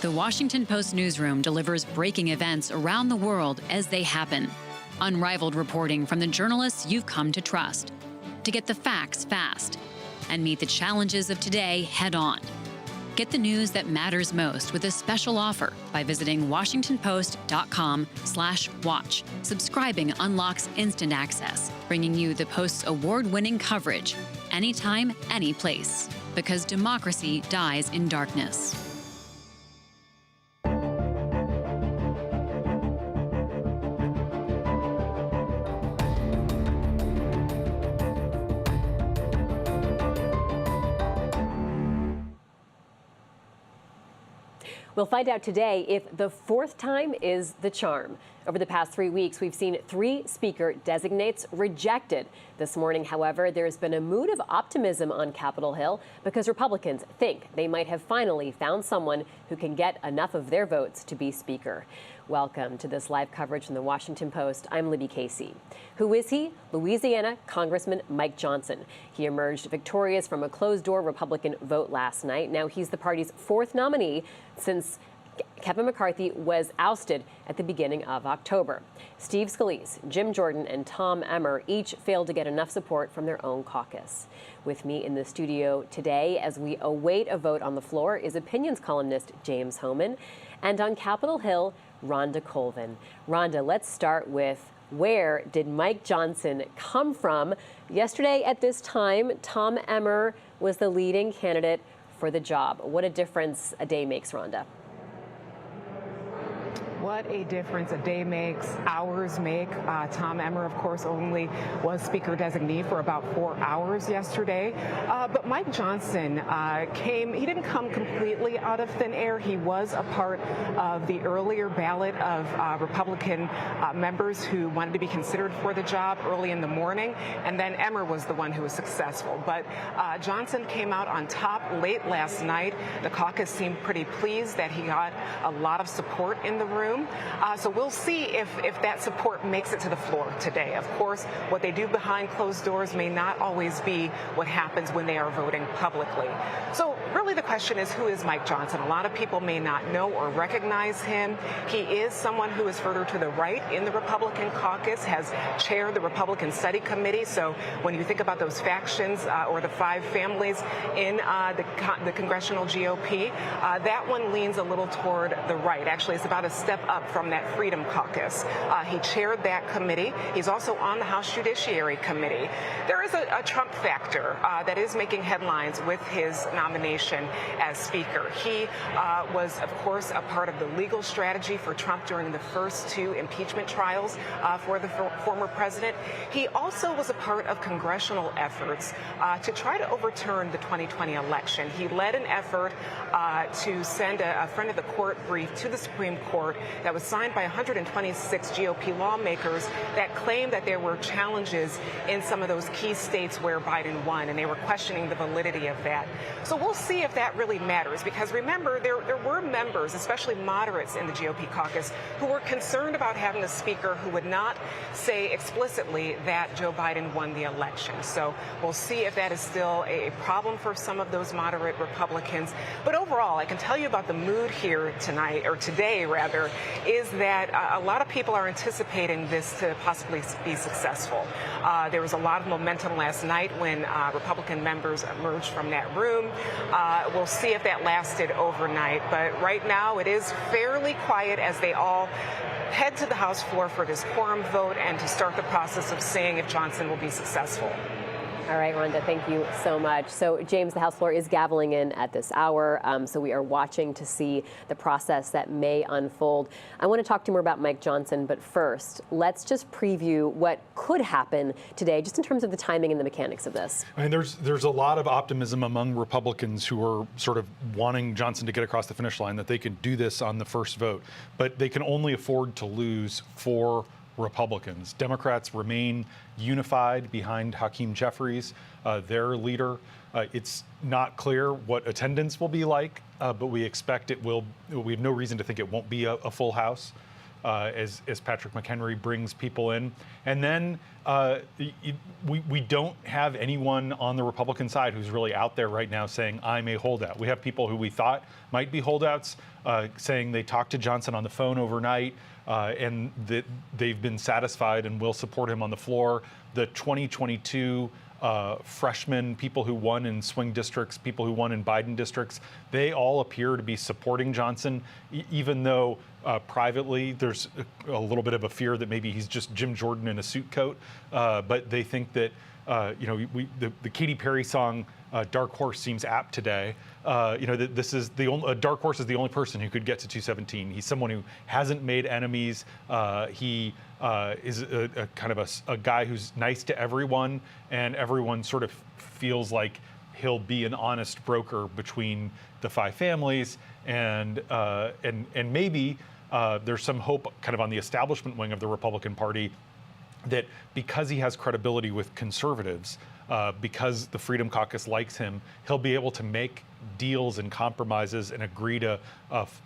The Washington Post newsroom delivers breaking events around the world as they happen. Unrivaled reporting from the journalists you've come to trust. To get the facts fast and meet the challenges of today head on. Get the news that matters most with a special offer by visiting WashingtonPost.com/watch. Subscribing unlocks instant access, bringing you the Post's award-winning coverage anytime, any place. Because democracy dies in darkness. We'll find out today if the fourth time is the charm. Over the past 3 weeks, we've seen 3 speaker designates rejected. This morning, however, there's been a mood of optimism on Capitol Hill because Republicans think they might have finally found someone who can get enough of their votes to be speaker. Welcome to this live coverage from the Washington Post. I'm Libby Casey. Who is he? Louisiana Congressman Mike Johnson. He emerged victorious from a closed-door Republican vote last night. Now he's the party's 4th nominee since Kevin McCarthy was ousted at the beginning of October. Steve Scalise, Jim Jordan, and Tom Emmer each failed to get enough support from their own caucus. With me in the studio today as we await a vote on the floor is opinions columnist James Hohmann, and on Capitol Hill, Rhonda Colvin. Rhonda, let's start with where did Mike Johnson come from? Yesterday at this time, Tom Emmer was the leading candidate for the job. What a difference a day makes, Rhonda. What a difference a day makes, hours make. Tom Emmer, of course, only was speaker designee for about 4 hours yesterday. But Mike Johnson he didn't come completely out of thin air. He was a part of the earlier ballot of Republican members who wanted to be considered for the job early in the morning. And then Emmer was the one who was successful. But Johnson came out on top late last night. The caucus seemed pretty pleased that he got a lot of support in the room. So we'll see if that support makes it to the floor today. Of course, what they do behind closed doors may not always be what happens when they are voting publicly. So really the question is, who is Mike Johnson? A lot of people may not know or recognize him. He is someone who is further to the right in the Republican caucus, has chaired the Republican Study Committee. So when you think about those factions or the 5 families in the congressional GOP, that one leans a little toward the right. Actually, it's about a step up from that Freedom Caucus. He chaired that committee. He's also on the House Judiciary Committee. There is a Trump factor that is making headlines with his nomination as Speaker. He was, of course, a part of the legal strategy for Trump during the first 2 impeachment trials for the former president. He also was a part of congressional efforts to try to overturn the 2020 election. He led an effort to send a friend of the court brief to the Supreme Court that was signed by 126 GOP lawmakers that claimed that there were challenges in some of those key states where Biden won, and they were questioning the validity of that. So we'll see if that really matters, because remember, there were members, especially moderates in the GOP caucus, who were concerned about having a speaker who would not say explicitly that Joe Biden won the election. So we'll see if that is still a problem for some of those moderate Republicans. But overall, I can tell you about the mood here tonight, or today rather, is that a lot of people are anticipating this to possibly be successful. There was a lot of momentum last night when Republican members emerged from that room. We'll see if that lasted overnight. But right now it is fairly quiet as they all head to the House floor for this quorum vote and to start the process of seeing if Johnson will be successful. All right, Rhonda, thank you so much. So, James, the House floor is gaveling in at this hour, so we are watching to see the process that may unfold. I want to talk to you more about Mike Johnson, but first, let's just preview what could happen today, just in terms of the timing and the mechanics of this. I mean, there's a lot of optimism among Republicans who are sort of wanting Johnson to get across the finish line, that they can do this on the first vote, but they can only afford to lose 4 Republicans. Democrats remain unified behind Hakeem Jeffries, their leader. It's not clear what attendance will be like, but we expect it will. We have no reason to think it won't be a full House. as Patrick McHenry brings people in. And then we don't have anyone on the Republican side who's really out there right now saying, I'm a holdout. We have people who we thought might be holdouts saying they talked to Johnson on the phone overnight and that they've been satisfied and will support him on the floor. The 2022 freshmen, people who won in swing districts, people who won in Biden districts, they all appear to be supporting Johnson, even though privately there's a little bit of a fear that maybe he's just Jim Jordan in a suit coat. But they think that, the Katy Perry song, Dark Horse seems apt today. That this is the only, Dark Horse is the only person who could get to 217. He's someone who hasn't made enemies. He is a kind of a guy who's nice to everyone, and everyone sort of feels like he'll be an honest broker between the five families, and maybe there's some hope kind of on the establishment wing of the Republican Party that because he has credibility with conservatives, because the Freedom Caucus likes him, he'll be able to make deals and compromises and agree to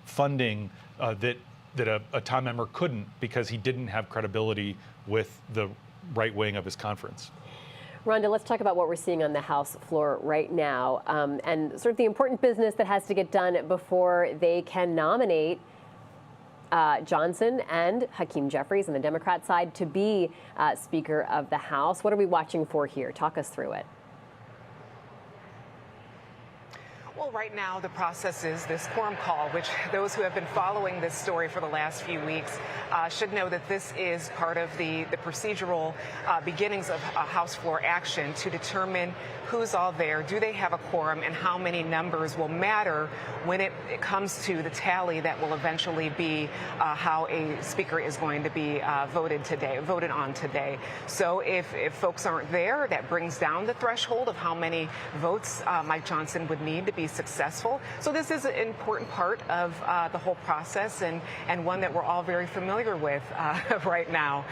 funding that a Tom Emmer couldn't, because he didn't have credibility with the right wing of his conference. Rhonda, let's talk about what we're seeing on the House floor right now, and sort of the important business that has to get done before they can nominate Johnson and Hakeem Jeffries on the Democrat side to be Speaker of the House. What are we watching for here? Talk us through it. Well, right now, the process is this quorum call, which those who have been following this story for the last few weeks should know that this is part of the procedural beginnings of House floor action to determine who's all there, do they have a quorum, and how many numbers will matter when it comes to the tally that will eventually be how a speaker is going to be voted on today. So if folks aren't there, that brings down the threshold of how many votes Mike Johnson would need to be successful. So this is an important part of the whole process, and one that we're all very familiar with right now.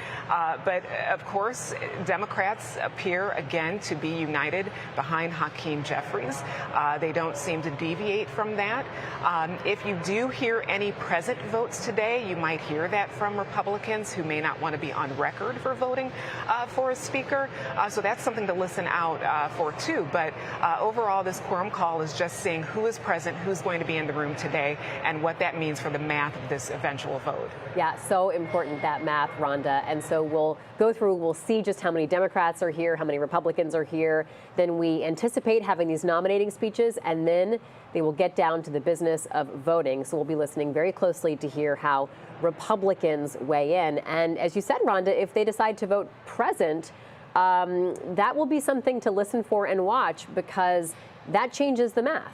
But of course, Democrats appear again to be united behind Hakeem Jeffries. They don't seem to deviate from that. If you do hear any present votes today, you might hear that from Republicans who may not want to be on record for voting for a speaker. So that's something to listen out for too. But overall, this quorum call is just saying who is present, who's going to be in the room today, and what that means for the math of this eventual vote. Yeah, so important, that math, Rhonda. And so we'll go through, we'll see just how many Democrats are here, how many Republicans are here. Then we anticipate having these nominating speeches, and then they will get down to the business of voting. So we'll be listening very closely to hear how Republicans weigh in. And as you said, Rhonda, if they decide to vote present, that will be something to listen for and watch, because that changes the math.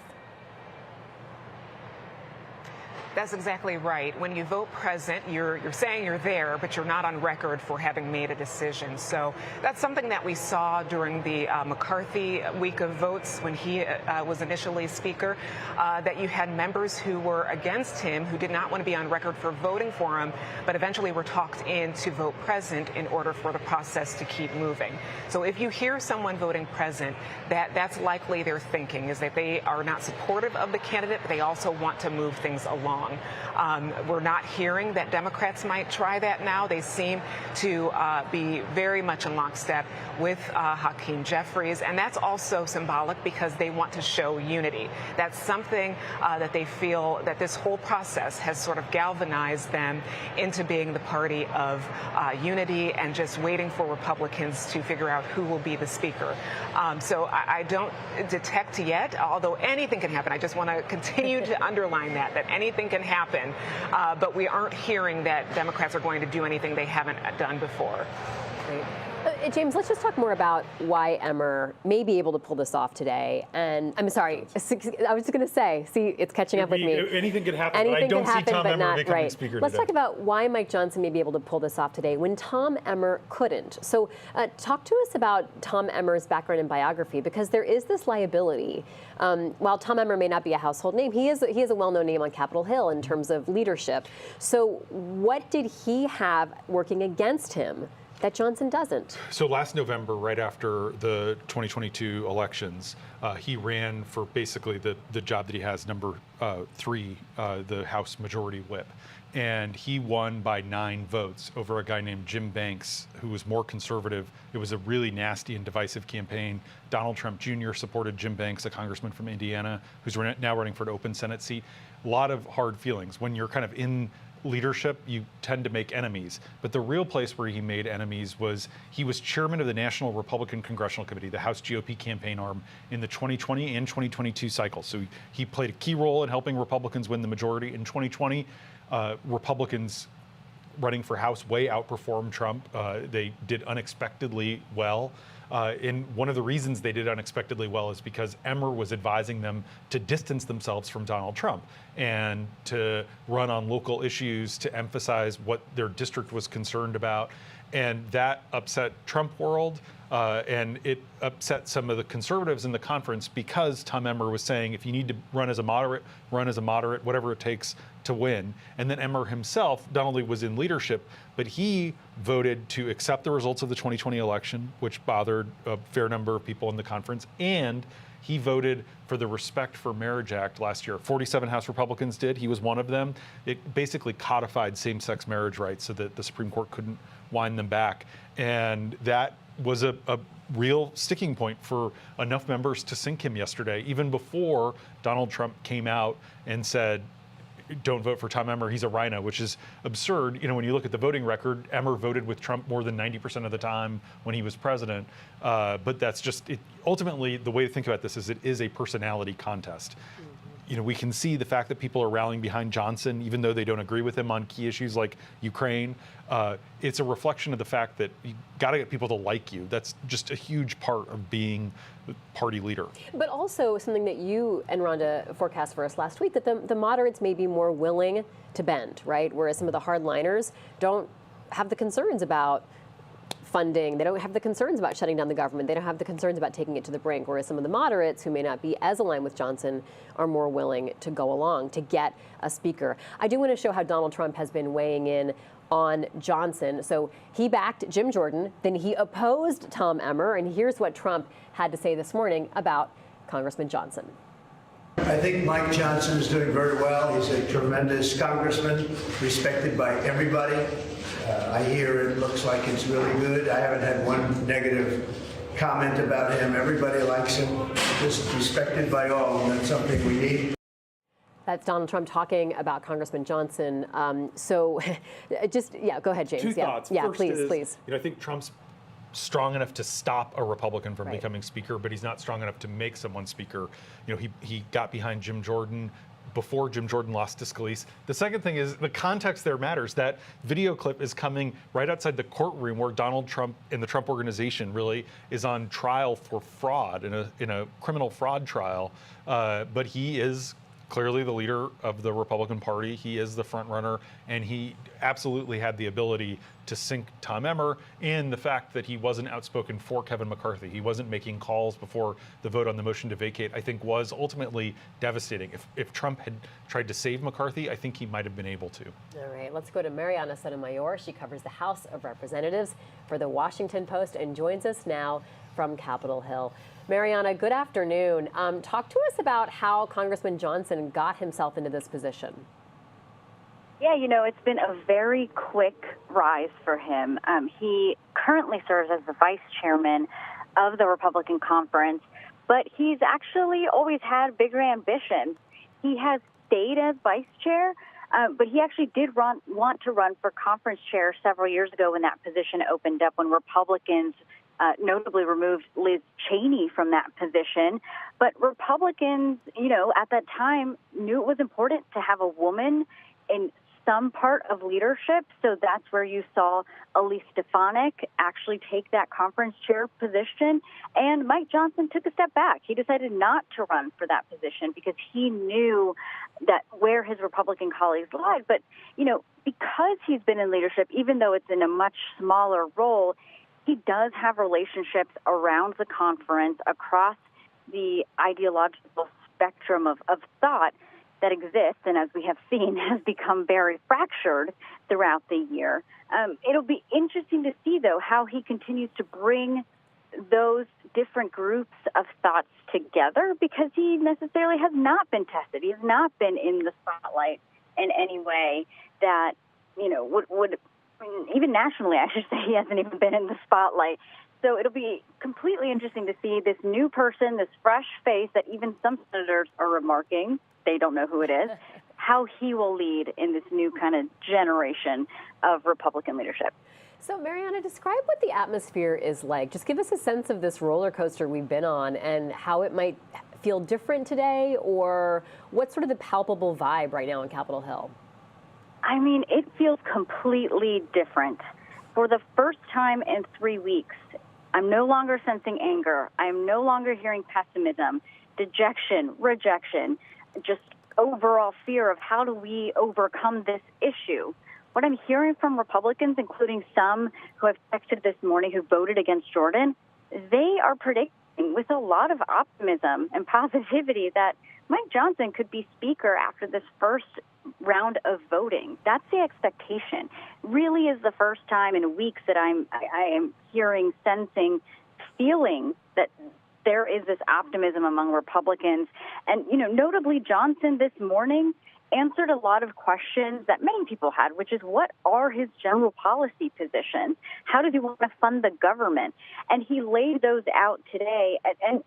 That's exactly right. When you vote present, you're saying you're there, but you're not on record for having made a decision. So that's something that we saw during the McCarthy week of votes when he was initially Speaker, that you had members who were against him, who did not want to be on record for voting for him, but eventually were talked in to vote present in order for the process to keep moving. So if you hear someone voting present, that's likely their thinking, is that they are not supportive of the candidate, but they also want to move things along. We're not hearing that Democrats might try that now. They seem to be very much in lockstep with Hakeem Jeffries, and that's also symbolic because they want to show unity. That's something that they feel that this whole process has sort of galvanized them into being the party of unity and just waiting for Republicans to figure out who will be the Speaker. So I don't detect yet, although anything can happen. I just want to continue to underline that anything can happen, but we aren't hearing that Democrats are going to do anything they haven't done before. Great. James, let's just talk more about why Emmer may be able to pull this off today. And I'm sorry, I was just going to say, see, it's catching up with me. Anything could happen, anything but I don't happen, see Tom Emmer becoming right. Speaker Let's today. talk about why Mike Johnson may be able to pull this off today when Tom Emmer couldn't. So talk to us about Tom Emmer's background and biography, because there is this liability. While Tom Emmer may not be a household name, he is a well-known name on Capitol Hill in terms of leadership. So what did he have working against him that Johnson doesn't? So last November, right after the 2022 elections, he ran for basically the job that he has, number 3, the House Majority Whip. And he won by 9 votes over a guy named Jim Banks, who was more conservative. It was a really nasty and divisive campaign. Donald Trump Jr. supported Jim Banks, a congressman from Indiana, who's now running for an open Senate seat. A lot of hard feelings. When you're kind of in leadership, you tend to make enemies. But the real place where he made enemies was he was chairman of the National Republican Congressional Committee, the House GOP campaign arm, in the 2020 and 2022 cycles. So he played a key role in helping Republicans win the majority. In 2020, Republicans running for House way outperformed Trump. They did unexpectedly well. And one of the reasons they did unexpectedly well is because Emmer was advising them to distance themselves from Donald Trump and to run on local issues, to emphasize what their district was concerned about. And that upset Trump world, and it upset some of the conservatives in the conference, because Tom Emmer was saying, if you need to run as a moderate, whatever it takes to win. And then Emmer himself not only was in leadership, but he voted to accept the results of the 2020 election, which bothered a fair number of people in the conference, and he voted for the Respect for Marriage Act last year. 47 House Republicans did. He was one of them. It basically codified same-sex marriage rights so that the Supreme Court couldn't wind them back. And that was a real sticking point for enough members to sink him yesterday, even before Donald Trump came out and said, don't vote for Tom Emmer, he's a rhino, which is absurd. You know, when you look at the voting record, Emmer voted with Trump more than 90% of the time when he was president. But that's just, ultimately, the way to think about this is it is a personality contest. You know, we can see the fact that people are rallying behind Johnson, even though they don't agree with him on key issues like Ukraine. It's a reflection of the fact that you got to get people to like you. That's just a huge part of being the party leader. But also something that you and Rhonda forecast for us last week, that the moderates may be more willing to bend, right? Whereas some of the hardliners don't have the concerns about funding. They don't have the concerns about shutting down the government. They don't have the concerns about taking it to the brink, whereas some of the moderates who may not be as aligned with Johnson are more willing to go along to get a speaker. I do want to show how Donald Trump has been weighing in on Johnson. So he backed Jim Jordan, then he opposed Tom Emmer, and here's what Trump had to say this morning about Congressman Johnson. I think Mike Johnson is doing very well. He's a tremendous congressman, respected by everybody. I hear it looks like it's really good. I haven't had one negative comment about him. Everybody likes him, just respected by all, and that's something we need. That's Donald Trump talking about Congressman Johnson. So go ahead, James. Two thoughts. Yeah, First please. You know, I think Trump's strong enough to stop a Republican from becoming speaker, but he's not strong enough to make someone speaker. You know, he got behind Jim Jordan before Jim Jordan lost to Scalise. The second thing is the context there matters. That video clip is coming right outside the courtroom where Donald Trump and the Trump organization really is on trial for fraud, in a criminal fraud trial. But he is clearly the leader of the Republican Party. He is the front runner, and he absolutely had the ability to sink Tom Emmer, and the fact that he wasn't outspoken for Kevin McCarthy. He wasn't making calls before the vote on the motion to vacate, I think was ultimately devastating. If Trump had tried to save McCarthy, I think he might have been able to. All right, let's go to Mariana Sotomayor. She covers the House of Representatives for the Washington Post and joins us now from Capitol Hill. Mariana, good afternoon. Talk to us about how Congressman Johnson got himself into this position. Yeah, you know, it's been a very quick rise for him. He currently serves as the vice chairman of the Republican Conference, but he's actually always had bigger ambitions. He has stayed as vice chair, but he actually did want to run for conference chair several years ago when that position opened up, when Republicans notably removed Liz Cheney from that position. But Republicans, you know, at that time knew it was important to have a woman in some part of leadership. So that's where you saw Elise Stefanik actually take that conference chair position. And Mike Johnson took a step back. He decided not to run for that position because he knew that where his Republican colleagues lied. But, you know, because he's been in leadership, even though it's in a much smaller role, he does have relationships around the conference across the ideological spectrum of thought that exists, and as we have seen, has become very fractured throughout the year. It'll be interesting to see, though, how he continues to bring those different groups of thoughts together, because he necessarily has not been tested. He has not been in the spotlight in any way that, would even nationally, I should say, he hasn't even been in the spotlight. So it'll be completely interesting to see this new person, this fresh face that even some senators are remarking, they don't know who it is, how he will lead in this new kind of generation of Republican leadership. So, Mariana, describe what the atmosphere is like. Just give us a sense of this roller coaster we've been on and how it might feel different today, or what's sort of the palpable vibe right now on Capitol Hill? I mean, it feels completely different. For the first time in 3 weeks, I'm no longer sensing anger. I'm no longer hearing pessimism, dejection, rejection, just overall fear of how do we overcome this issue. What I'm hearing from Republicans, including some who I've texted this morning who voted against Jordan, they are predicting with a lot of optimism and positivity that Mike Johnson could be Speaker after this first round of voting. That's the expectation. Really is the first time in weeks that I am hearing, sensing, feeling that there is this optimism among Republicans. And, notably Johnson this morning answered a lot of questions that many people had, which is what are his general policy positions? How does he want to fund the government? And he laid those out today. And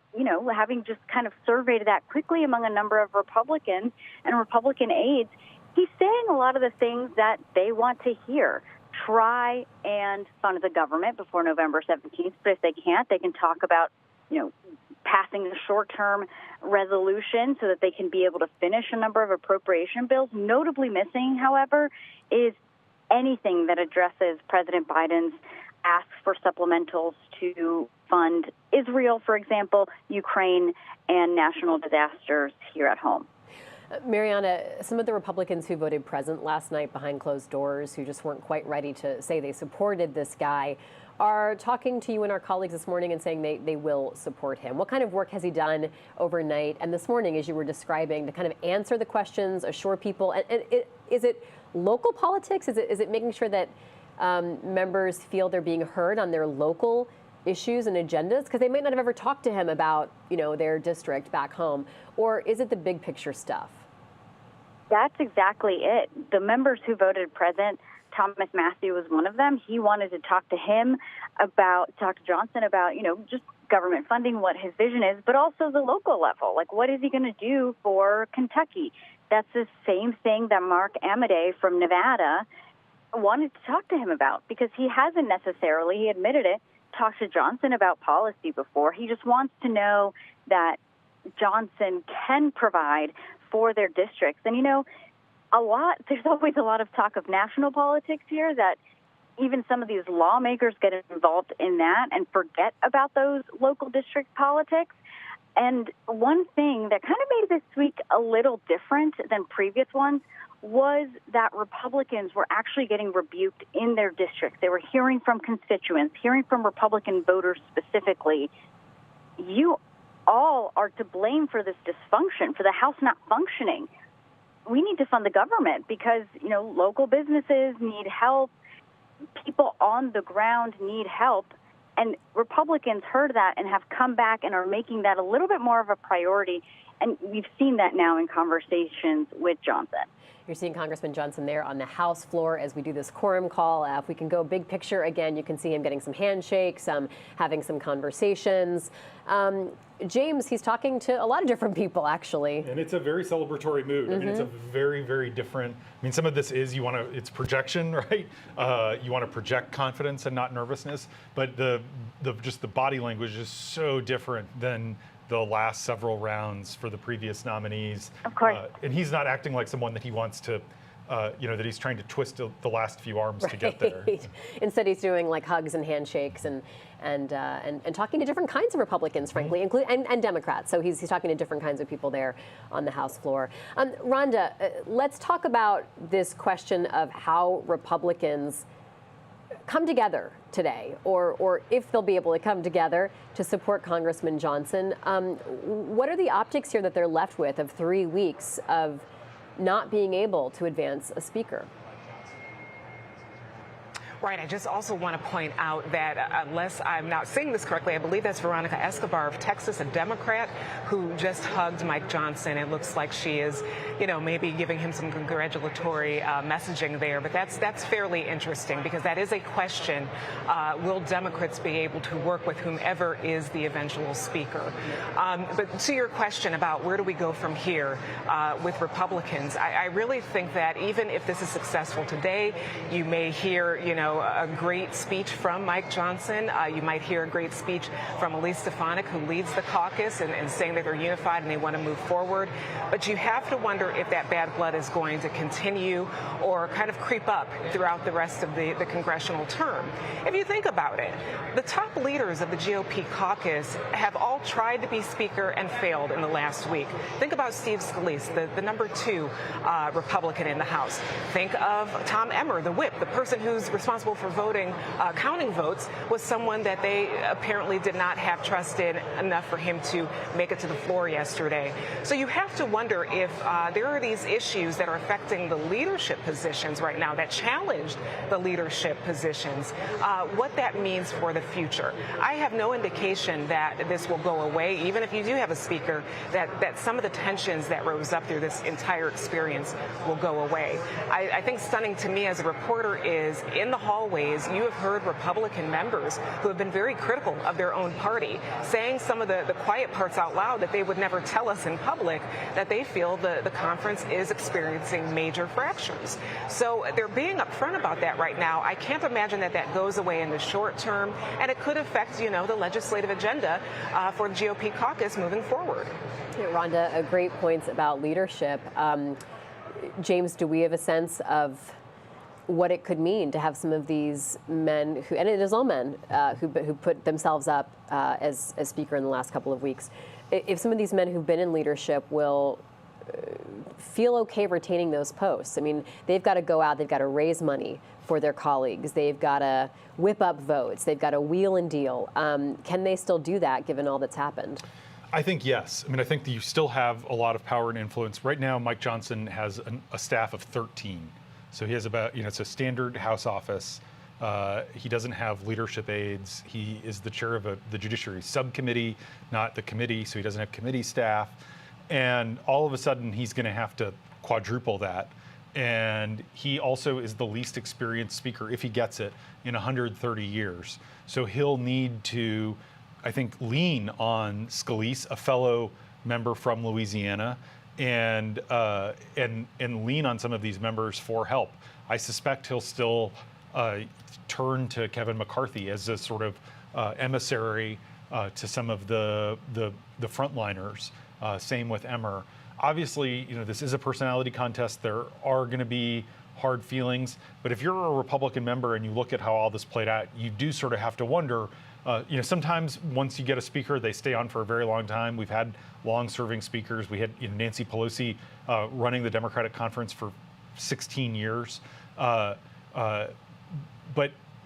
having just kind of surveyed that quickly among a number of Republicans and Republican aides, he's saying a lot of the things that they want to hear. Try and fund the government before November 17th, but if they can't, they can talk about, passing a short-term resolution so that they can be able to finish a number of appropriation bills. Notably missing, however, is anything that addresses President Biden's ask for supplementals to fund Israel, for example, Ukraine, and national disasters here at home. Mariana, some of the Republicans who voted present last night behind closed doors, who just weren't quite ready to say they supported this guy, are talking to you and our colleagues this morning and saying they will support him. What kind of work has he done overnight and this morning, as you were describing, to kind of answer the questions, assure people? And is it local politics? Is it making sure that members feel they're being heard on their local issues and agendas? Because they might not have ever talked to him about, their district back home. Or is it the big picture stuff? That's exactly it. The members who voted present, Thomas Mathew was one of them. He wanted to talk to Johnson about, just government funding, what his vision is, but also the local level. Like, what is he going to do for Kentucky? That's the same thing that Mark Amodei from Nevada wanted to talk to him about, because he hasn't necessarily, he admitted it, talked to Johnson about policy before. He just wants to know that Johnson can provide for their districts. And, there's always a lot of talk of national politics here, that even some of these lawmakers get involved in that and forget about those local district politics. And one thing that kind of made this week a little different than previous ones was that Republicans were actually getting rebuked in their districts. They were hearing from constituents, hearing from Republican voters specifically, you all are to blame for this dysfunction, for the House not functioning. We need to fund the government because, local businesses need help. People on the ground need help. And Republicans heard that and have come back and are making that a little bit more of a priority. And we've seen that now in conversations with Johnson. You're seeing Congressman Johnson there on the House floor as we do this quorum call. If we can go big picture again, you can see him getting some handshakes, having some conversations. James, he's talking to a lot of different people, actually. And it's a very celebratory mood. I mean, it's a very, very different. Some of this is it's projection, right? You want to project confidence and not nervousness. But just the body language is so different than the last several rounds for the previous nominees. Of course. And he's not acting like someone that he wants to, that he's trying to twist the last few arms to get there. Instead, he's doing like hugs and handshakes and talking to different kinds of Republicans, frankly, including and Democrats. So he's talking to different kinds of people there on the House floor. Rhonda, let's talk about this question of how Republicans come together today, or if they'll be able to come together to support Congressman Johnson. What are the optics here that they're left with of 3 weeks of not being able to advance a speaker. Right. I just also want to point out that unless I'm not saying this correctly, I believe that's Veronica Escobar of Texas, a Democrat, who just hugged Mike Johnson. It looks like she is, maybe giving him some congratulatory messaging there. But that's fairly interesting because that is a question. Will Democrats be able to work with whomever is the eventual speaker? But to your question about where do we go from here with Republicans, I really think that even if this is successful today, you may hear, a great speech from Mike Johnson. You might hear a great speech from Elise Stefanik, who leads the caucus, and saying that they're unified and they want to move forward. But you have to wonder if that bad blood is going to continue or kind of creep up throughout the rest of the congressional term. If you think about it, the top leaders of the GOP caucus have all tried to be speaker and failed in the last week. Think about Steve Scalise, the number 2 Republican in the House. Think of Tom Emmer, the whip, the person who's responsible for voting, counting votes, was someone that they apparently did not have trust in enough for him to make it to the floor yesterday. So you have to wonder if there are these issues that are affecting the leadership positions right now, that challenge the leadership positions, what that means for the future. I have no indication that this will go away, even if you do have a speaker, that some of the tensions that rose up through this entire experience will go away. I think stunning to me as a reporter is in the hallways, you have heard Republican members who have been very critical of their own party, saying some of the quiet parts out loud that they would never tell us in public, that they feel the conference is experiencing major fractures. So they're being upfront about that right now. I can't imagine that goes away in the short term, and it could affect, the legislative agenda for the GOP caucus moving forward. Rhonda, great points about leadership. James, do we have a sense of what it could mean to have some of these men who, and it is all men, who put themselves up as speaker in the last couple of weeks, if some of these men who've been in leadership will feel okay retaining those posts? I mean, they've got to go out, they've got to raise money for their colleagues, they've got to whip up votes, they've got to wheel and deal. Can they still do that given all that's happened? I think yes. I mean, I think that you still have a lot of power and influence. Right now, Mike Johnson has a staff of 13. So he has about, it's a standard House office. He doesn't have leadership aides. He is the chair of the Judiciary Subcommittee, not the committee, so he doesn't have committee staff. And all of a sudden, he's going to have to quadruple that. And he also is the least experienced speaker, if he gets it, in 130 years. So he'll need to, I think, lean on Scalise, a fellow member from Louisiana, and lean on some of these members for help. I suspect he'll still turn to Kevin McCarthy as a sort of emissary to some of the frontliners. Same with Emmer. Obviously, this is a personality contest. There are going to be hard feelings, but if you're a Republican member and you look at how all this played out, you do sort of have to wonder. Sometimes once you get a speaker, they stay on for a very long time. We've had long-serving speakers. We had Nancy Pelosi running the Democratic conference for 16 years. But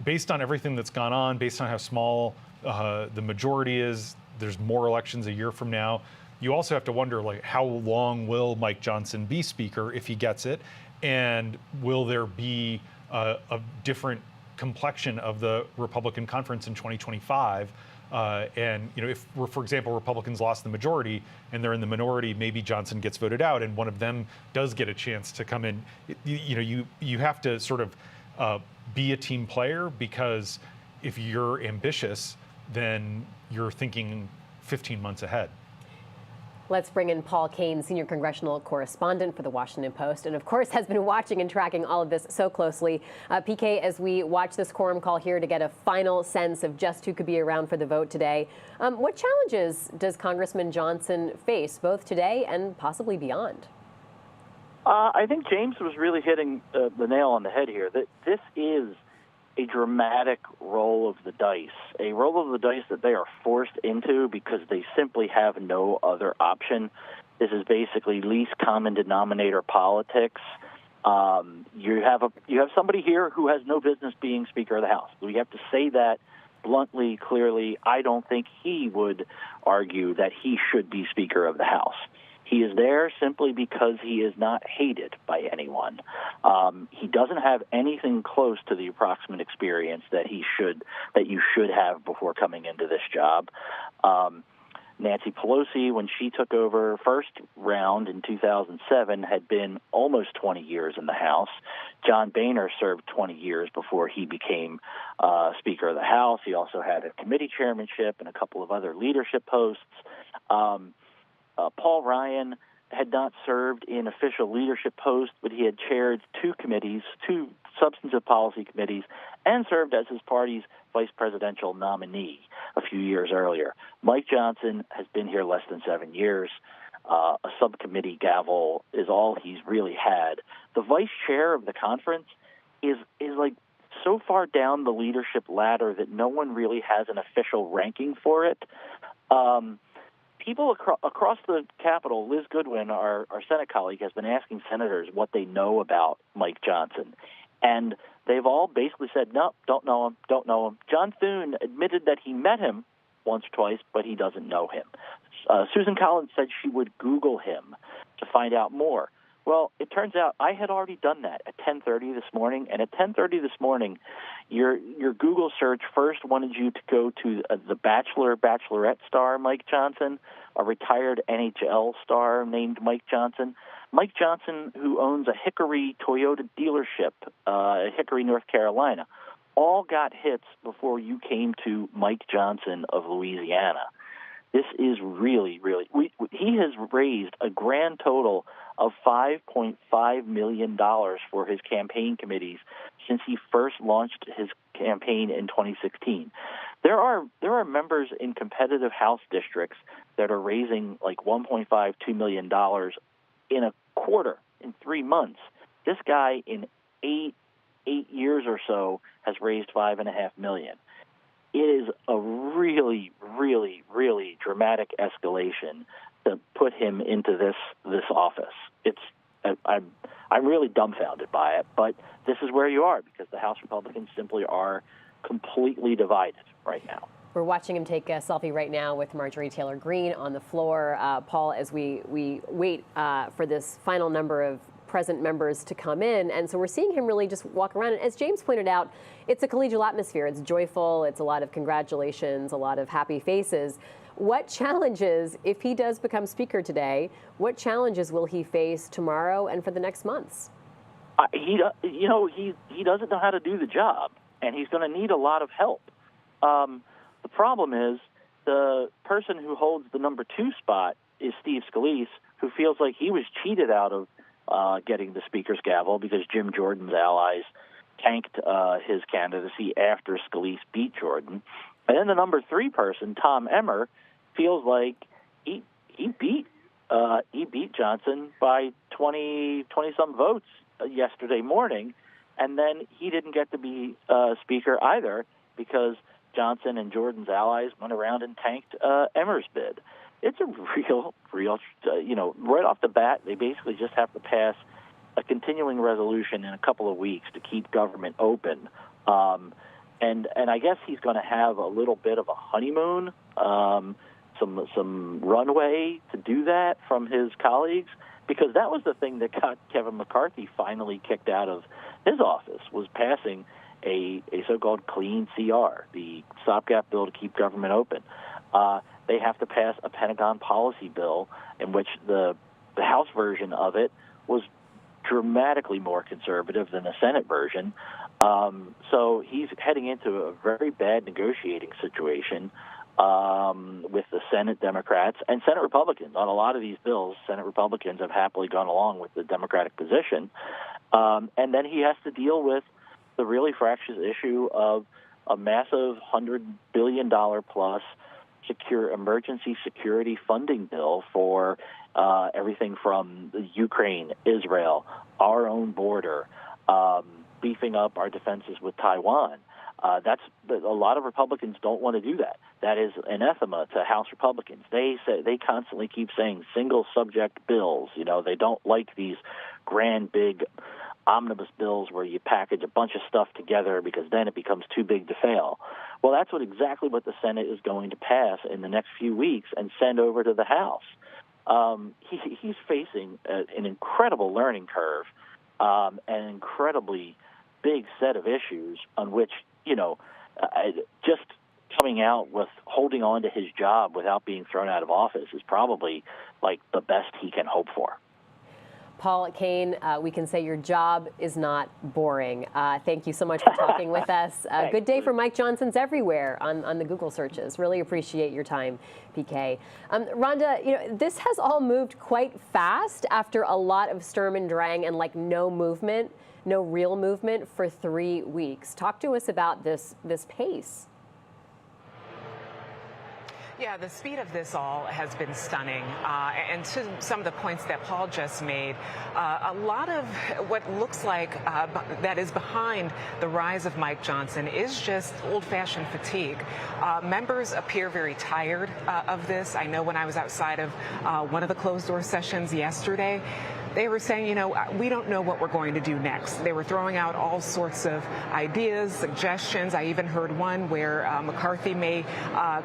based on everything that's gone on, based on how small the majority is, there's more elections a year from now. You also have to wonder, how long will Mike Johnson be speaker if he gets it? And will there be a different complexion of the Republican conference in 2025. If, for example, Republicans lost the majority and they're in the minority, maybe Johnson gets voted out and one of them does get a chance to come in. You have to sort of be a team player, because if you're ambitious, then you're thinking 15 months ahead. Let's bring in Paul Kane, senior congressional correspondent for The Washington Post, and of course has been watching and tracking all of this so closely. PK, as we watch this quorum call here to get a final sense of just who could be around for the vote today, what challenges does Congressman Johnson face, both today and possibly beyond? I think James was really hitting the nail on the head here. That this is a dramatic roll of the dice, a roll of the dice that they are forced into because they simply have no other option. This is basically least common denominator politics. You have somebody here who has no business being Speaker of the House. We have to say that bluntly, clearly. I don't think he would argue that he should be Speaker of the House. He is there simply because he is not hated by anyone. He doesn't have anything close to the approximate experience that you should have before coming into this job. Nancy Pelosi, when she took over first round in 2007, had been almost 20 years in the House. John Boehner served 20 years before he became Speaker of the House. He also had a committee chairmanship and a couple of other leadership posts. Paul Ryan had not served in official leadership posts, but he had chaired two substantive policy committees, and served as his party's vice presidential nominee a few years earlier. Mike Johnson has been here less than 7 years. A subcommittee gavel is all he's really had. The vice chair of the conference is like so far down the leadership ladder that no one really has an official ranking for it. People across the Capitol, Liz Goodwin, our Senate colleague, has been asking senators what they know about Mike Johnson. And they've all basically said, no, don't know him. John Thune admitted that he met him once or twice, but he doesn't know him. Susan Collins said she would Google him to find out more. Well, it turns out I had already done that at 10:30 this morning, and at 10:30 this morning, your Google search first wanted you to go to the Bachelorette star Mike Johnson, a retired NHL star named Mike Johnson. Mike Johnson, who owns a Hickory Toyota dealership in Hickory, North Carolina, all got hits before you came to Mike Johnson of Louisiana. This is really, really he has raised a grand total of $5.5 million for his campaign committees since he first launched his campaign in 2016. There are members in competitive House districts that are raising like $1.5–2 million in a quarter, in 3 months. This guy in eight years or so has raised $5.5 million. It is a really, really, really dramatic escalation to put him into this office. I'm really dumbfounded by it, but this is where you are because the House Republicans simply are completely divided right now. We're watching him take a selfie right now with Marjorie Taylor Greene on the floor. Paul, as we wait for this final number of present members to come in. And so we're seeing him really just walk around. And as James pointed out, it's a collegial atmosphere. It's joyful. It's a lot of congratulations, a lot of happy faces. What challenges, if he does become Speaker today, what challenges will he face tomorrow and for the next months? He doesn't know how to do the job, and he's going to need a lot of help. The problem is the person who holds the number 2 spot is Steve Scalise, who feels like he was cheated out of getting the Speaker's gavel because Jim Jordan's allies tanked his candidacy after Scalise beat Jordan. And then the number 3 person, Tom Emmer, feels like he beat Johnson by 20 some votes yesterday morning, and then he didn't get to be Speaker either because Johnson and Jordan's allies went around and tanked Emmer's bid. It's a real, right off the bat, they basically just have to pass a continuing resolution in a couple of weeks to keep government open. And I guess he's going to have a little bit of a honeymoon, some runway to do that from his colleagues, because that was the thing that got Kevin McCarthy finally kicked out of his office, was passing a so-called clean CR, the stopgap bill to keep government open. They have to pass a Pentagon policy bill in which the House version of it was dramatically more conservative than the Senate version. So he's heading into a very bad negotiating situation with the Senate Democrats and Senate Republicans. On a lot of these bills, Senate Republicans have happily gone along with the Democratic position. And then he has to deal with the really fractious issue of a massive $100 billion plus emergency security funding bill for everything from the Ukraine, Israel, our own border, beefing up our defenses with Taiwan. That's a lot of Republicans don't want to do that. That is anathema to House Republicans. They constantly keep saying single subject bills. They don't like these grand, big omnibus bills where you package a bunch of stuff together because then it becomes too big to fail. Well, that's exactly what the Senate is going to pass in the next few weeks and send over to the House. he's facing an incredible learning curve, an incredibly big set of issues on which, just coming out with holding on to his job without being thrown out of office is probably like the best he can hope for. Paul Kane, we can say your job is not boring. Thank you so much for talking with us. Good day for Mike Johnson's everywhere on the Google searches. Really appreciate your time, PK. Rhonda, this has all moved quite fast after a lot of Sturm and Drang and no real movement for 3 weeks. Talk to us about this pace. Yeah, the speed of this all has been stunning. And to some of the points that Paul just made, a lot of what looks like that is behind the rise of Mike Johnson is just old-fashioned fatigue. Members appear very tired of this. I know when I was outside of one of the closed-door sessions yesterday, they were saying, we don't know what we're going to do next. They were throwing out all sorts of ideas, suggestions. I even heard one where McCarthy may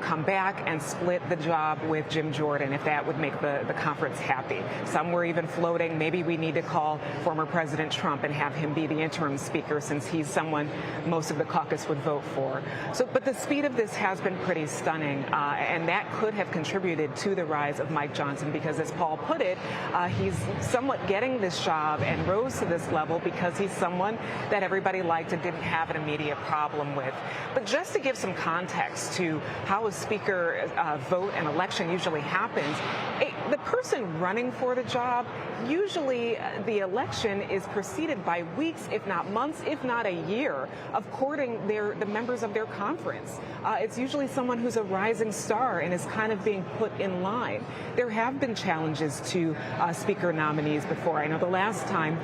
come back and split the job with Jim Jordan if that would make the conference happy. Some were even floating, maybe we need to call former President Trump and have him be the interim speaker since he's someone most of the caucus would vote for. But the speed of this has been pretty stunning, and that could have contributed to the rise of Mike Johnson because, as Paul put it, he's somewhat getting this job and rose to this level because he's someone that everybody liked and didn't have an immediate problem with. But just to give some context to how a speaker vote and election usually happens, the person running for the job, usually the election is preceded by weeks, if not months, if not a year, of courting the members of their conference. It's usually someone who's a rising star and is kind of being put in line. There have been challenges to speaker nominees before. I know the last time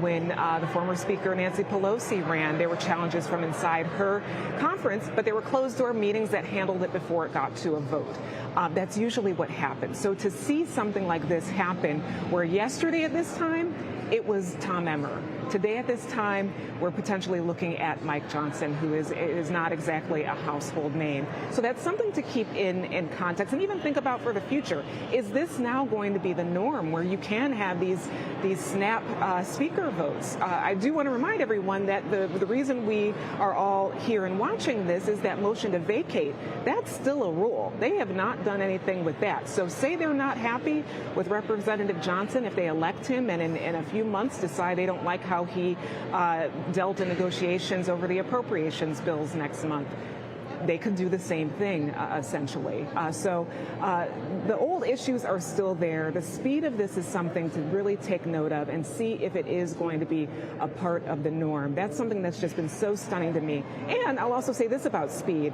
when the former Speaker Nancy Pelosi ran, there were challenges from inside her conference, but there were closed-door meetings that handled it before it got to a vote. That's usually what happens. So to see something like this happen, where yesterday at this time, it was Tom Emmer. Today at this time, we're potentially looking at Mike Johnson, who is not exactly a household name. So that's something to keep in context and even think about for the future. Is this now going to be the norm where you can have these snap speaker votes? I do want to remind everyone that the reason we are all here and watching this is that motion to vacate. That's still a rule. They have not done anything with that. So say they're not happy with Representative Johnson if they elect him and in a few months decide they don't like how he dealt in negotiations over the appropriations bills next month. They could do the same thing, essentially. So the old issues are still there. The speed of this is something to really take note of and see if it is going to be a part of the norm. That's something that's just been so stunning to me. And I'll also say this about speed.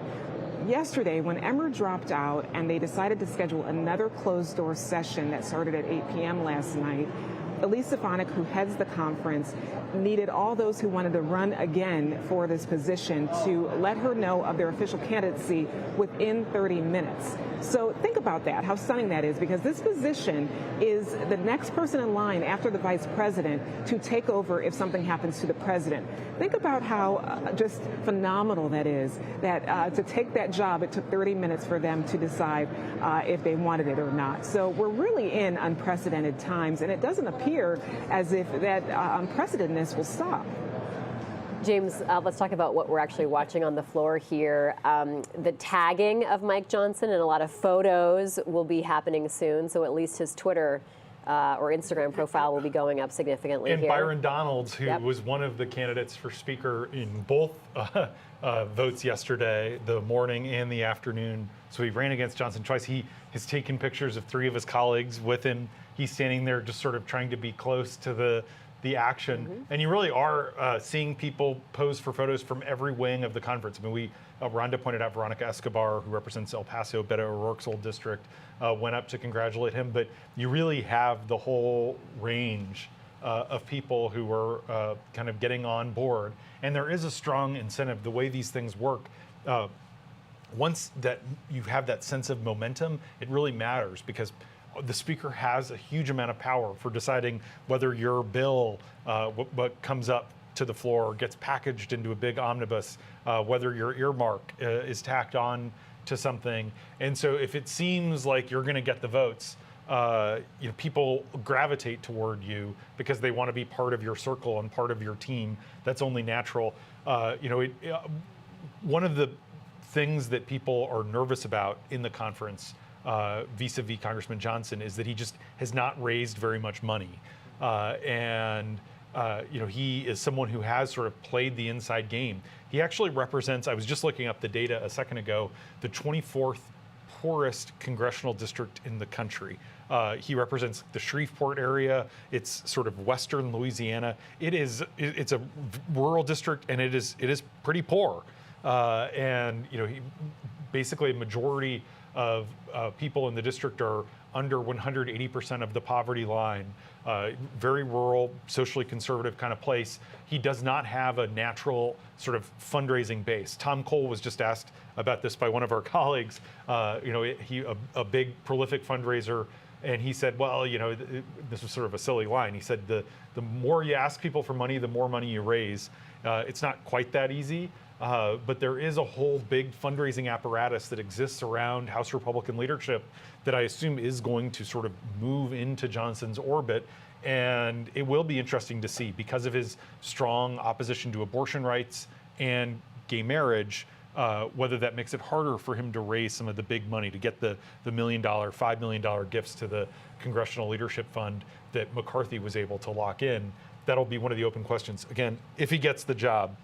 Yesterday, when Emmer dropped out and they decided to schedule another closed-door session that started at 8 p.m. last night, Elise Stefanik, who heads the conference, needed all those who wanted to run again for this position to let her know of their official candidacy within 30 minutes. So think about that, how stunning that is, because this position is the next person in line after the vice president to take over if something happens to the president. Think about how just phenomenal that is, that to take that job, it took 30 minutes for them to decide if they wanted it or not. So we're really in unprecedented times, and it doesn't appear as if that unprecedentedness will stop. James, let's talk about what we're actually watching on the floor here. The tagging of Mike Johnson and a lot of photos will be happening soon, so at least his Twitter or Instagram profile will be going up significantly and here. Byron Donalds, who was one of the candidates for Speaker in both votes yesterday, the morning and the afternoon. So he ran against Johnson twice. He has taken pictures of 3 of his colleagues with him. He's standing there just sort of trying to be close to the action. And you really are seeing people pose for photos from every wing of the conference. I mean, Rhonda pointed out Veronica Escobar, who represents El Paso, Beto O'Rourke's old district, went up to congratulate him. But you really have the whole range of people who are kind of getting on board. And there is a strong incentive. The way these things work, once that you have that sense of momentum, it really matters because the speaker has a huge amount of power for deciding whether your bill, what comes up to the floor, gets packaged into a big omnibus, whether your earmark is tacked on to something. And so if it seems like you're going to get the votes, people gravitate toward you because they want to be part of your circle and part of your team. That's only natural. One of the things that people are nervous about in the conference vis-a-vis Congressman Johnson is that he just has not raised very much money. He is someone who has sort of played the inside game. He actually represents, I was just looking up the data a second ago, the 24th poorest congressional district in the country. He represents the Shreveport area. It's sort of western Louisiana. It's a rural district, and it is pretty poor. Basically a majority of people in the district are under 180% of the poverty line. Very rural, socially conservative kind of place. He does not have a natural sort of fundraising base. Tom Cole was just asked about this by one of our colleagues. He a big prolific fundraiser, and he said, well, this was sort of a silly line. He said the more you ask people for money, the more money you raise. It's not quite that easy. But there is a whole big fundraising apparatus that exists around House Republican leadership that I assume is going to sort of move into Johnson's orbit. And it will be interesting to see, because of his strong opposition to abortion rights and gay marriage, whether that makes it harder for him to raise some of the big money, to get the $1 million, $5 million gifts to the Congressional Leadership Fund that McCarthy was able to lock in. That'll be one of the open questions. Again, if he gets the job.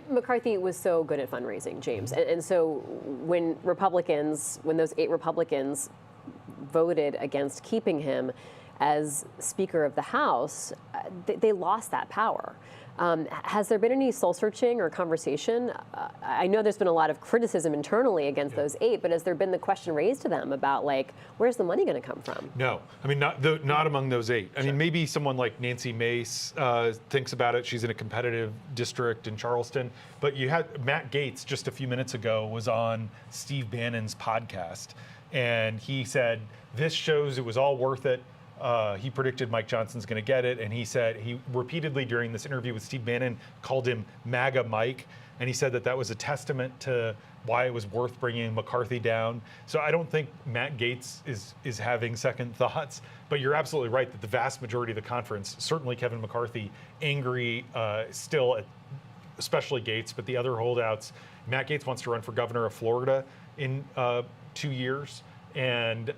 McCarthy was so good at fundraising, James. And so when those 8 Republicans voted against keeping him as Speaker of the House, they lost that power. Has there been any soul-searching or conversation? I know there's been a lot of criticism internally against those 8, but has there been the question raised to them about, where's the money going to come from? No. I mean, not among those 8. I mean, maybe someone like Nancy Mace thinks about it. She's in a competitive district in Charleston. But you had Matt Gaetz just a few minutes ago was on Steve Bannon's podcast, and he said, this shows it was all worth it. He predicted Mike Johnson's going to get it, and he said he repeatedly during this interview with Steve Bannon called him MAGA Mike, and he said that was a testament to why it was worth bringing McCarthy down. So I don't think Matt Gaetz is having second thoughts, but you're absolutely right that the vast majority of the conference, certainly Kevin McCarthy, angry still, especially Gaetz, but the other holdouts. Matt Gaetz wants to run for governor of Florida in 2 years. And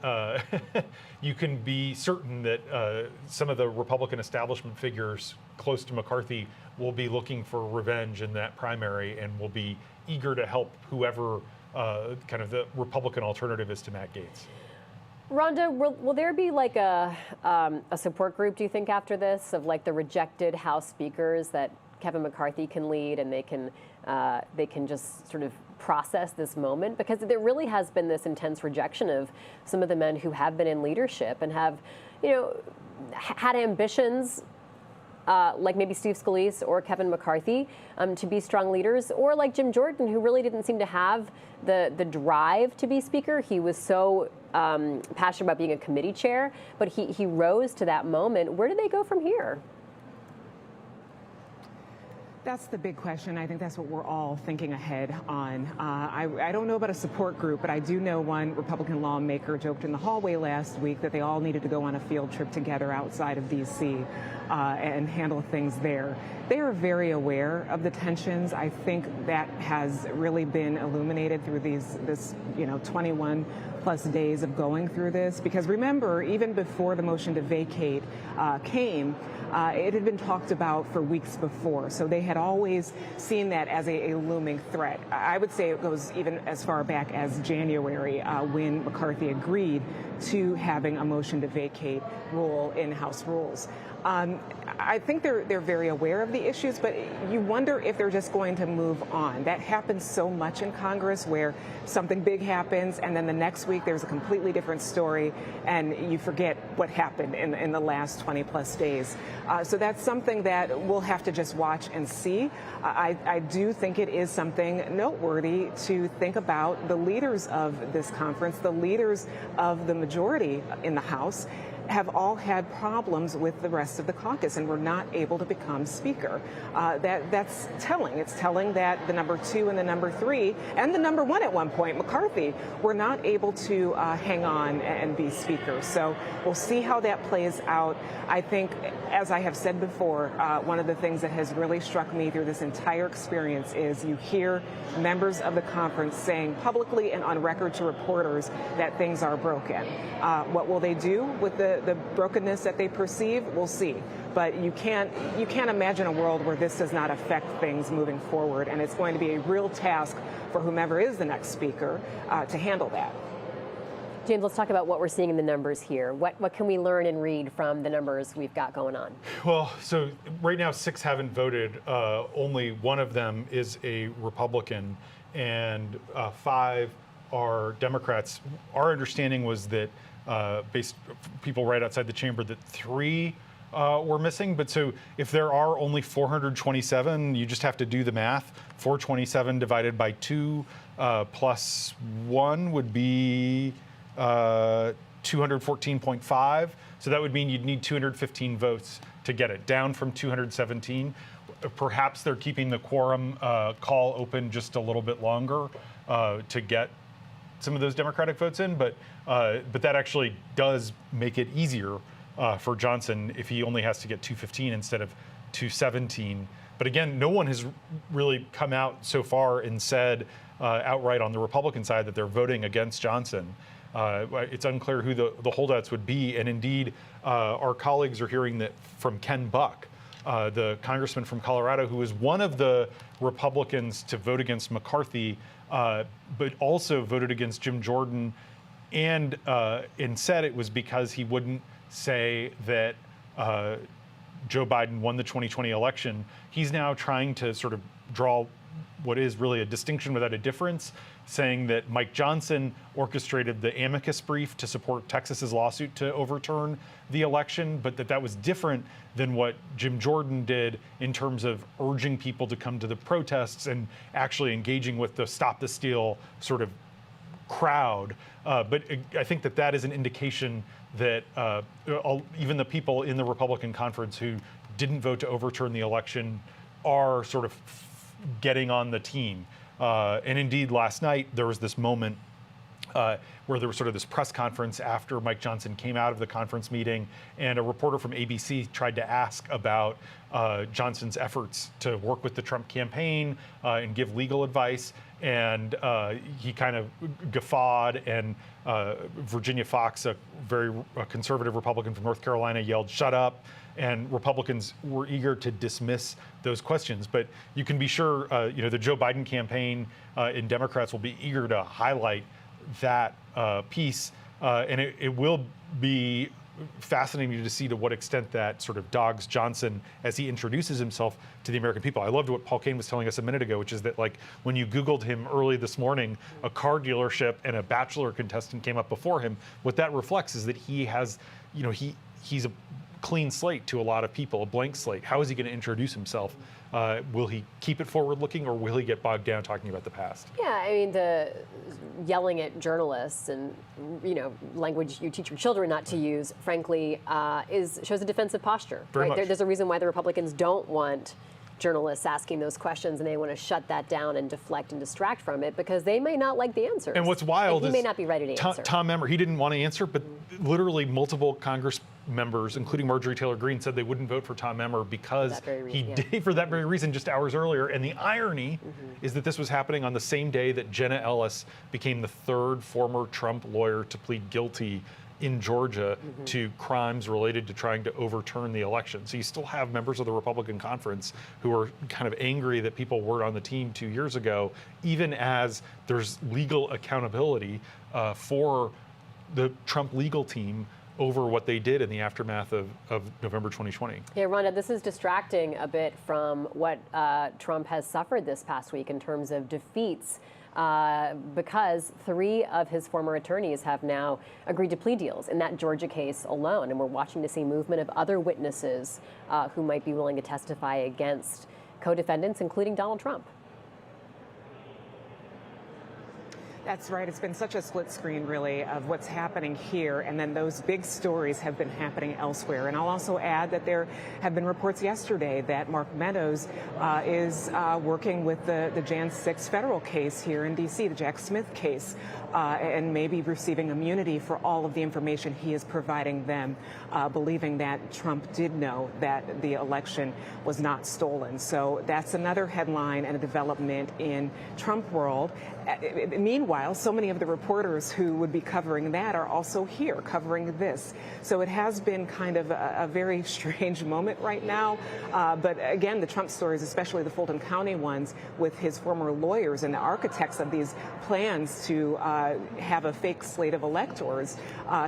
you can be certain that some of the Republican establishment figures close to McCarthy will be looking for revenge in that primary and will be eager to help whoever kind of the Republican alternative is to Matt Gaetz. Rhonda, will there be a support group, do you think, after this, of the rejected House speakers that Kevin McCarthy can lead, and they can just sort of process this moment? Because there really has been this intense rejection of some of the men who have been in leadership and have, had ambitions, like maybe Steve Scalise or Kevin McCarthy, to be strong leaders, or like Jim Jordan, who really didn't seem to have the drive to be Speaker. He was so passionate about being a committee chair, but he rose to that moment. Where do they go from here? That's the big question. I think that's what we're all thinking ahead on. I don't know about a support group, but I do know one Republican lawmaker joked in the hallway last week that they all needed to go on a field trip together outside of D.C. And handle things there. They are very aware of the tensions. I think that has really been illuminated through this 21 plus days of going through this. Because remember, even before the motion to vacate came, it had been talked about for weeks before. So they had always seen that as a looming threat. I would say it goes even as far back as January when McCarthy agreed to having a motion to vacate rule in House rules. I think they're very aware of the issues, but you wonder if they're just going to move on. That happens so much in Congress, where something big happens and then the next week there's a completely different story and you forget what happened in the last 20 plus days. So that's something that we'll have to just watch and see. I do think it is something noteworthy to think about the leaders of this conference, the leaders of the majority in the House. have all had problems with the rest of the caucus and were not able to become Speaker. That's telling. It's telling that the number 2 and the number 3 and the number 1 at one point, McCarthy, were not able to hang on and be Speaker. So we'll see how that plays out. I think, as I have said before, one of the things that has really struck me through this entire experience is you hear members of the conference saying publicly and on record to reporters that things are broken. What will they do with the brokenness that they perceive? We'll see. But you can't imagine a world where this does not affect things moving forward, and it's going to be a real task for whomever is the next Speaker to handle that. James, let's talk about what we're seeing in the numbers here. What can we learn and read from the numbers we've got going on? Well, so right now 6 haven't voted. Only one of them is a Republican, and 5 are Democrats. Our understanding was that based people right outside the chamber that 3 were missing. But so if there are only 427, you just have to do the math. 427 divided by 2 plus 1 would be 214.5. So that would mean you'd need 215 votes to get it, down from 217. Perhaps they're keeping the quorum call open just a little bit longer to get some of those Democratic votes in, but that actually does make it easier for Johnson if he only has to get 215 instead of 217. But again, no one has really come out so far and said outright on the Republican side that they're voting against Johnson. It's unclear who the holdouts would be, and indeed, our colleagues are hearing that from Ken Buck, the congressman from Colorado, who was one of the Republicans to vote against McCarthy, but also voted against Jim Jordan, and said it was because he wouldn't say that Joe Biden won the 2020 election. He's now trying to sort of draw what is really a distinction without a difference, saying that Mike Johnson orchestrated the amicus brief to support Texas's lawsuit to overturn the election, but that was different than what Jim Jordan did in terms of urging people to come to the protests and actually engaging with the Stop the Steal sort of crowd. But I think that is an indication that even the people in the Republican conference who didn't vote to overturn the election are sort of getting on the team. And indeed, last night, there was this moment where there was sort of this press conference after Mike Johnson came out of the conference meeting, and a reporter from ABC tried to ask about Johnson's efforts to work with the Trump campaign and give legal advice. And he kind of guffawed, and Virginia Fox, a very conservative Republican from North Carolina, yelled, "Shut up." And Republicans were eager to dismiss those questions. But you can be sure, the Joe Biden campaign and Democrats will be eager to highlight that piece. And it will be fascinating to see to what extent that sort of dogs Johnson as he introduces himself to the American people. I loved what Paul Kane was telling us a minute ago, which is that, like, when you Googled him early this morning, a car dealership and a Bachelor contestant came up before him. What that reflects is that he has, he's a clean slate to a lot of people, a blank slate. How is he going to introduce himself? Will he keep it forward-looking, or will he get bogged down talking about the past? Yeah, I mean, the yelling at journalists and, language you teach your children not to use, frankly, shows a defensive posture. Very much. There's a reason why the Republicans don't want journalists asking those questions, and they want to shut that down and deflect and distract from it because they may not like the answers. And what's wild is he may not be ready to answer. Tom Emmer, he didn't want to answer, but literally multiple Congress members, including Marjorie Taylor Greene, said they wouldn't vote for Tom Emmer because he did for that very reason just hours earlier. And the irony is that this was happening on the same day that Jenna Ellis became the 3rd former Trump lawyer to plead guilty in Georgia to crimes related to trying to overturn the election. So you still have members of the Republican conference who are kind of angry that people weren't on the team 2 years ago, even as there's legal accountability for the Trump legal team over what they did in the aftermath of November 2020. Yeah, Rhonda, this is distracting a bit from what Trump has suffered this past week in terms of defeats. Because 3 of his former attorneys have now agreed to plea deals in that Georgia case alone. And we're watching to see movement of other witnesses who might be willing to testify against co-defendants, including Donald Trump. That's right. It's been such a split screen, really, of what's happening here, and then those big stories have been happening elsewhere. And I'll also add that there have been reports yesterday that Mark Meadows is working with the Jan 6 federal case here in D.C., the Jack Smith case, and maybe receiving immunity for all of the information he is providing them, believing that Trump did know that the election was not stolen. So that's another headline and a development in Trump world. Meanwhile, so many of the reporters who would be covering that are also here covering this. So it has been kind of a very strange moment right now. But again, the Trump stories, especially the Fulton County ones with his former lawyers and the architects of these plans to have a fake slate of electors,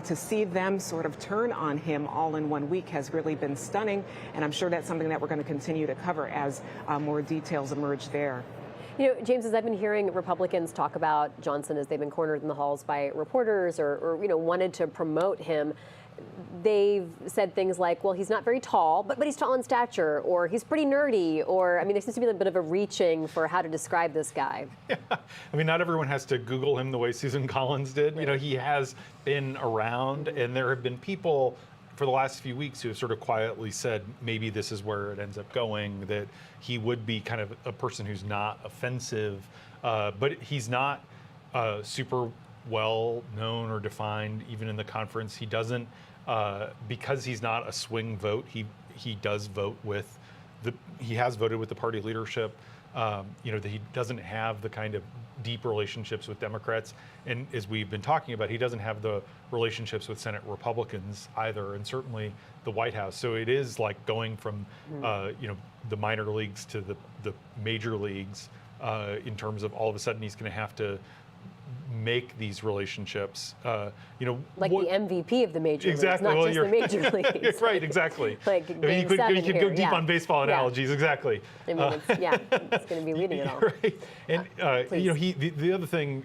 to see them sort of turn on him all in 1 week has really been stunning. And I'm sure that's something that we're going to continue to cover as more details emerge there. You know, James, as I've been hearing Republicans talk about Johnson as they've been cornered in the halls by reporters or wanted to promote him, they've said things like, well, he's not very tall, but he's tall in stature, or he's pretty nerdy, or, I mean, there seems to be a bit of a reaching for how to describe this guy. Yeah. I mean, not everyone has to Google him the way Susan Collins did. Right. You know, he has been around, and there have been people for the last few weeks who have sort of quietly said maybe this is where it ends up going, that he would be kind of a person who's not offensive, but he's not super well known or defined even in the conference. He doesn't, because he's not a swing vote, he does vote with he has voted with the party leadership. That he doesn't have the kind of deep relationships with Democrats, and as we've been talking about, he doesn't have the relationships with Senate Republicans either, and certainly the White House. So it is like going from the minor leagues to the major leagues in terms of all of a sudden he's going to have to make these relationships, like the MVP of the major exactly. leagues, not well, just the major leagues. Right, exactly. Like I mean, you could go deep on baseball analogies, exactly. I mean, it's going to be leading it all. Right, and the other thing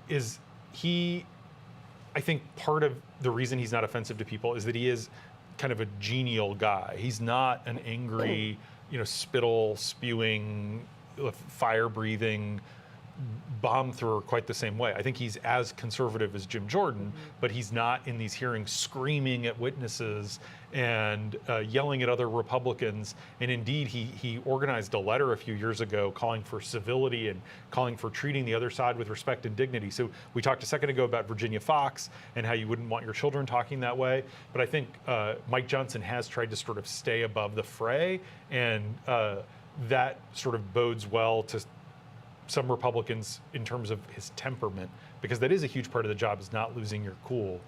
is I think part of the reason he's not offensive to people is that he is kind of a genial guy. He's not an angry, spittle spewing, fire breathing bomb thrower quite the same way. I think he's as conservative as Jim Jordan, but he's not in these hearings screaming at witnesses and yelling at other Republicans. And indeed, he organized a letter a few years ago calling for civility and calling for treating the other side with respect and dignity. So we talked a second ago about Virginia Fox and how you wouldn't want your children talking that way. But I think Mike Johnson has tried to sort of stay above the fray, and that sort of bodes well to some Republicans in terms of his temperament, because that is a huge part of the job, is not losing your cool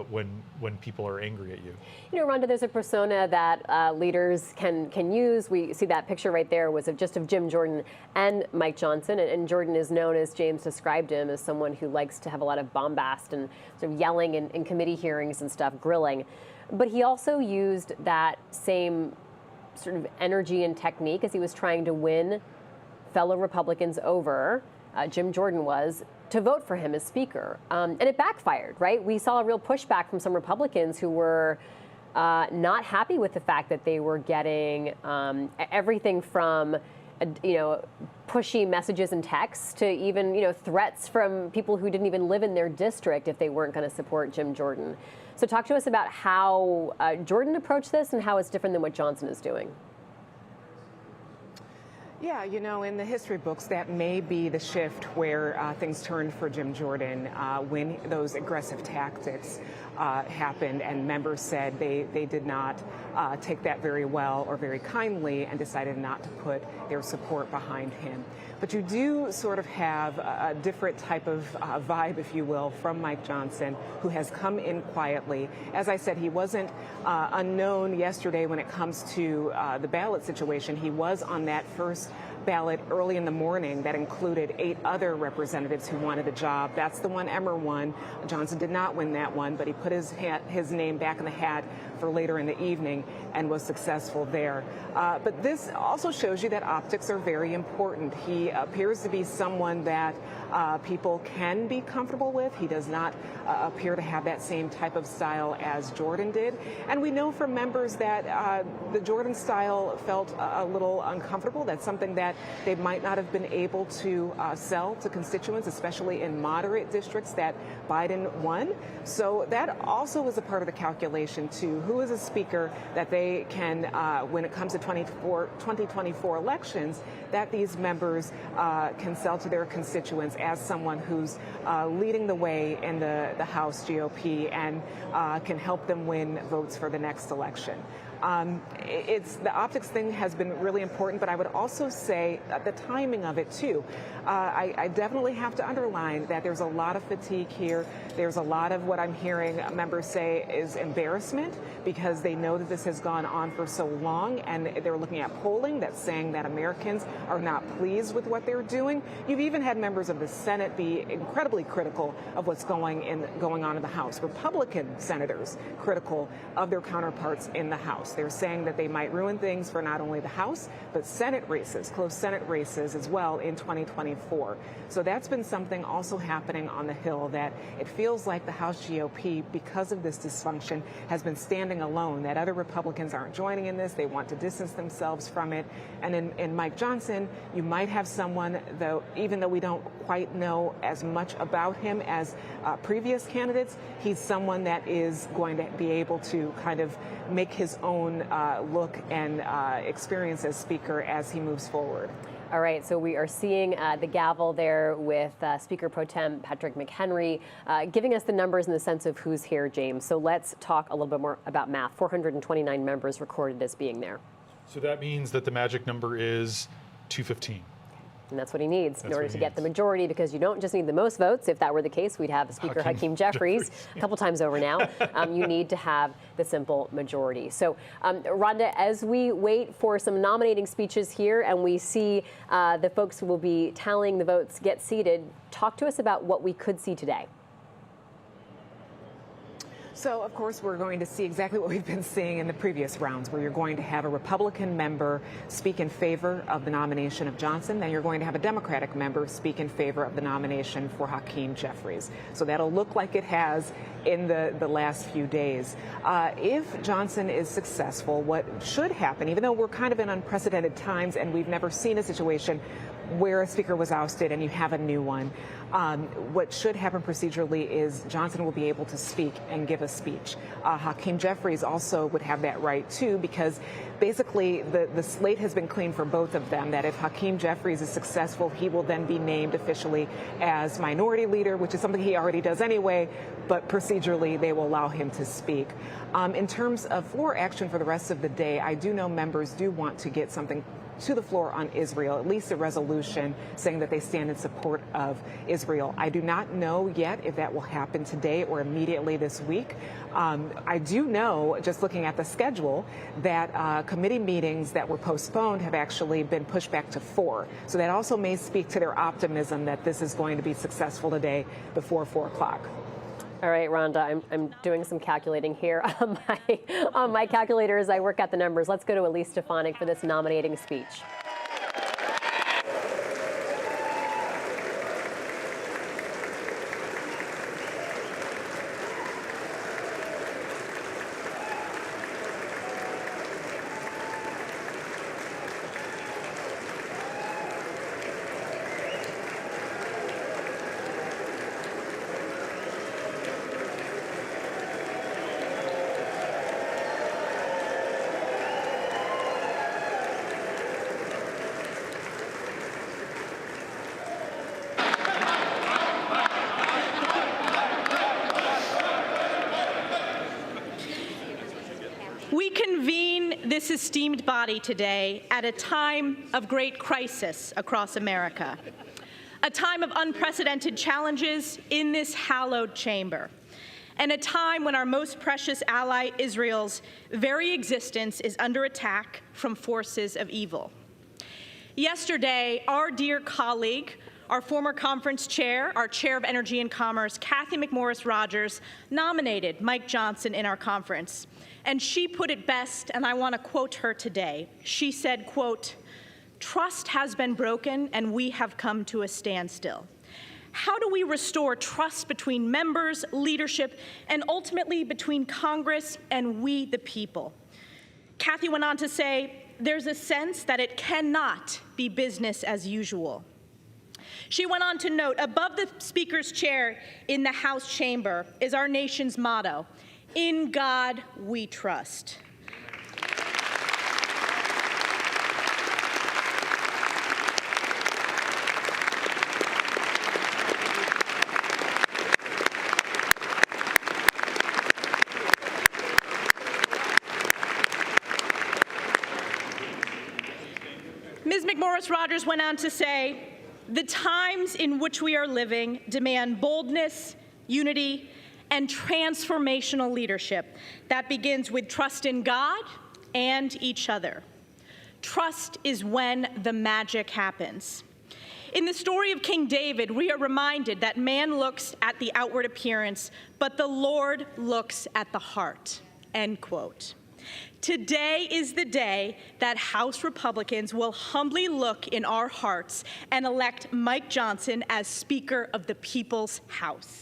when people are angry at you. Rhonda, there's a persona that leaders can use. We see that picture right there was just of Jim Jordan and Mike Johnson, and Jordan is known, as James described him, as someone who likes to have a lot of bombast and sort of yelling in committee hearings and stuff, grilling. But he also used that same sort of energy and technique as he was trying to win fellow Republicans over, Jim Jordan was, to vote for him as Speaker. And it backfired, right? We saw a real pushback from some Republicans who were not happy with the fact that they were getting everything from, pushy messages and texts to even, threats from people who didn't even live in their district if they weren't going to support Jim Jordan. So talk to us about how Jordan approached this and how it's different than what Johnson is doing. Yeah, in the history books, that may be the shift where things turned for Jim Jordan when those aggressive tactics happened and members said they did not take that very well or very kindly and decided not to put their support behind him. But you do sort of have a different type of vibe, if you will, from Mike Johnson, who has come in quietly. As I said, he wasn't unknown yesterday when it comes to the ballot situation. He was on that first ballot early in the morning that included 8 other representatives who wanted the job. That's the one Emmer won. Johnson did not win that one, but he put his name back in the hat for later in the evening and was successful there. But this also shows you that optics are very important. He appears to be someone that people can be comfortable with. He does not appear to have that same type of style as Jordan did. And we know from members that the Jordan style felt a little uncomfortable. That's something that that they might not have been able to sell to constituents, especially in moderate districts that Biden won. So that also is a part of the calculation, too. Who is a speaker that they can, when it comes to 2024 elections, that these members can sell to their constituents as someone who's leading the way in the House GOP and can help them win votes for the next election. The optics thing has been really important, but I would also say the timing of it, too. I definitely have to underline that there's a lot of fatigue here. There's a lot of what I'm hearing members say is embarrassment because they know that this has gone on for so long, and they're looking at polling that's saying that Americans are not pleased with what they're doing. You've even had members of the Senate be incredibly critical of what's going on in the House. Republican senators critical of their counterparts in the House. They're saying that they might ruin things for not only the House, but Senate races, close Senate races as well in 2024. So that's been something also happening on the Hill, that it feels like the House GOP, because of this dysfunction, has been standing alone, that other Republicans aren't joining in this. They want to distance themselves from it. And in Mike Johnson, you might have someone, though, even though we don't quite know as much about him as previous candidates, he's someone that is going to be able to kind of make his own look and experience as Speaker as he moves forward. All right, so we are seeing the gavel there with Speaker Pro Tem Patrick McHenry giving us the numbers in the sense of who's here, James. So let's talk a little bit more about math. 429 members recorded as being there. So that means that the magic number is 215. And that's what he needs in order to get the majority, because you don't just need the most votes. If that were the case, we'd have Speaker Hakeem Jeffries a couple times over now. You need to have the simple majority. So, Rhonda, as we wait for some nominating speeches here and we see the folks who will be tallying the votes get seated, talk to us about what we could see today. So, of course, we're going to see exactly what we've been seeing in the previous rounds, where you're going to have a Republican member speak in favor of the nomination of Johnson. Then you're going to have a Democratic member speak in favor of the nomination for Hakeem Jeffries. So that'll look like it has in the last few days. If Johnson is successful, what should happen, even though we're kind of in unprecedented times and we've never seen a situation where a speaker was ousted and you have a new one, what should happen procedurally is Johnson will be able to speak and give a speech. Hakeem Jeffries also would have that right, too, because basically the slate has been clean for both of them, that if Hakeem Jeffries is successful, he will then be named officially as minority leader, which is something he already does anyway, but procedurally they will allow him to speak. In terms of floor action for the rest of the day, I do know members do want to get something to the floor on Israel, at least a resolution saying that they stand in support of Israel. I do not know yet if that will happen today or immediately this week. I do know, just looking at the schedule, that committee meetings that were postponed have actually been pushed back to 4. So that also may speak to their optimism that this is going to be successful today before 4 o'clock. All right, Rhonda, I'm doing some calculating here on my calculator as I work out the numbers. Let's go to Elise Stefanik for this nominating speech. This esteemed body today at a time of great crisis across America, a time of unprecedented challenges in this hallowed chamber, and a time when our most precious ally, Israel's very existence, is under attack from forces of evil. Yesterday, our dear colleague, our former conference chair, our chair of Energy and Commerce, Cathy McMorris Rodgers, nominated Mike Johnson in our conference. And she put it best, and I want to quote her today. She said, quote, "Trust has been broken and we have come to a standstill. How do we restore trust between members, leadership, and ultimately between Congress and we, the people?" Cathy went on to say, there's a sense that it cannot be business as usual. She went on to note, above the Speaker's chair in the House chamber is our nation's motto, "In God we trust." Ms. McMorris-Rodgers went on to say, "The times in which we are living demand boldness, unity, and transformational leadership that begins with trust in God and each other. Trust is when the magic happens." In the story of King David, we are reminded that man looks at the outward appearance, but the Lord looks at the heart, end quote. Today is the day that House Republicans will humbly look in our hearts and elect Mike Johnson as Speaker of the People's House.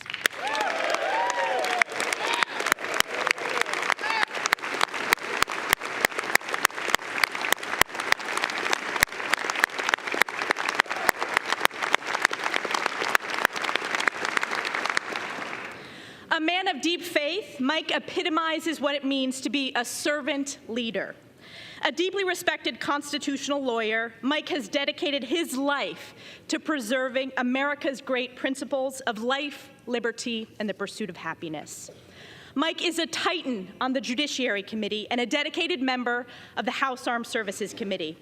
A man of deep faith, Mike epitomizes what it means to be a servant leader. A deeply respected constitutional lawyer, Mike has dedicated his life to preserving America's great principles of life, liberty, and the pursuit of happiness. Mike is a titan on the Judiciary Committee and a dedicated member of the House Armed Services Committee.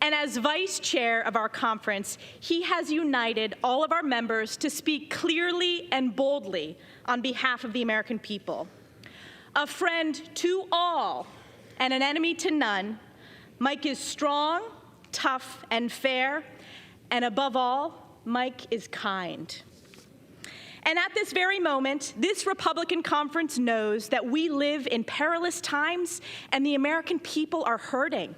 And as vice chair of our conference, he has united all of our members to speak clearly and boldly on behalf of the American people. A friend to all and an enemy to none, Mike is strong, tough, and fair, and above all, Mike is kind. And at this very moment, this Republican conference knows that we live in perilous times and the American people are hurting.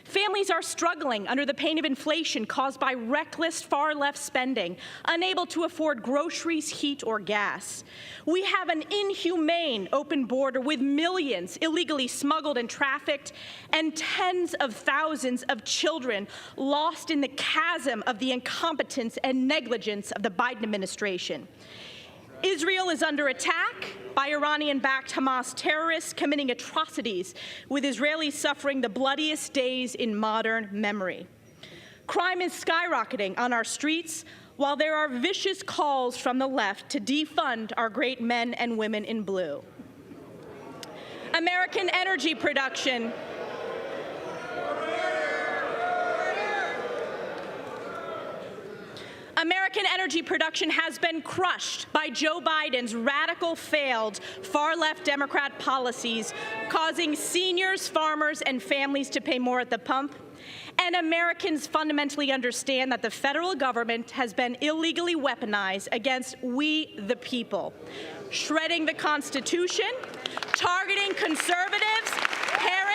Families are struggling under the pain of inflation caused by reckless far-left spending, unable to afford groceries, heat, or gas. We have an inhumane open border with millions illegally smuggled and trafficked, and tens of thousands of children lost in the chasm of the incompetence and negligence of the Biden administration. Israel is under attack by Iranian-backed Hamas terrorists committing atrocities, with Israelis suffering the bloodiest days in modern memory. Crime is skyrocketing on our streets, while there are vicious calls from the left to defund our great men and women in blue. American energy production has been crushed by Joe Biden's radical, failed, far-left Democrat policies, causing seniors, farmers, and families to pay more at the pump. And Americans fundamentally understand that the federal government has been illegally weaponized against we, the people, shredding the Constitution, targeting conservatives, parents,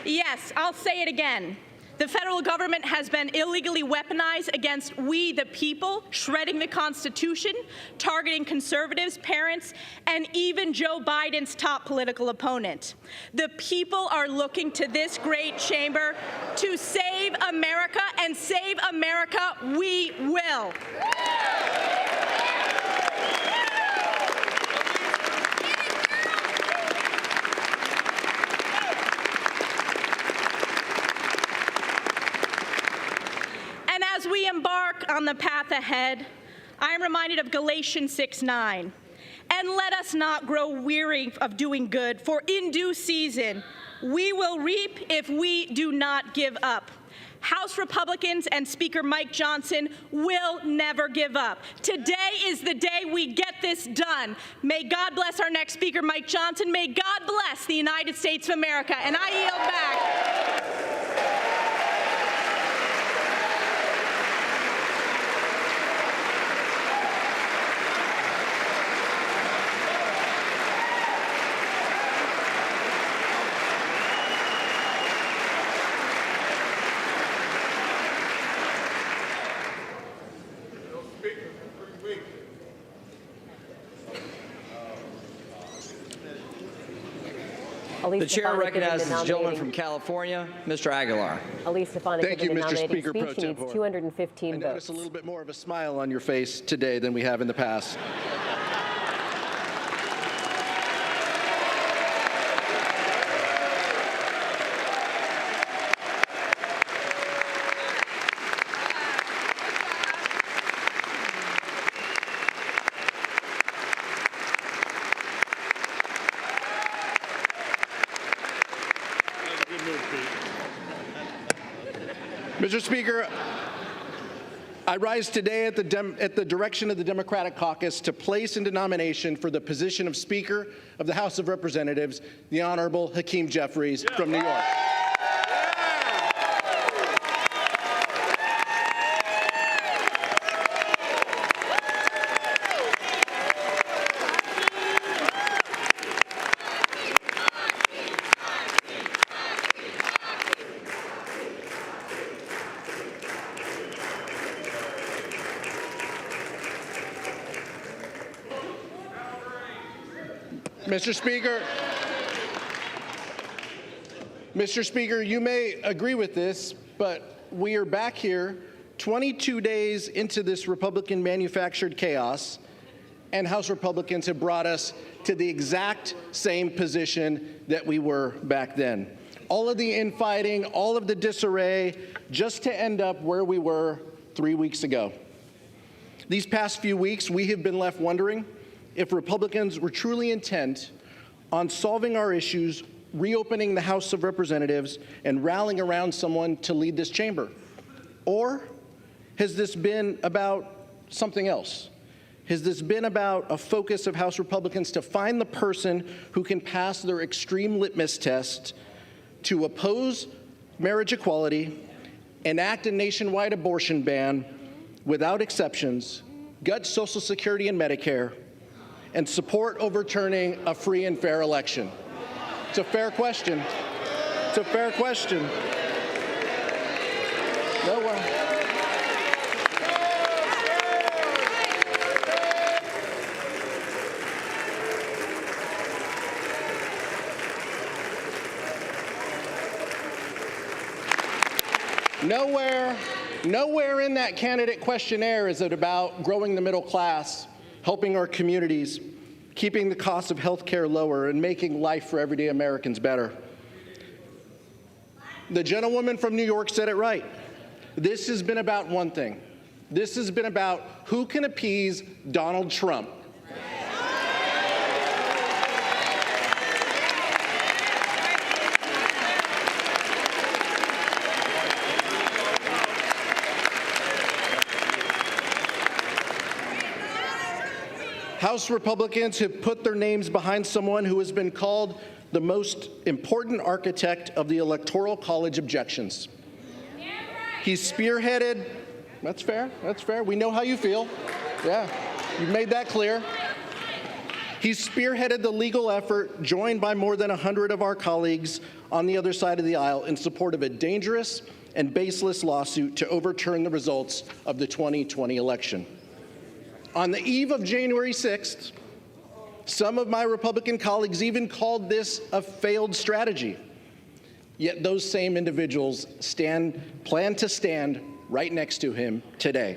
yes, I'll say it again. The federal government has been illegally weaponized against we, the people, shredding the Constitution, targeting conservatives, parents, and even Joe Biden's top political opponent. The people are looking to this great chamber to save America, and save America we will. As we embark on the path ahead, I am reminded of Galatians 6:9. And let us not grow weary of doing good, for in due season we will reap if we do not give up. House Republicans and Speaker Mike Johnson will never give up. Today is the day we get this done. May God bless our next Speaker, Mike Johnson. May God bless the United States of America. And I yield back. The chair Stefanik recognizes giving the gentleman from California, Mr. Aguilar. Elise Stefanik Thank you, giving the Mr. nominating Speaker speech. Pro She needs Tempore. 215 I votes. notice a little bit more of a smile on your face today than we have in the past. Mr. Speaker, I rise today at the direction of the Democratic caucus to place into nomination for the position of Speaker of the House of Representatives, the Honorable Hakeem Jeffries from New York. Mr. Speaker, you may agree with this, but we are back here 22 days into this Republican-manufactured chaos, and House Republicans have brought us to the exact same position that we were back then. All of the infighting, all of the disarray, just to end up where we were 3 weeks ago. These past few weeks, we have been left wondering if Republicans were truly intent on solving our issues, reopening the House of Representatives, and rallying around someone to lead this chamber. Or has this been about something else? Has this been about a focus of House Republicans to find the person who can pass their extreme litmus test to oppose marriage equality, enact a nationwide abortion ban without exceptions, gut Social Security and Medicare, and support overturning a free and fair election? It's a fair question. It's a fair question. No one. Nowhere in that candidate questionnaire is it about growing the middle class, helping our communities, keeping the cost of health care lower, and making life for everyday Americans better. The gentlewoman from New York said it right. This has been about one thing. This has been about who can appease Donald Trump. House Republicans have put their names behind someone who has been called the most important architect of the Electoral College objections. He's spearheaded, that's fair, we know how you feel. Yeah, you've made that clear. He's spearheaded the legal effort, joined by more than 100 of our colleagues on the other side of the aisle, in support of a dangerous and baseless lawsuit to overturn the results of the 2020 election. On the eve of January 6th, some of my Republican colleagues even called this a failed strategy. Yet those same individuals plan to stand right next to him today.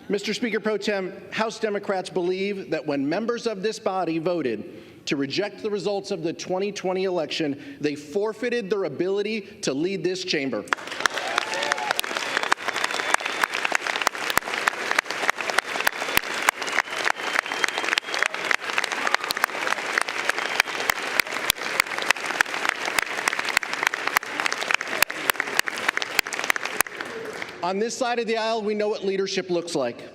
Mr. Speaker Pro Tem, House Democrats believe that when members of this body voted to reject the results of the 2020 election, they forfeited their ability to lead this chamber. On this side of the aisle, we know what leadership looks like.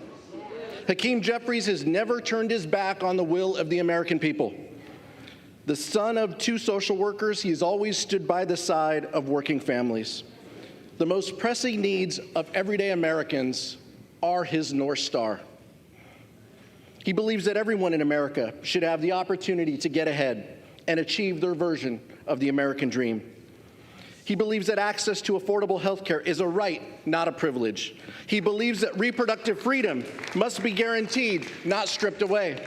Hakeem Jeffries has never turned his back on the will of the American people. The son of two social workers, he's always stood by the side of working families. The most pressing needs of everyday Americans are his North Star. He believes that everyone in America should have the opportunity to get ahead and achieve their version of the American dream. He believes that access to affordable health care is a right, not a privilege. He believes that reproductive freedom must be guaranteed, not stripped away.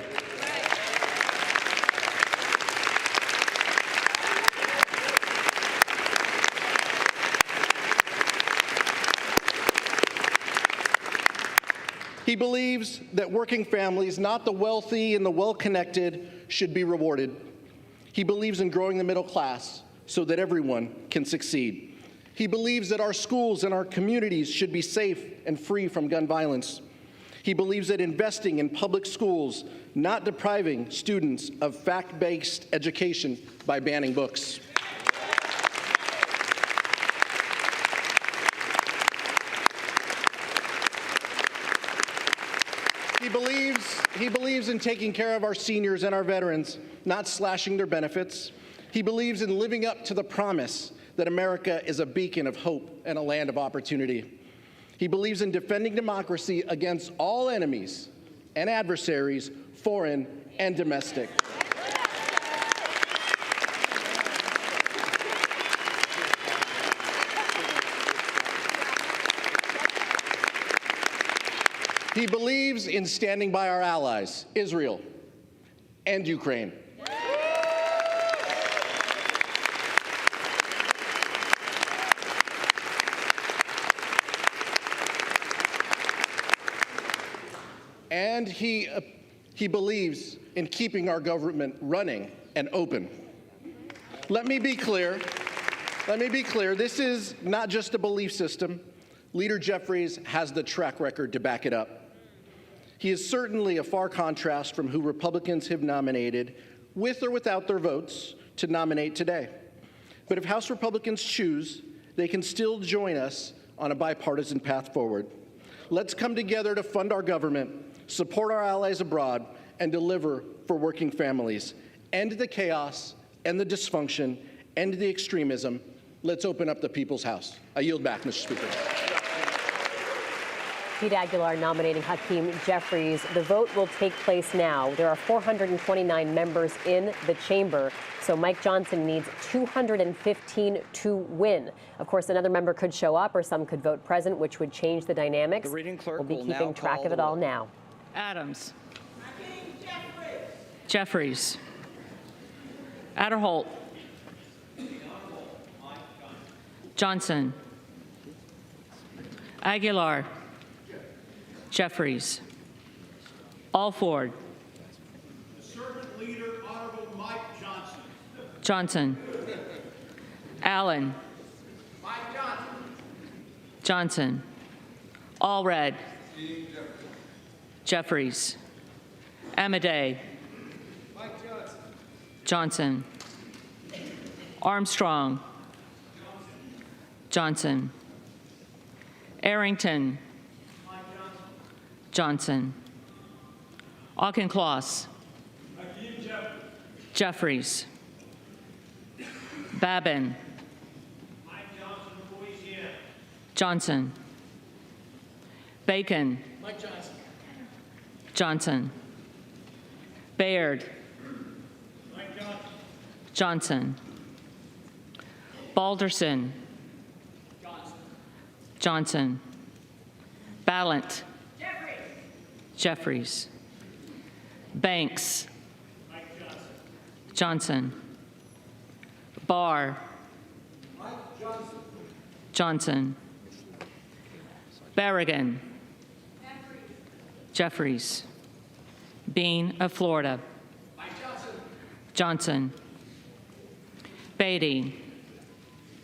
He believes that working families, not the wealthy and the well-connected, should be rewarded. He believes in growing the middle class so that everyone can succeed. He believes that our schools and our communities should be safe and free from gun violence. He believes that investing in public schools, not depriving students of fact-based education by banning books. He believes in taking care of our seniors and our veterans, not slashing their benefits. He believes in living up to the promise that America is a beacon of hope and a land of opportunity. He believes in defending democracy against all enemies and adversaries, foreign and domestic. He believes in standing by our allies, Israel and Ukraine. And he believes in keeping our government running and open. Let me be clear. This is not just a belief system. Leader Jeffries has the track record to back it up. He is certainly a far contrast from who Republicans have nominated, with or without their votes, to nominate today. But if House Republicans choose, they can still join us on a bipartisan path forward. Let's come together to fund our government, support our allies abroad, and deliver for working families. End the chaos, end the dysfunction, end the extremism. Let's open up the people's house. I yield back, Mr. Speaker. Pete Aguilar nominating Hakeem Jeffries. The vote will take place now. There are 429 members in the chamber, so Mike Johnson needs 215 to win. Of course, another member could show up or some could vote present, which would change the dynamics. The reading clerk will be will keeping now track call of it the all roll. now. Adams. Jeffries. Adderholt. Johnson. Aguilar. Jeffries. Alford. The servant leader, Honorable Mike Johnson. Johnson. Allen. Mike Johnson. Johnson. Allred. Jeffries. Amadei. Mike Johnson. Johnson. Armstrong. Johnson. Arrington. Johnson. Auchincloss. Jeffries. Babin. Mike Johnson, Louisiana. Johnson. Bacon. Mike Johnson. Johnson. Baird. Mike Johnson. Johnson. Balderson. Johnson. Ballant. Jeffries. Banks. Mike Johnson. Johnson. Barr. Mike Johnson. Johnson. Berrigan. Jeffries. Bean of Florida. Mike Johnson. Johnson. Beatty.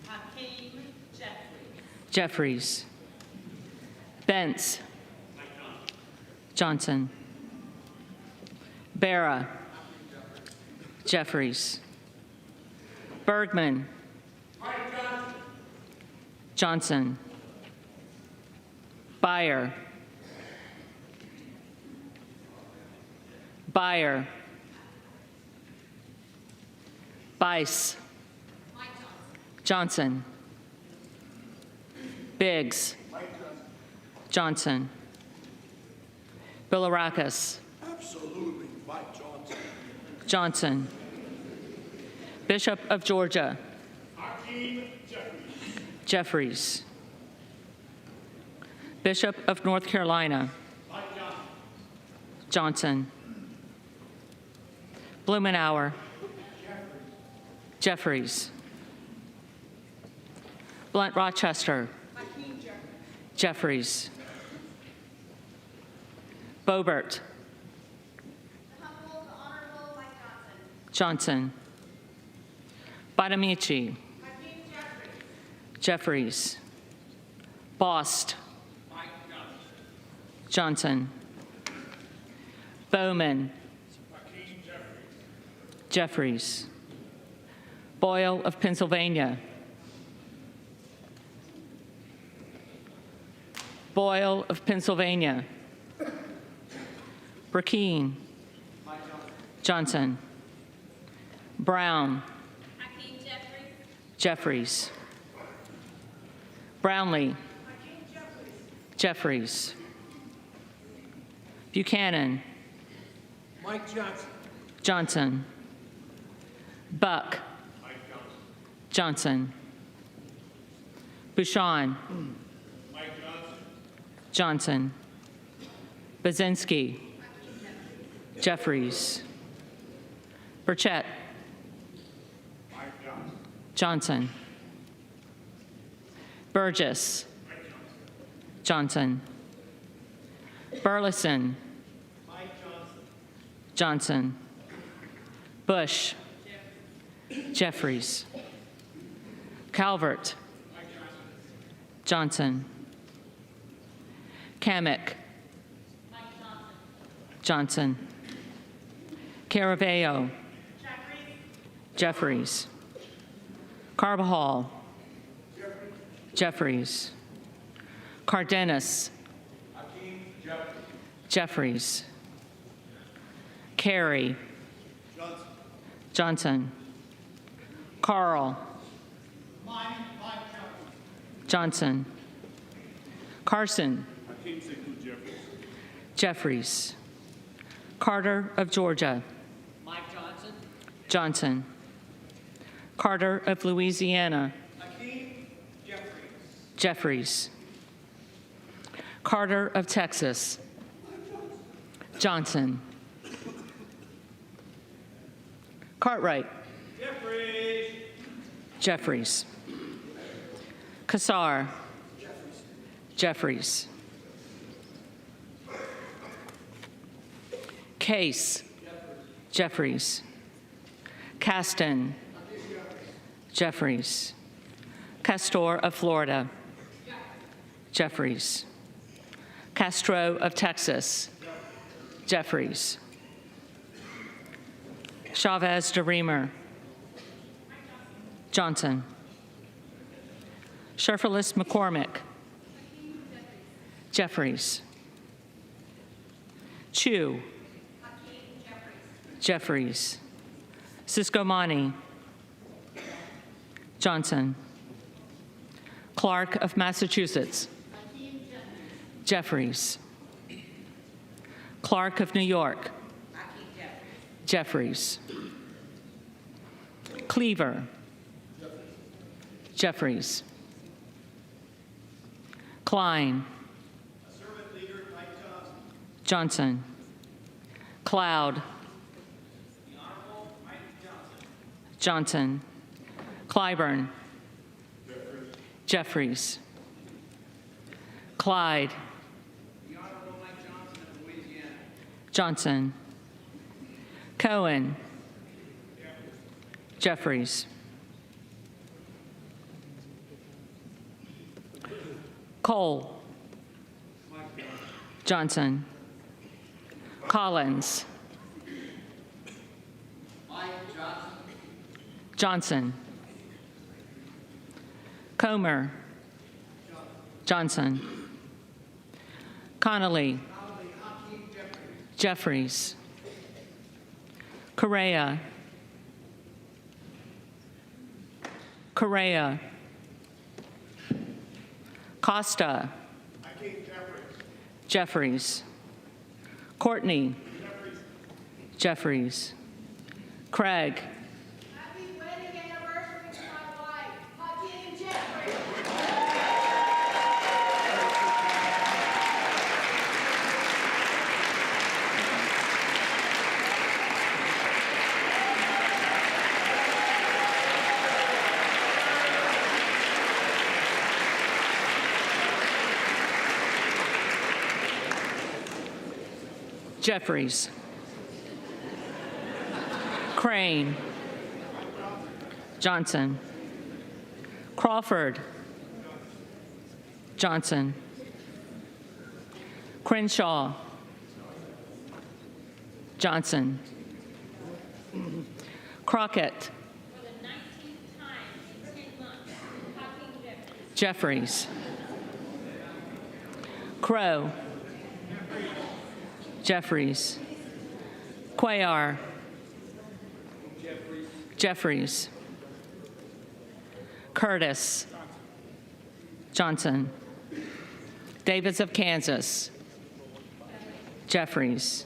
Hakeem Jeffries. Bentz. Johnson. Barra. Jeffries. Bergman. Johnson. Beyer. Beyer. Bice. Johnson. Biggs. Johnson. Bilirakis. Absolutely, Mike Johnson. Johnson. Bishop of Georgia. Hakeem Jeffries. Jeffries. Bishop of North Carolina. Mike Johnson. Johnson. Blumenauer. Jeffries. Blunt Rochester. Jeffries. Boebert. Johnson. Bonamici. Jeffries. Bost. Johnson. Bowman. Jeffries. Boyle of Pennsylvania. Boyle of Pennsylvania. Burkeen. Johnson. Brown. Jeffries. Brownlee. Jeffries. Buchanan. Mike Johnson. Johnson. Buck. Mike Johnson. Johnson. Bouchon. Mike Johnson. Johnson. Bazinski. Jeffries. Burchett. Mike Johnson. Johnson. Burgess. Johnson. Burleson. Mike Johnson. Johnson. Bush. Jeffries. Calvert. Mike Johnson. Johnson. Kamek. Johnson. Caravello. Jeffries. Carbajal. Jeffries. Cardenas. Jeffries. Carey. Johnson. Carl. Johnson. Carson. Jeffries. Carter of Georgia. Mike Johnson. Johnson. Carter of Louisiana. Jeffries. Carter of Texas. Johnson. Cartwright. Jeffries. Kassar. Jeffries. Case. Jeffries. Caston. Jeffries. Castor of Florida. Jeffries. Castro of Texas. Jeffries. Chavez de Reamer. Johnson. Sherfilis McCormick. Jeffries. Chu. Jeffries. Ciscomani. Johnson. Clark of Massachusetts. Jeffries. Clark of New York. Jeffries. Cleaver. Jeffries. Klein. Johnson. Cloud. Johnson. Clyburn. Jeffries. Clyde. Johnson. Cohen. Jeffries. Cole. Johnson. Collins. Johnson. Comer. Johnson. Connolly. Jeffries. Correa. Correa. Costa. Jeffries. Courtney. Jeffries. Craig. Happy wedding anniversary to my wife, Hakeem Jeffries. Jeffries. Crane. Johnson. Crawford. Johnson. Crenshaw. Johnson. Crockett. Jeffries. Crow. Jeffries. Cuellar. Jeffries. Curtis. Johnson. Davis of Kansas. Jeffries.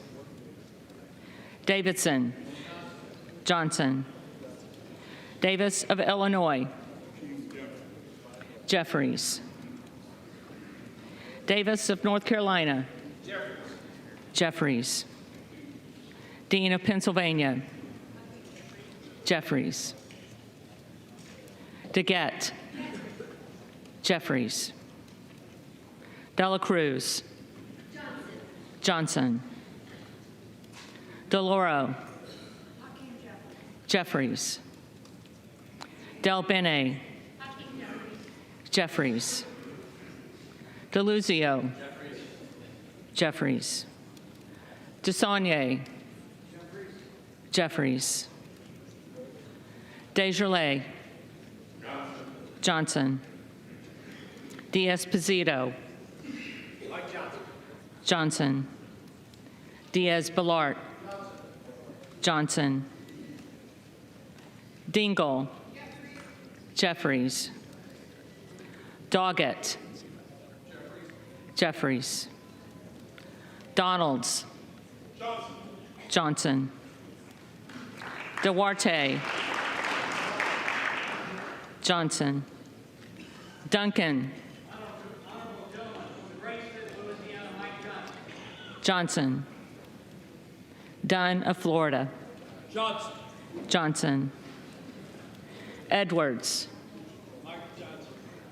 Davidson. Johnson. Davis of Illinois. Jeffries. Davis of North Carolina. Jeffries. Dean of Pennsylvania. Jeffries. DeGette. Jeffries. Dela Cruz. Johnson. DeLauro. Jeffries. Del Bene. Jeffries. DeLuzio. Jeffries. DeSaulnier. Jeffries. Desjardins. Johnson. Diaz-Pizito. Johnson. Diaz-Balart. Johnson. Dingell. Jeffries. Doggett. Jeffries. Donalds. Johnson. Duarte. Johnson. Duncan. Johnson. Dunn of Florida. Johnson. Edwards.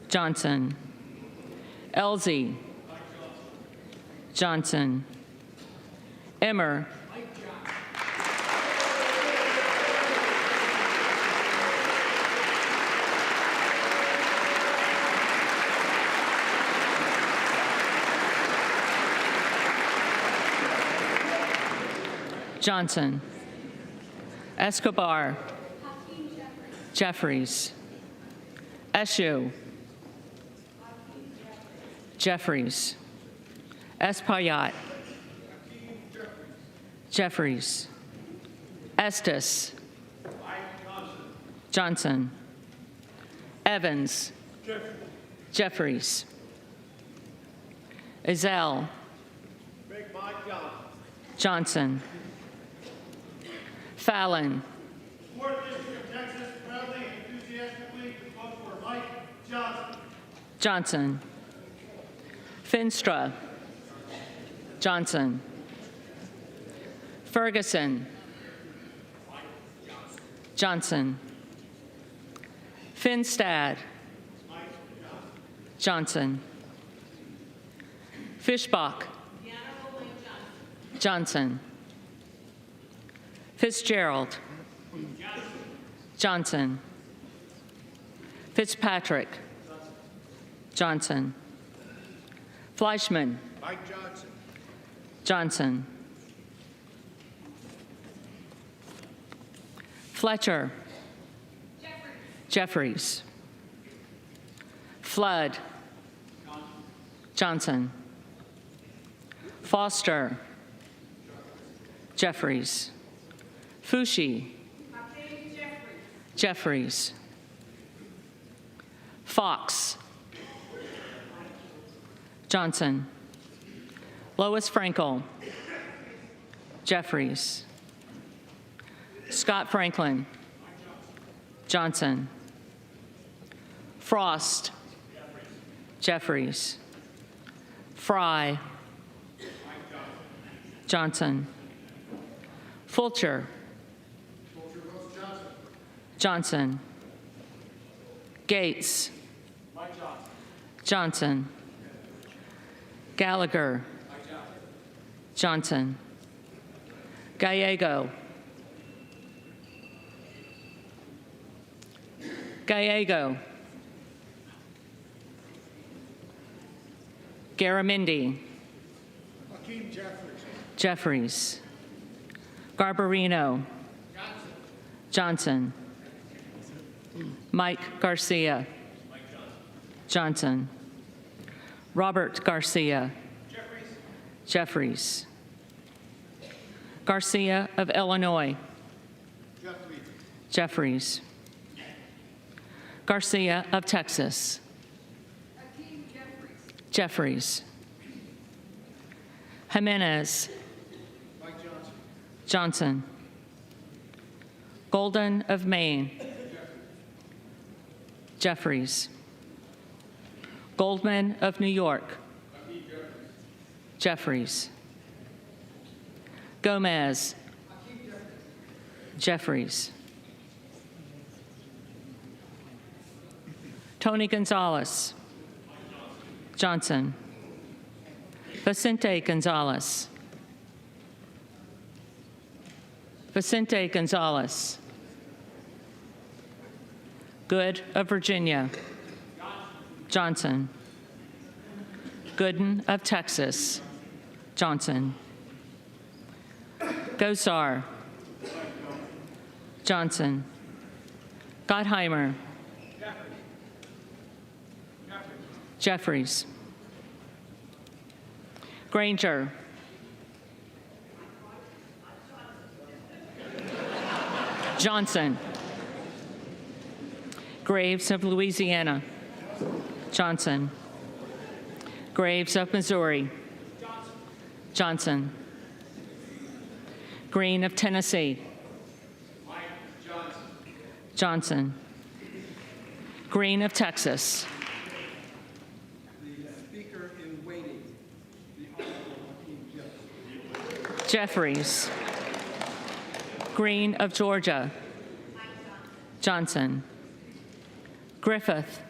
Johnson. Elsie. Johnson. Emmer. Johnson. Escobar. Jeffries. Eshoo. Jeffries. Espaillat. Jeffries. Estes. Johnson. Evans. Jeffries. Ezell. Johnson. Fallon. Fourth District of Texas proudly and enthusiastically vote for Mike Johnson. Johnson. Finstra. Johnson. Ferguson. Johnson. Finstad. Johnson. Fischbach. Johnson. Fitzgerald. Johnson. Fitzpatrick. Johnson. Fleischman. Mike Johnson. Johnson. Fletcher. Jeffries. Flood. Johnson. Foster. Jeffries. Fushi. Jeffries. Fox. Johnson. Lois Frankel. Jeffries. Scott Franklin. Johnson. Frost. Jeffries. Fry. Johnson. Fulcher. Johnson. Gates. Johnson. Gallagher. Johnson. Gallego. Gallego. Garamendi. Jeffries. Garbarino. Johnson. Mike Garcia. Johnson. Robert Garcia. Jeffries. Garcia of Illinois. Jeffries. Garcia of Texas. Jeffries. Jimenez. Johnson. Golden of Maine. Jeffries. Goldman of New York. Jeffries. Gomez. Jeffries. Tony Gonzalez. Johnson. Vicente Gonzalez. Vicente Gonzalez. Good of Virginia. Johnson. Gooden of Texas. Johnson. Gosar. Johnson. Gottheimer. Jeffries. Granger. Johnson. Graves of Louisiana. Johnson. Graves of Missouri. Johnson. Green of Tennessee. Johnson. Green of Texas. The Speaker in waiting, the Honorable Hakeem Jeffries. Green of Georgia. Johnson. Griffith.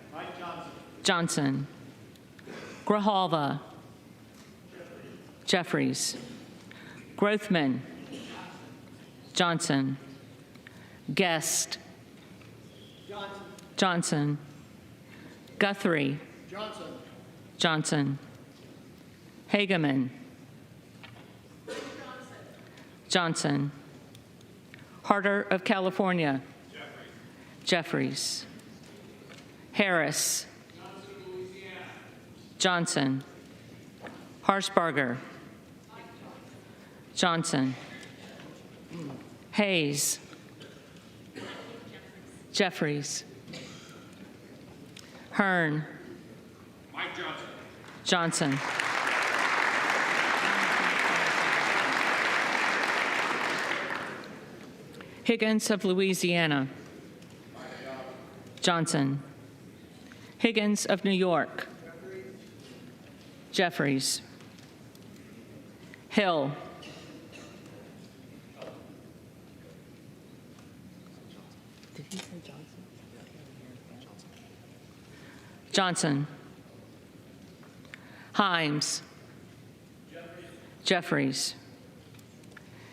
Johnson. Grijalva. Jeffries. Grothman. Johnson. Guest. Johnson. Guthrie. Johnson. Hageman. Johnson. Harder of California. Jeffries. Harris. Johnson. Harshbarger. Johnson. Hayes. Jeffries. Hearn. Mike Johnson. Johnson. Higgins of Louisiana. Johnson. Higgins of New York. Jeffries. Hill. Did he say Johnson? Johnson. Himes. Jeffries.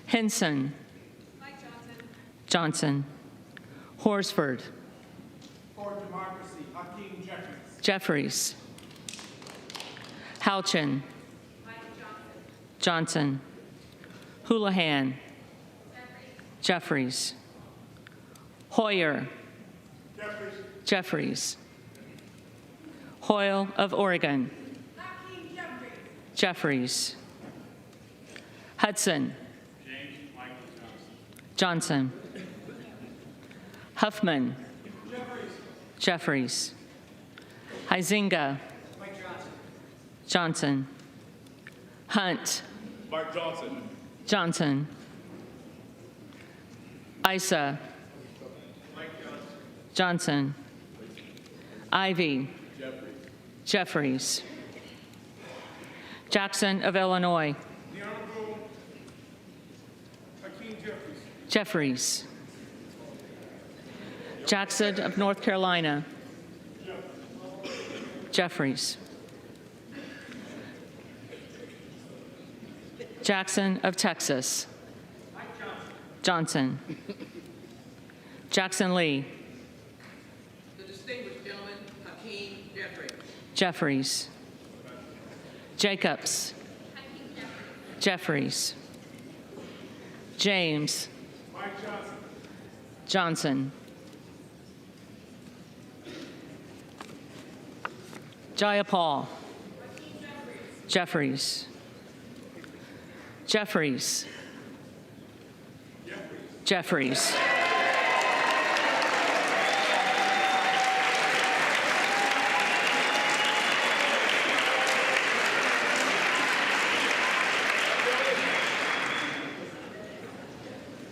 Henson. Johnson. Horsford. For democracy, Hakeem Jeffries. Jeffries. Houchin. Johnson. Houlihan. Jeffries. Hoyer. Jeffries. Hoyle of Oregon. Jeffries. Hudson. Johnson. Huffman. Jeffries. Huizinga. Johnson. Hunt. Mike Johnson. Johnson. Issa. Johnson. Ivy. Jeffries. Jackson of Illinois. The Honorable Hakeem Jeffries. Jeffries. Jackson of North Carolina. Jeffries. Jackson of Texas. Johnson. Jackson Lee. The distinguished gentleman, Hakeem Jeffries. Jeffries. Jacobs. Jeffries. James. Mike Johnson. Johnson. Jayapal. Jeffries. Jeffries. Jeffries.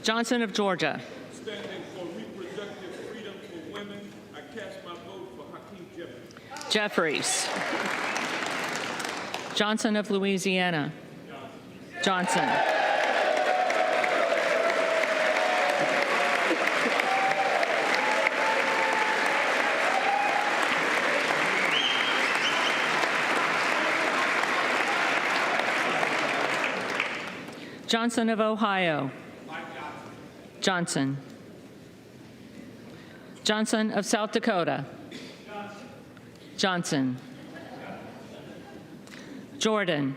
Johnson of Georgia. Standing for reproductive freedom for women, I cast my vote for Hakeem Jeffries. Jeffries. Johnson of Louisiana. Johnson. Johnson of Ohio. Johnson. Johnson of South Dakota. Johnson. Jordan.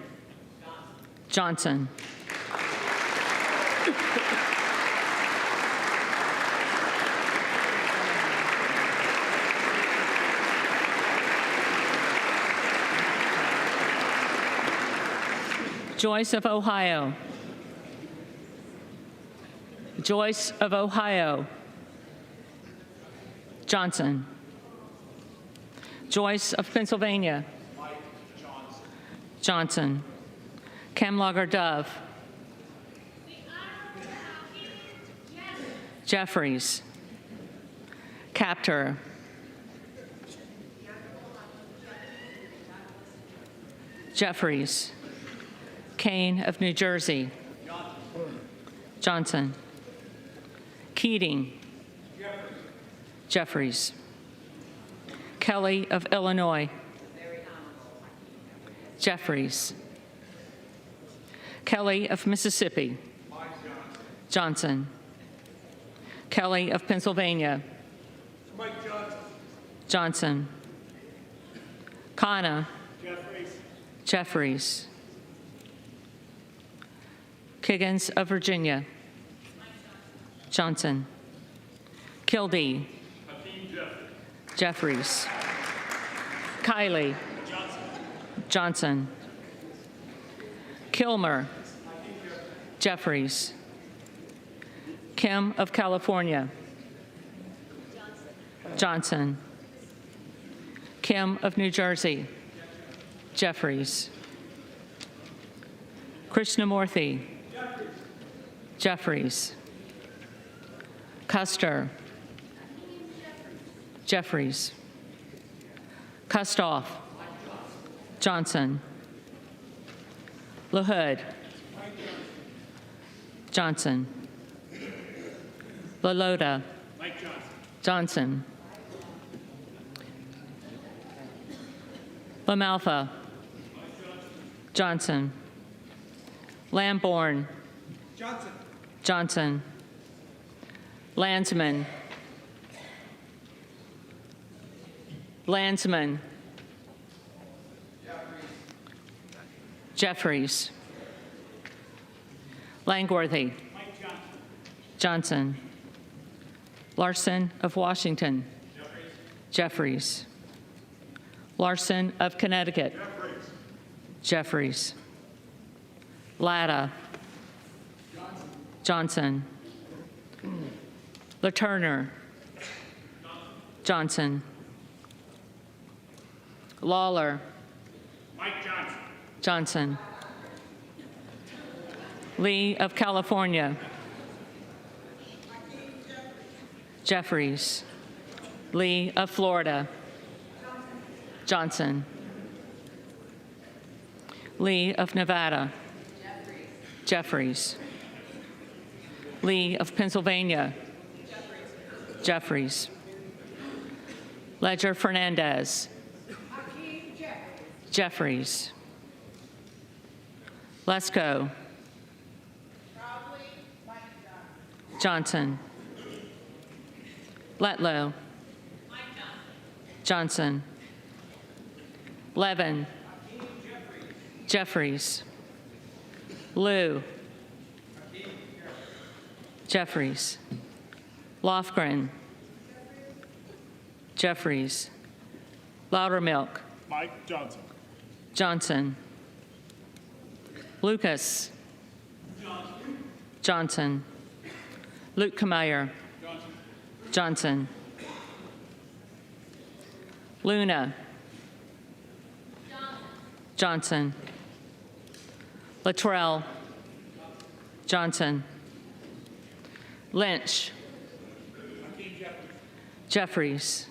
Johnson. Joyce of Ohio. Joyce of Ohio. Johnson. Joyce of Pennsylvania. Johnson. Kemlager Dove. Jeffries. Captor. Jeffries. Kane of New Jersey. Johnson. Keating. Jeffries. Kelly of Illinois. Jeffries. Kelly of Mississippi. Johnson. Kelly of Pennsylvania. Mike Johnson. Johnson. Kana. Jeffries. Jeffries. Kiggins of Virginia. Johnson. Kildee. Hakeem Jeffries. Kiley. Johnson. Kilmer. Jeffries. Kim of California. Johnson. Kim of New Jersey. Jeffries. Krishnamurthy. Jeffries. Custer. Jeffries. Kustoff. Johnson. LaHood. Johnson. LaLota. Johnson. LaMalfa. Johnson. Lamborn. Johnson. Landsman. Landsman. Jeffries. Langworthy. Johnson. Larson of Washington. Jeffries. Larson of Connecticut. Jeffries. Latta. Johnson. LaTurner. Johnson. Lawler. Johnson. Lee of California. Jeffries. Lee of Florida. Johnson. Lee of Nevada. Jeffries. Lee of Pennsylvania. Jeffries. Ledger Fernandez. Jeffries. Lesko. Johnson. Letlow. Johnson. Levin. Jeffries. Liu. Jeffries. Lofgren. Jeffries. Loudermilk. Mike Johnson. Johnson. Lucas. Johnson. Luke Kameyer. Johnson. Luna. Johnson. Luttrell. Johnson. Lynch. Jeffries.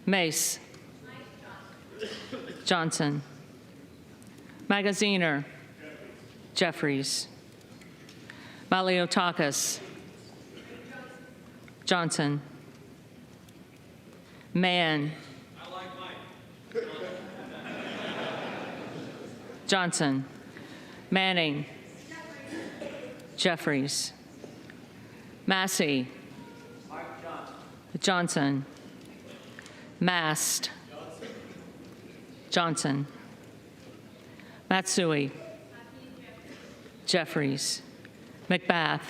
Mace. Johnson. Magaziner. Jeffries. Maliotakis. Johnson. Mann. Johnson. Manning. Jeffries. Massey. Johnson. Mast. Johnson. Matsui. Jeffries. McBath.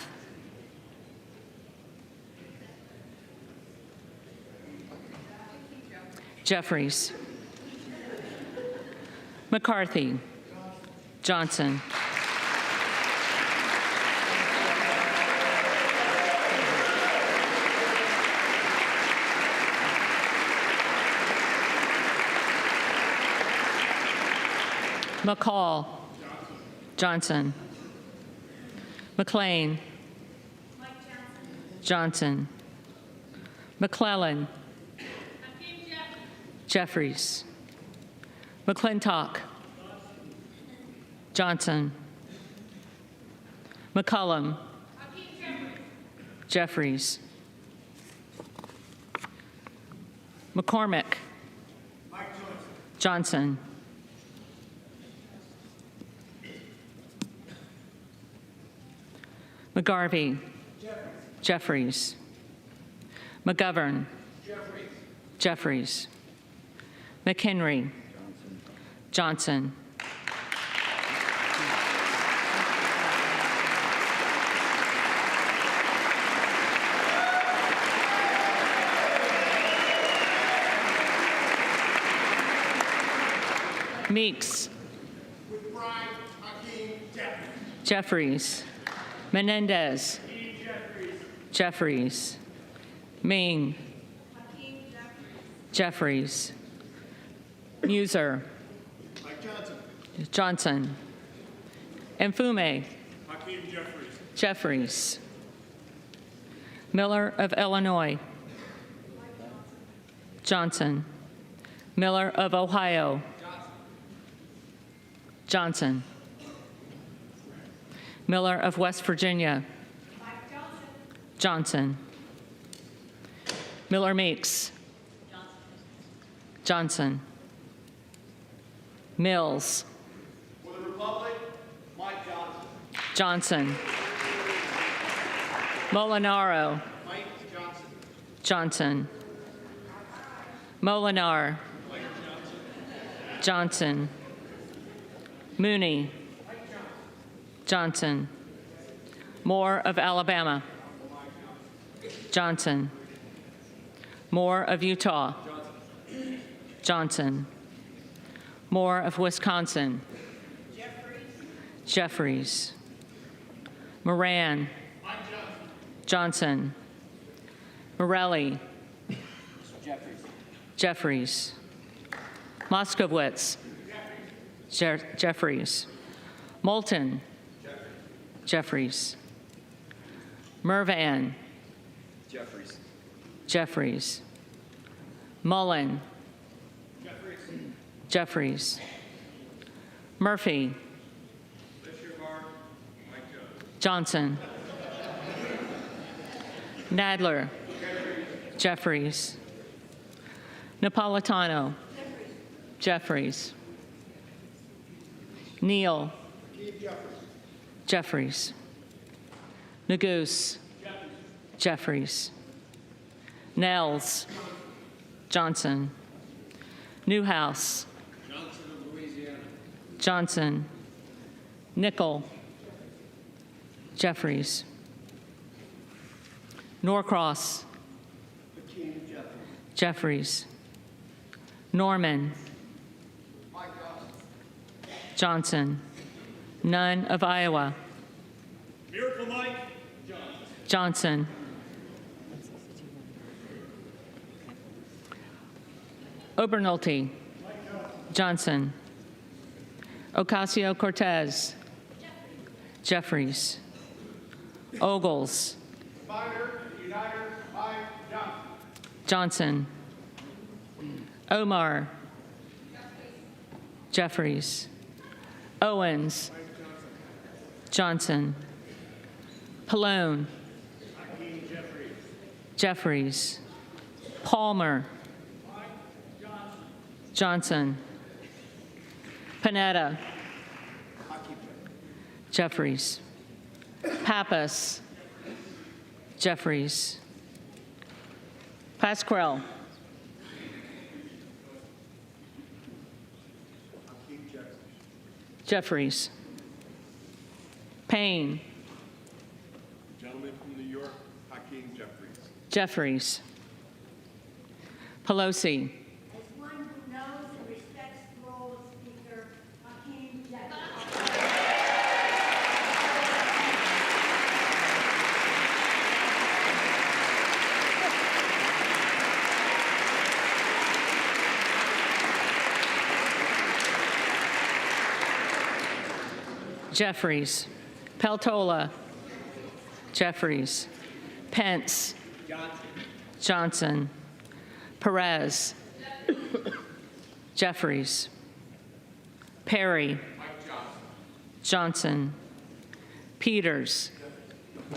Jeffries. McCarthy. Johnson. McCall. Johnson. McLean. Johnson. McClellan. Jeffries. McClintock. Johnson. McCullum. Jeffries. McCormick. Johnson. McGarvey. Jeffries. McGovern. Jeffries. McHenry. Johnson. Meeks. Jeffries. Menendez. Jeffries. Ming. Jeffries. Muser. Johnson. Mfume. Jeffries. Miller of Illinois. Johnson. Miller of Ohio. Johnson. Miller of West Virginia. Johnson. Miller Meeks. Johnson. Mills. For the Republic, Mike Johnson. Johnson. Molinaro. Mike Johnson. Johnson. Molinar. Mike Johnson. Johnson. Mooney. Johnson. Moore of Alabama. Johnson. Moore of Utah. Johnson. Moore of Wisconsin. Jeffries. Moran. Johnson. Morelli. Jeffries. Moskowitz. Jeffries. Moulton. Jeffries. Mervan. Jeffries. Mullen. Jeffries. Murphy. Johnson. Nadler. Jeffries. Napolitano. Jeffries. Neal. Jeffries. Neguse. Jeffries. Nels. Johnson. Newhouse. Johnson. Nickel. Jeffries. Norcross. Jeffries. Norman. Johnson. None of Iowa. Miracle Mike Johnson. Obernolte. Johnson. Ocasio-Cortez. Jeffries. Ogles. Johnson. Omar. Jeffries. Owens. Johnson. Pallone. Jeffries. Palmer. Johnson. Panetta. Jeffries. Pappas. Jeffries. Pasquale. Jeffries. Payne. Gentleman from New York, Hakeem Jeffries. Jeffries. Pelosi. As one who knows and respects the role of Speaker, Hakeem Jeffries. Jeffries. Peltola. Jeffries. Pence. Johnson. Perez. Jeffries. Perry. Johnson. Peters.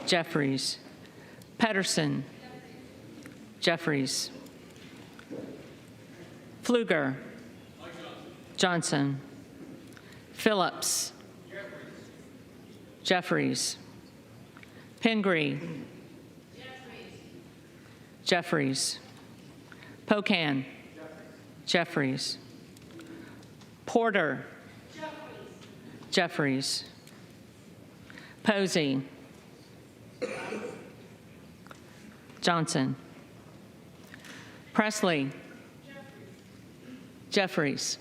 Jeffries. Pedersen. Jeffries. Pfluger. Johnson. Phillips. Jeffries. Pingree. Jeffries. Pocan. Jeffries. Porter. Jeffries. Posey. Johnson. Presley. Jeffries.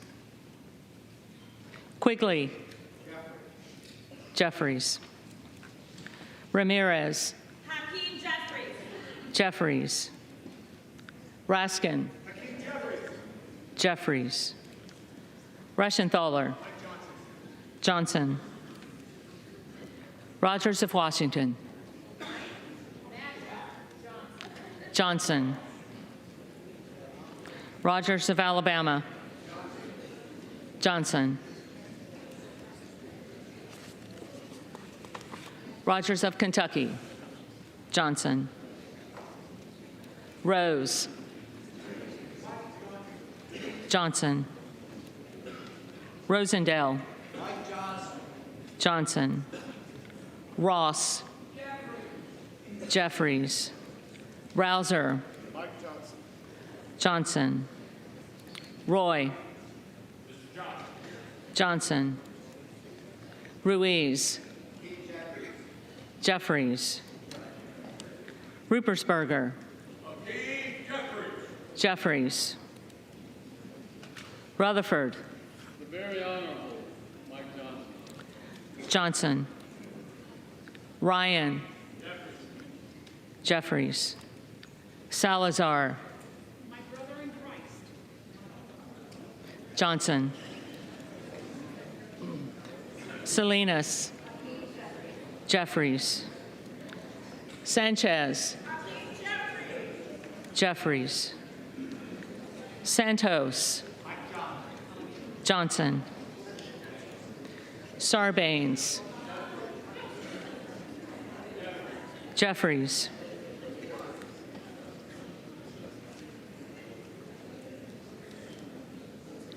Quigley. Jeffries. Ramirez. Hakeem Jeffries. Jeffries. Raskin. Jeffries. Reschenthaler. Johnson. Rogers of Washington. Johnson. Rogers of Alabama. Johnson. Rogers of Kentucky. Johnson. Rose. Johnson. Rosendale. Johnson. Ross. Jeffries. Rouser. Johnson. Roy. Johnson. Ruiz. Jeffries. Rupersberger. Jeffries. Rutherford. The very honorable Mike Johnson. Johnson. Ryan. Jeffries. Salazar. My brother in Christ. Johnson. Salinas. Jeffries. Sanchez. Jeffries. Santos. Johnson. Sarbanes. Jeffries.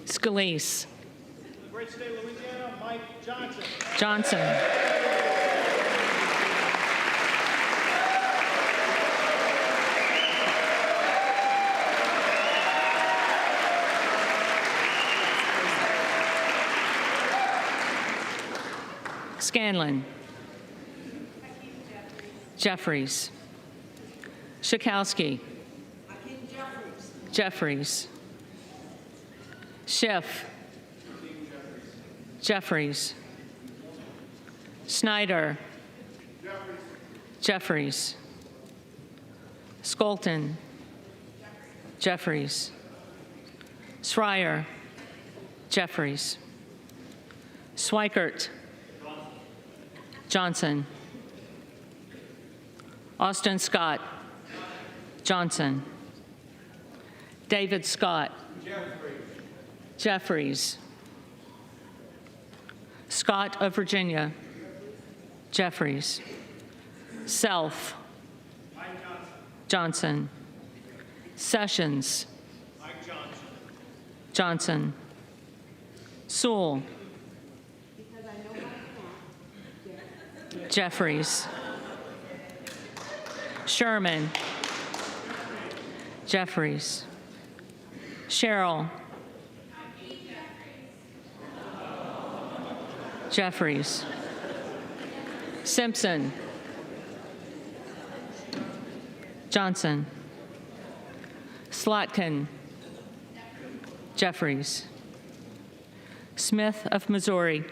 Scalise. Great state of Louisiana, Mike Johnson. Johnson. Scanlon. Jeffries. Schakowsky. Jeffries. Schiff. Jeffries. Snyder. Jeffries. Skolton. Jeffries. Schreier. Jeffries. Swikert. Johnson. Austin Scott. Johnson. David Scott. Jeffries. Scott of Virginia. Jeffries. Self. Johnson. Sessions. Johnson. Sewell. Jeffries. Sherman. Jeffries. Sherrill. Jeffries. Simpson. Johnson. Slotkin. Jeffries. Smith of Missouri.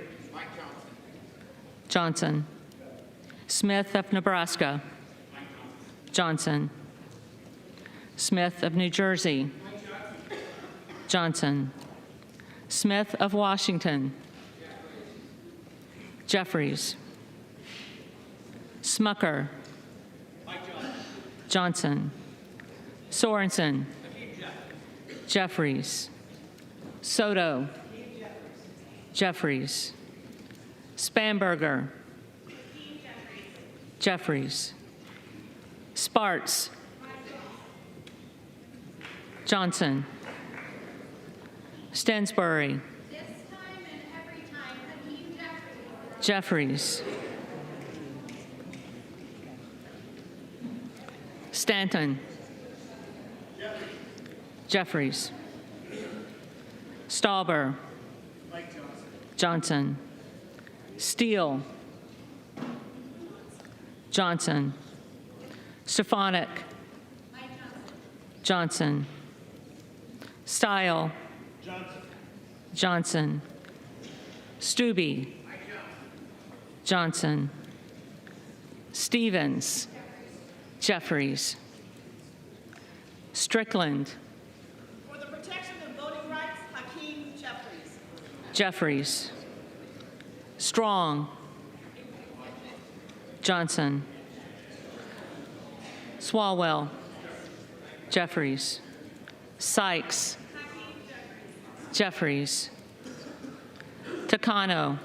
Johnson. Smith of Nebraska. Johnson. Smith of New Jersey. Johnson. Smith of Washington. Jeffries. Smucker. Johnson. Sorensen. Jeffries. Soto. Jeffries. Spanberger. Jeffries. Sparts. Johnson. Stensbury. Jeffries. Stanton. Jeffries. Stauber. Johnson. Steele. Johnson. Stefanik. Johnson. Style. Johnson. Stubbe. Johnson. Stevens. Jeffries. Strickland. For the protection of voting rights, Hakeem Jeffries. Jeffries. Strong. Johnson. Swalwell. Jeffries. Sykes. Jeffries. Takano.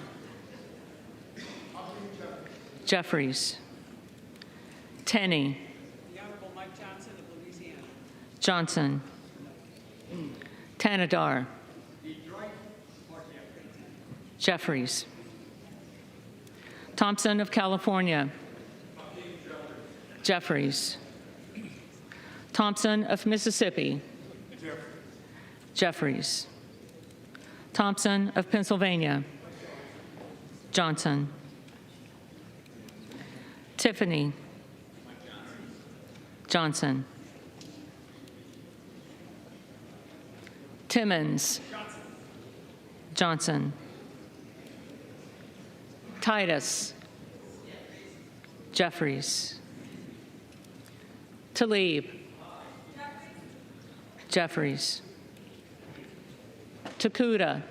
Jeffries. Tenney. The Honorable Mike Johnson of Louisiana. Johnson. Tanadar. Jeffries. Thompson of California. Jeffries. Thompson of Mississippi. Jeffries. Thompson of Pennsylvania. Johnson. Tiffany. Johnson. Timmons. Johnson. Titus. Jeffries. Tlaib. Jeffries. Takuda.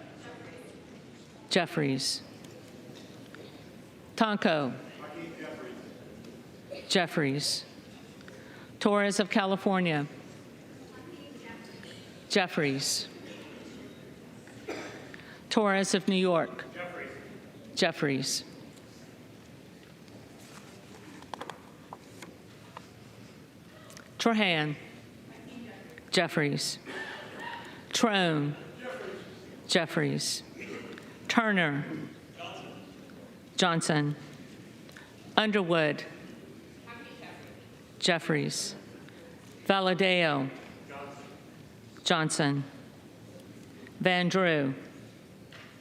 Jeffries. Tonko. Jeffries. Torres of California. Jeffries. Torres of New York. Jeffries. Trahan. Jeffries. Trone. Jeffries. Turner. Johnson. Underwood. Jeffries. Valadeo. Johnson. Van Drew.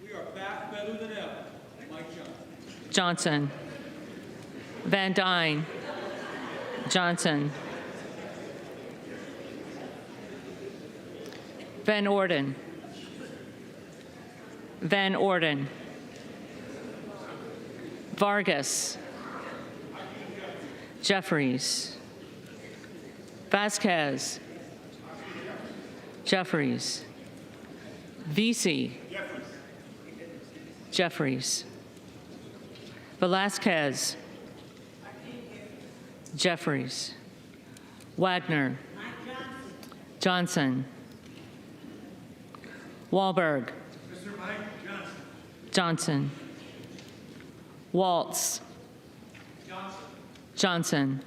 We are back better than ever. Mike Johnson. Johnson. Van Dyne. Johnson. Van Orden. Van Orden. Vargas. Jeffries. Vasquez. Jeffries. Vesey. Jeffries. Velasquez. Jeffries. Wagner. Johnson. Wahlberg. Mr. Mike Johnson. Johnson. Waltz. Johnson. Johnson.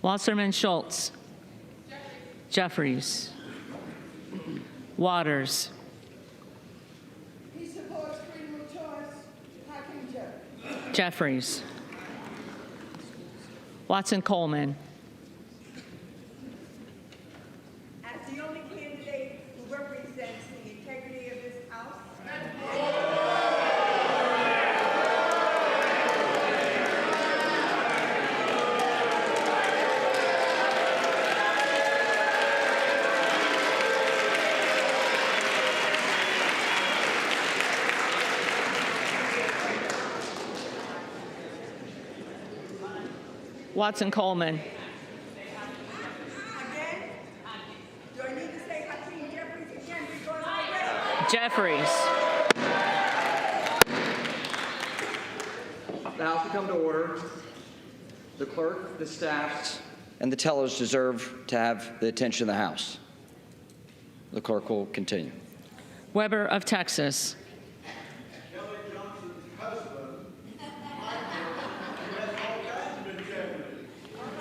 Wasserman Schultz. Jeffries. Waters. He supports freedom of choice. Hakeem Jeffries. Jeffries. Watson Coleman. As the only candidate who represents the integrity of this House, Watson Coleman. again, do I need to say Hakeem Jeffries again because I read? Jeffries. The House will come to order. The clerk, the staff, and the tellers deserve to have the attention of the House. The clerk will continue. Weber of Texas.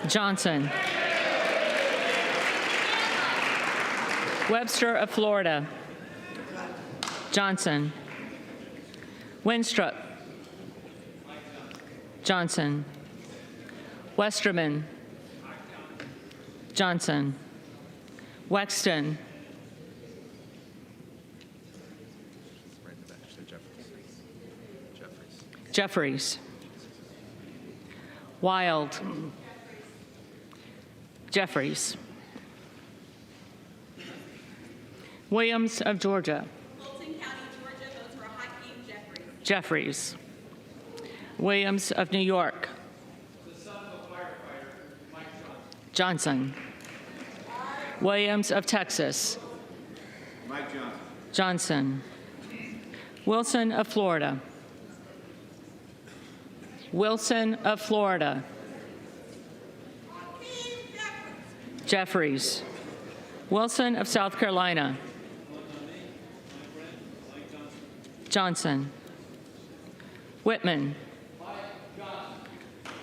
Johnson. Webster of Florida. Johnson. Winstrup. Johnson. Westerman. Johnson. Wexton. Jeffries. Wild. Jeffries. Williams of Georgia. Fulton County, Georgia, votes for Hakeem Jeffries. Jeffries. Williams of New York. The son of a firefighter, Mike Johnson. Johnson. Williams of Texas. Mike Johnson. Johnson. Wilson of Florida. Wilson of Florida. Jeffries. Wilson of South Carolina. Johnson. Whitman.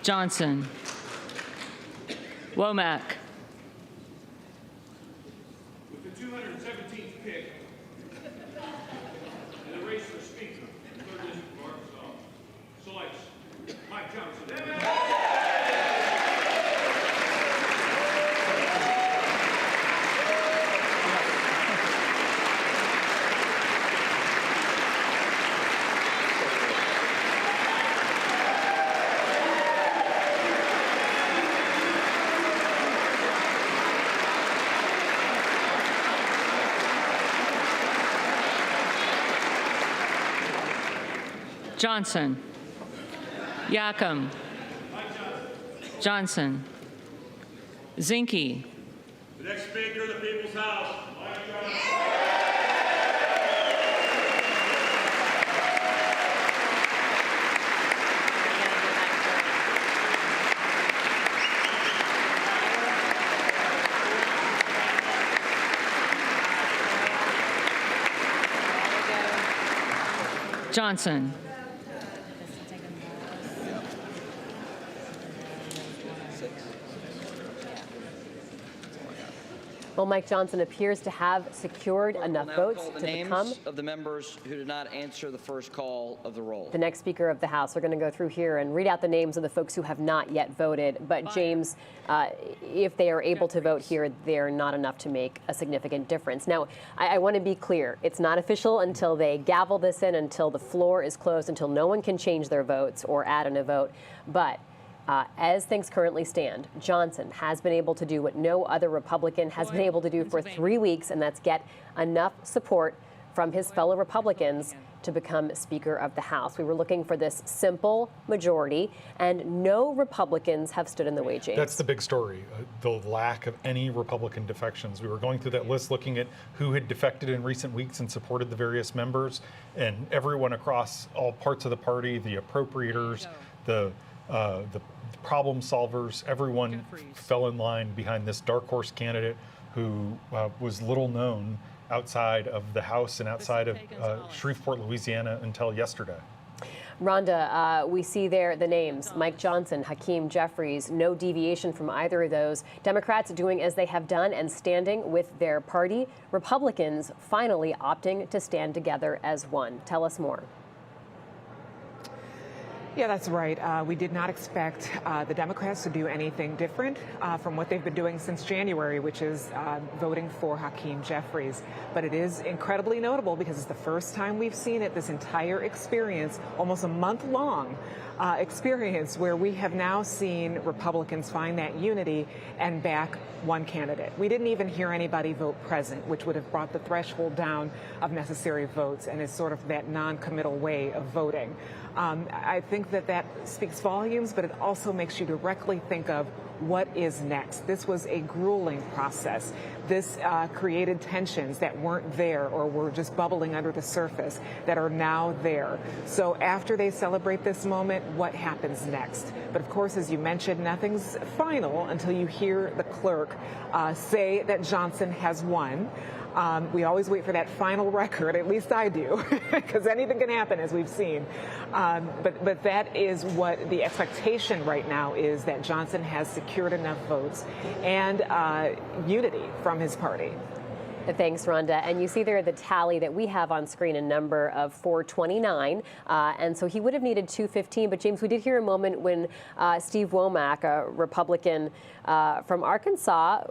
Johnson. Womack. With the 217th pick in the race for Speaker in the 3rd District of Arkansas, selects Mike Johnson. Johnson. Yackham. Johnson. Zinke. The next Speaker of the People's House, Mike Johnson. Johnson. Well, Mike Johnson appears to have secured enough votes to become of the members who did not answer the first call of the roll. the next Speaker of the House. We're going to go through here and read out the names of the folks who have not yet voted. But James, if they are able to vote here, they're not enough to make a significant difference. Now, I want to be clear. It's not official until they gavel this in, until the floor is closed, until no one can change their votes or add in a vote. But as things currently stand, Johnson has been able to do what no other Republican has been able to do for 3 weeks, and that's get enough support from his fellow Republicans to become Speaker of the House. We were looking for this simple majority, and no Republicans have stood in the way, James. That's the big story, the lack of any Republican defections. We were going through that list looking at who had defected in recent weeks and supported the various members, and everyone across all parts of the party, the appropriators, the problem solvers, everyone fell in line behind this dark horse candidate who was little known outside of the House and outside of Shreveport, Louisiana until yesterday. Rhonda, we see there the names, Mike Johnson, Hakeem Jeffries, no deviation from either of those. Democrats doing as they have done and standing with their party. Republicans finally opting to stand together as one. Tell us more. Yeah, that's right. We did not expect the Democrats to do anything different from what they've been doing since January, which is voting for Hakeem Jeffries. But it is incredibly notable because it's the first time we've seen it, this entire experience, almost a month-long experience, where we have now seen Republicans find that unity and back one candidate. We didn't even hear anybody vote present, which would have brought the threshold down of necessary votes and is sort of that non-committal way of voting. I think that speaks volumes, but it also makes you directly think of what is next. This was a grueling process. This created tensions that weren't there or were just bubbling under the surface that are now there. So after they celebrate this moment, what happens next? But of course, as you mentioned, nothing's final until you hear the clerk say that Johnson has won. We always wait for that final record, at least I do, because anything can happen, as we've seen. But that is what the expectation right now is, that Johnson has secured enough votes and unity from his party. Thanks, Rhonda. And you see there the tally that we have on screen, a number of 429. And so he would have needed 215. But, James, we did hear a moment when Steve Womack, a Republican from Arkansas,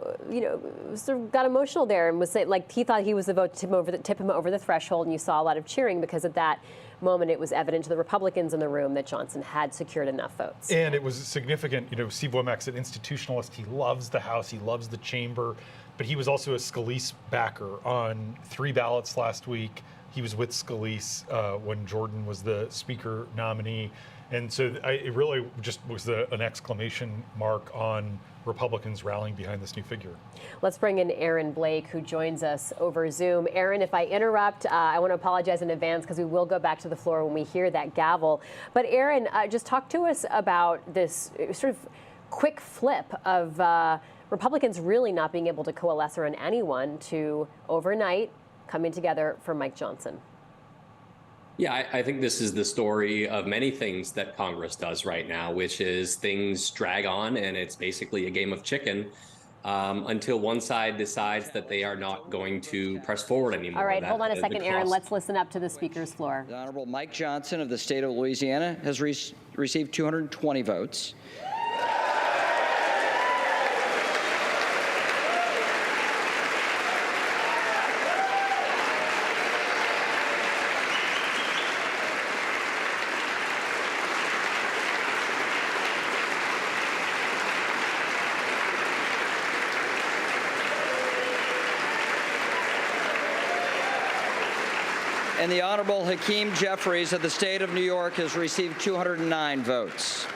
sort of got emotional there and was saying, like, he thought he was the vote to tip him over the threshold. And you saw a lot of cheering because at that moment it was evident to the Republicans in the room that Johnson had secured enough votes. And it was significant. Steve Womack's an institutionalist. He loves the House. He loves the chamber. But he was also a Scalise backer on 3 ballots last week. He was with Scalise when Jordan was the Speaker nominee. And so it really just was an exclamation mark on Republicans rallying behind this new figure. Let's bring in Aaron Blake, who joins us over Zoom. Aaron, if I interrupt, I want to apologize in advance because we will go back to the floor when we hear that gavel. But Aaron, just talk to us about this sort of quick flip of Republicans really not being able to coalesce around anyone to overnight coming together for Mike Johnson. Yeah, I think this is the story of many things that Congress does right now, which is things drag on and it's basically a game of chicken until one side decides that they are not going to press forward anymore. All right, hold on a second, Aaron. Let's listen up to the Speaker's floor. The Honorable Mike Johnson of the state of Louisiana has received 220 votes. And the Honorable Hakeem Jeffries of the state of New York has received 209 votes.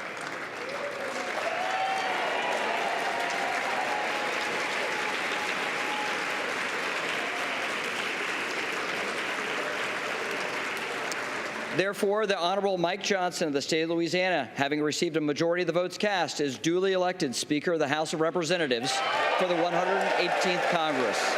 Therefore, the Honorable Mike Johnson of the state of Louisiana, having received a majority of the votes cast, is duly elected Speaker of the House of Representatives for the 118th Congress.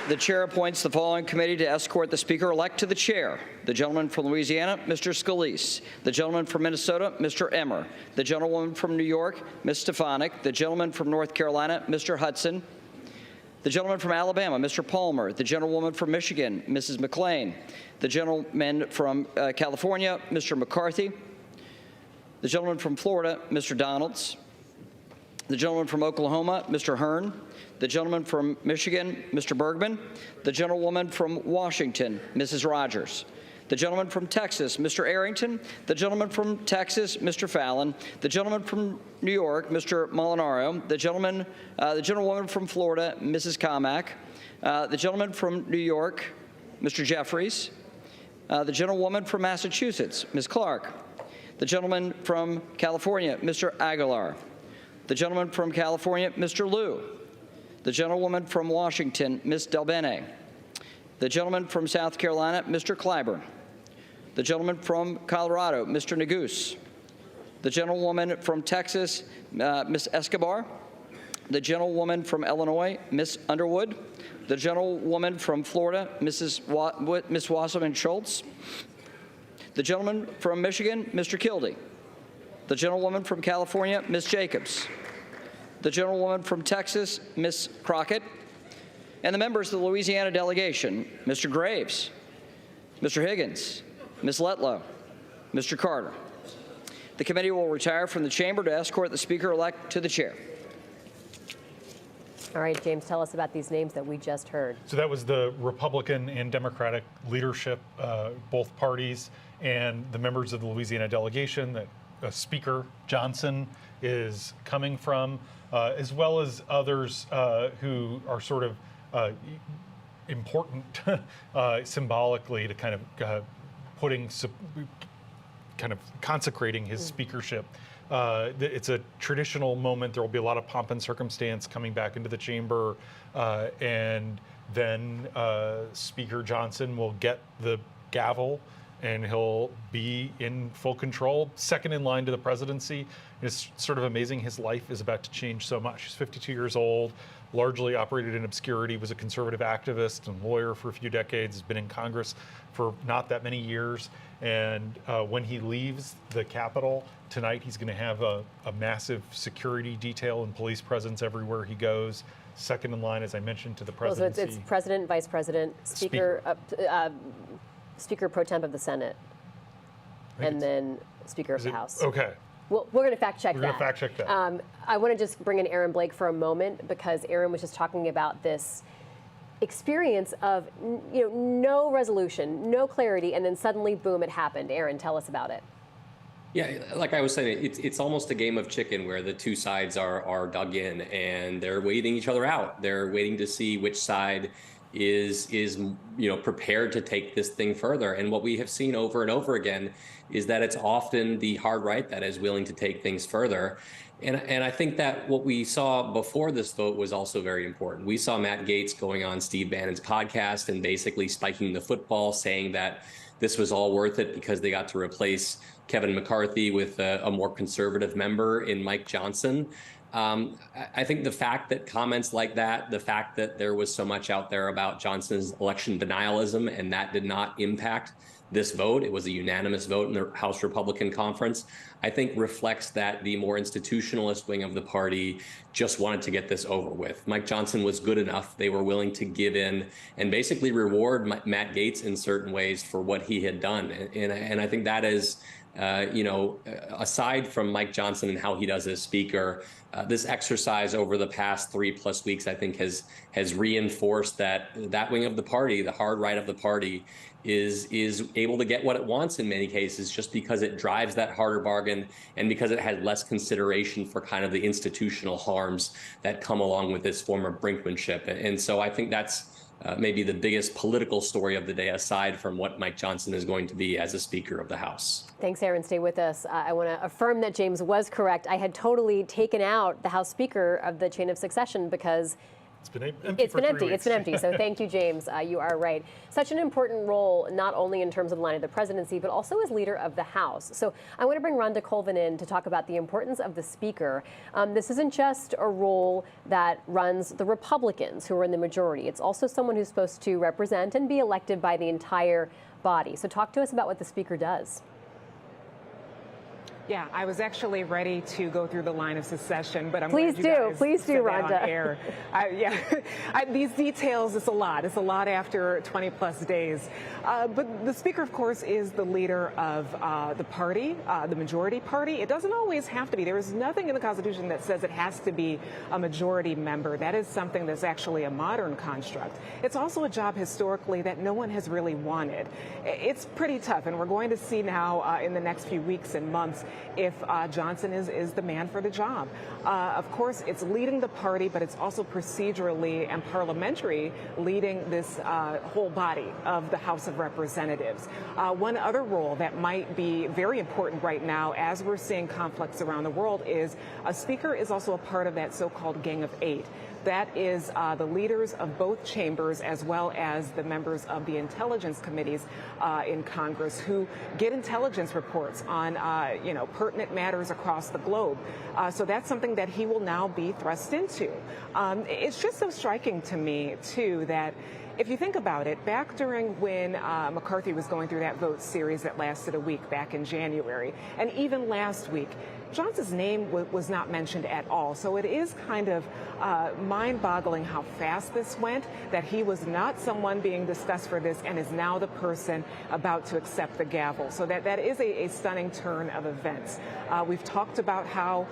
the chair appoints the following committee to escort the speaker-elect to the chair. The gentleman from Louisiana, Mr. Scalise. The gentleman from Minnesota, Mr. Emmer. The gentlewoman from New York, Ms. Stefanik. The gentleman from North Carolina, Mr. Hudson. The gentleman from Alabama, Mr. Palmer. The gentlewoman from Michigan, Mrs. McClain. The gentleman from California, Mr. McCarthy. The gentleman from Florida, Mr. Donalds. The gentleman from Oklahoma, Mr. Hearn. The gentleman from Michigan, Mr. Bergman. The gentlewoman from Washington, Mrs. Rogers. The gentleman from Texas, Mr. Arrington. The gentleman from Texas, Mr. Fallon. The gentleman from New York, Mr. Molinaro. The gentlewoman from Florida, Mrs. Carmack. The gentleman from New York, Mr. Jeffries. The gentlewoman from Massachusetts, Ms. Clark. The gentleman from California, Mr. Aguilar. The gentleman from California, Mr. Liu. The gentlewoman from Washington, Ms. Delbene. The gentleman from South Carolina, Mr. Clyburn. The gentleman from Colorado, Mr. Neguse. The gentlewoman from Texas, Ms. Escobar. The gentlewoman from Illinois, Ms. Underwood. The gentlewoman from Florida, Ms. Wasserman Schultz. The gentleman from Michigan, Mr. Kildee. The gentlewoman from California, Ms. Jacobs. The gentlewoman from Texas, Ms. Crockett. And the members of the Louisiana delegation, Mr. Graves, Mr. Higgins, Ms. Letlow, Mr. Carter. The committee will retire from the chamber to escort the speaker-elect to the chair. All right, James, tell us about these names that we just heard. So that was the Republican and Democratic leadership, both parties, and the members of the Louisiana delegation that Speaker Johnson is coming from, as well as others who are sort of important symbolically to kind of consecrating his speakership. It's a traditional moment. There will be a lot of pomp and circumstance coming back into the chamber, and then Speaker Johnson will get the gavel and he'll be in full control, second in line to the presidency. It's sort of amazing. His life is about to change so much. He's 52 years old, largely operated in obscurity, was a conservative activist and lawyer for a few decades, has been in Congress for not that many years. And when he leaves the Capitol tonight, he's going to have a massive security detail and police presence everywhere he goes. Second in line, as I mentioned, to the presidency. So it's President, Vice President, Speaker Pro Temp of the Senate, and then Speaker of the House. Okay. Well, we're going to fact check that. We're going to fact check that. I want to just bring in Aaron Blake for a moment, because Aaron was just talking about this experience of no resolution, no clarity, and then suddenly, boom, it happened. Aaron, tell us about it. Yeah, like I was saying, it's almost a game of chicken where the two sides are dug in and they're waiting each other out. They're waiting to see which side is prepared to take this thing further. And what we have seen over and over again is that it's often the hard right that is willing to take things further. And I think that what we saw before this vote was also very important. We saw Matt Gaetz going on Steve Bannon's podcast and basically spiking the football, saying that this was all worth it because they got to replace Kevin McCarthy with a more conservative member in Mike Johnson. I think the fact that comments like that, the fact that there was so much out there about Johnson's election denialism, and that did not impact this vote, it was a unanimous vote in the House Republican Conference, I think reflects that the more institutionalist wing of the party just wanted to get this over with. Mike Johnson was good enough. They were willing to give in and basically reward Matt Gaetz in certain ways for what he had done. And I think that is, aside from Mike Johnson and how he does as speaker, this exercise over the past 3+ weeks, I think has reinforced that wing of the party, the hard right of the party, is able to get what it wants in many cases just because it drives that harder bargain and because it has less consideration for kind of the institutional harms that come along with this form of brinkmanship. And so I think that's maybe the biggest political story of the day, aside from what Mike Johnson is going to be as a Speaker of the House. Thanks, Aaron. Stay with us. I want to affirm that James was correct. I had totally taken out the House Speaker of the chain of succession because It's been empty. So thank you, James. You are right. Such an important role, not only in terms of the line of the presidency, but also as leader of the House. So I want to bring Rhonda Colvin in to talk about the importance of the Speaker. This isn't just a role that runs the Republicans who are in the majority. It's also someone who's supposed to represent and be elected by the entire body. So talk to us about what the Speaker does. Yeah, I was actually ready to go through the line of secession, but I'm Please glad do, Rhonda. On air. These details, it's a lot. It's a lot after 20 plus days. But the Speaker, of course, is the leader of the party, the majority party. It doesn't always have to be. There is nothing in the Constitution that says it has to be a majority member. That is something that's actually a modern construct. It's also a job historically that no one has really wanted. It's pretty tough, and we're going to see now in the next few weeks and months if Johnson is the man for the job. Of course, it's leading the party, but it's also procedurally and parliamentary leading this whole body of the House of Representatives. One other role that might be very important right now as we're seeing conflicts around the world is a Speaker is also a part of that so-called Gang of Eight. That is the leaders of both chambers as well as the members of the intelligence committees in Congress who get intelligence reports on, pertinent matters across the globe. So that's something that he will now be thrust into. It's just so striking to me, too, that if you think about it, back during when McCarthy was going through that vote series that lasted a week back in January, and even last week, Johnson's name was not mentioned at all. So it is kind of mind-boggling how fast this went, that he was not someone being discussed for this and is now the person about to accept the gavel. So that is a stunning turn of events. We've talked about how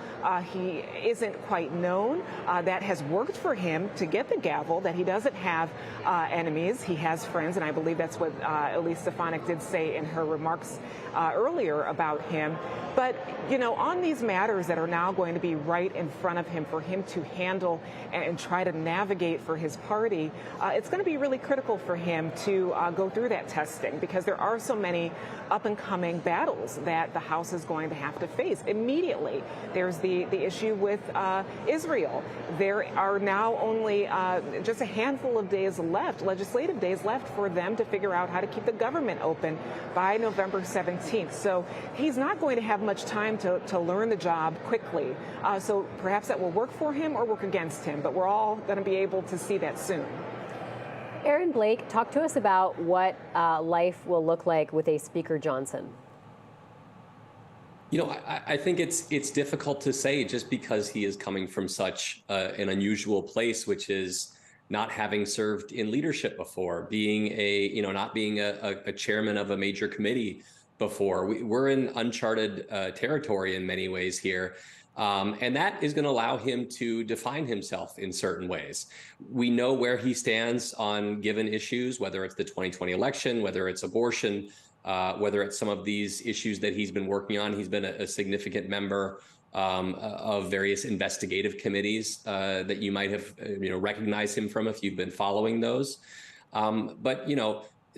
he isn't quite known. That has worked for him to get the gavel, that he doesn't have enemies. He has friends, and I believe that's what Elise Stefanik did say in her remarks earlier about him. But, on these matters that are now going to be right in front of him for him to handle and try to navigate for his party, it's going to be really critical for him to go through that testing because there are so many up-and-coming battles that the House is going to have to face immediately. There's the issue with Israel. There are now only just a handful of days left, legislative days left, for them to figure out how to keep the government open by November 17th. So he's not going to have much time to learn the job quickly. So perhaps that will work for him or work against him, but we're all going to be able to see that soon. Aaron Blake, talk to us about what life will look like with a Speaker Johnson. I think it's difficult to say just because he is coming from such an unusual place, which is not having served in leadership before, being not being a chairman of a major committee before. We're in uncharted territory in many ways here. And that is going to allow him to define himself in certain ways. We know where he stands on given issues, whether it's the 2020 election, whether it's abortion, whether it's some of these issues that he's been working on. He's been a significant member of various investigative committees that you might have recognized him from if you've been following those. But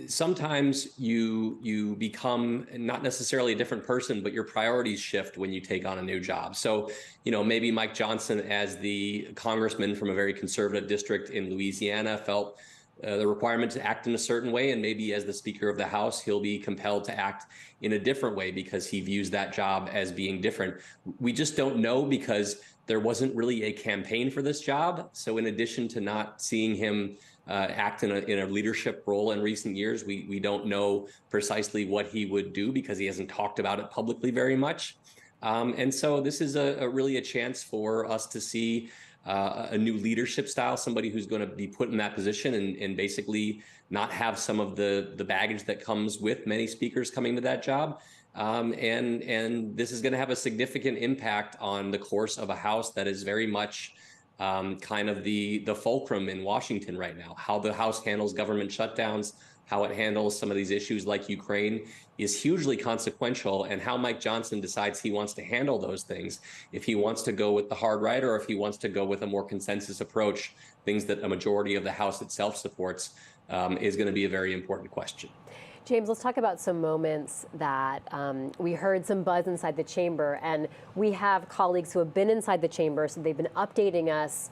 sometimes you become not necessarily a different person, but your priorities shift when you take on a new job. So, maybe Mike Johnson, as the congressman from a very conservative district in Louisiana, felt the requirement to act in a certain way. And maybe as the Speaker of the House, he'll be compelled to act in a different way because he views that job as being different. We just don't know because there wasn't really a campaign for this job. So in addition to not seeing him act in a leadership role in recent years, we don't know precisely what he would do because he hasn't talked about it publicly very much. And so this is really a chance for us to see a new leadership style, somebody who's going to be put in that position and basically not have some of the baggage that comes with many speakers coming to that job. And this is going to have a significant impact on the course of a House that is very much kind of the fulcrum in Washington right now. How the House handles government shutdowns, how it handles some of these issues like Ukraine is hugely consequential, and how Mike Johnson decides he wants to handle those things, if he wants to go with the hard right or if he wants to go with a more consensus approach, things that a majority of the House itself supports, is going to be a very important question. James, let's talk about some moments that we heard some buzz inside the chamber, and we have colleagues who have been inside the chamber, so they've been updating us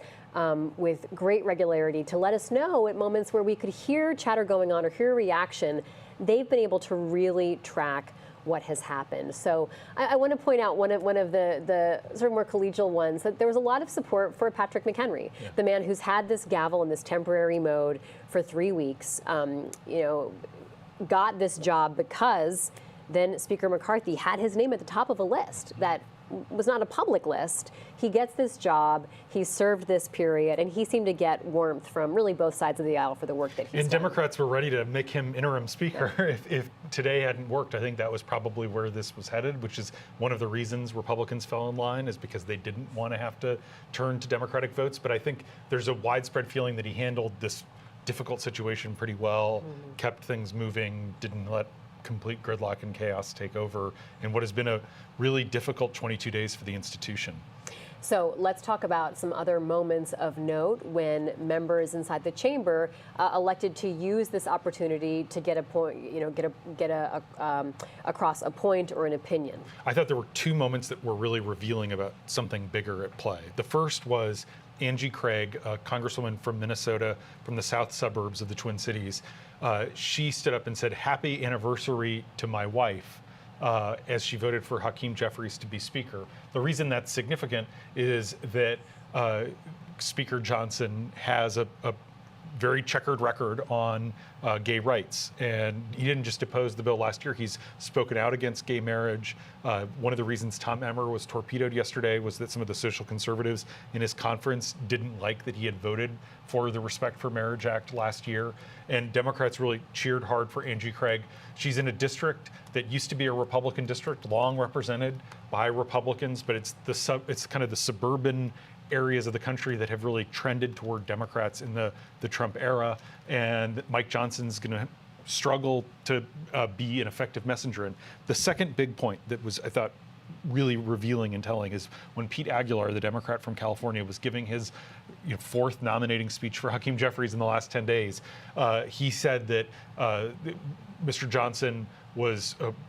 with great regularity to let us know at moments where we could hear chatter going on or hear reaction. They've been able to really track what has happened. So I want to point out one of the sort of more collegial ones, that there was a lot of support for Patrick McHenry, the man who's had this gavel in this temporary mode for 3 weeks, got this job because then Speaker McCarthy had his name at the top of a list that was not a public list. He gets this job, he served this period, and he seemed to get warmth from really both sides of the aisle for the work that he's done. And Democrats were ready to make him interim speaker. If today hadn't worked, I think that was probably where this was headed, which is one of the reasons Republicans fell in line, is because they didn't want to have to turn to Democratic votes. But I think there's a widespread feeling that he handled this difficult situation pretty well, kept things moving, didn't let complete gridlock and chaos take over in what has been a really difficult 22 days for the institution. So let's talk about some other moments of note when members inside the chamber elected to use this opportunity to get a point, get across a point or an opinion. I thought there were two moments that were really revealing about something bigger at play. The first was Angie Craig, a congresswoman from Minnesota, from the south suburbs of the Twin Cities. She stood up and said, "Happy anniversary to my wife," as she voted for Hakeem Jeffries to be Speaker. The reason that's significant is that Speaker Johnson has a very checkered record on gay rights. And he didn't just oppose the bill last year, he's spoken out against gay marriage. One of the reasons Tom Emmer was torpedoed yesterday was that some of the social conservatives in his conference didn't like that he had voted for the Respect for Marriage Act last year. And Democrats really cheered hard for Angie Craig. She's in a district that used to be a Republican district, long represented by Republicans, but it's kind of the suburban areas of the country that have really trended toward Democrats in the Trump era. And Mike Johnson's going to struggle to be an effective messenger. And the second big point that was, I thought, really revealing and telling is when Pete Aguilar, the Democrat from California, was giving his fourth nominating speech for Hakeem Jeffries in the last 10 days. He said that Mr. Johnson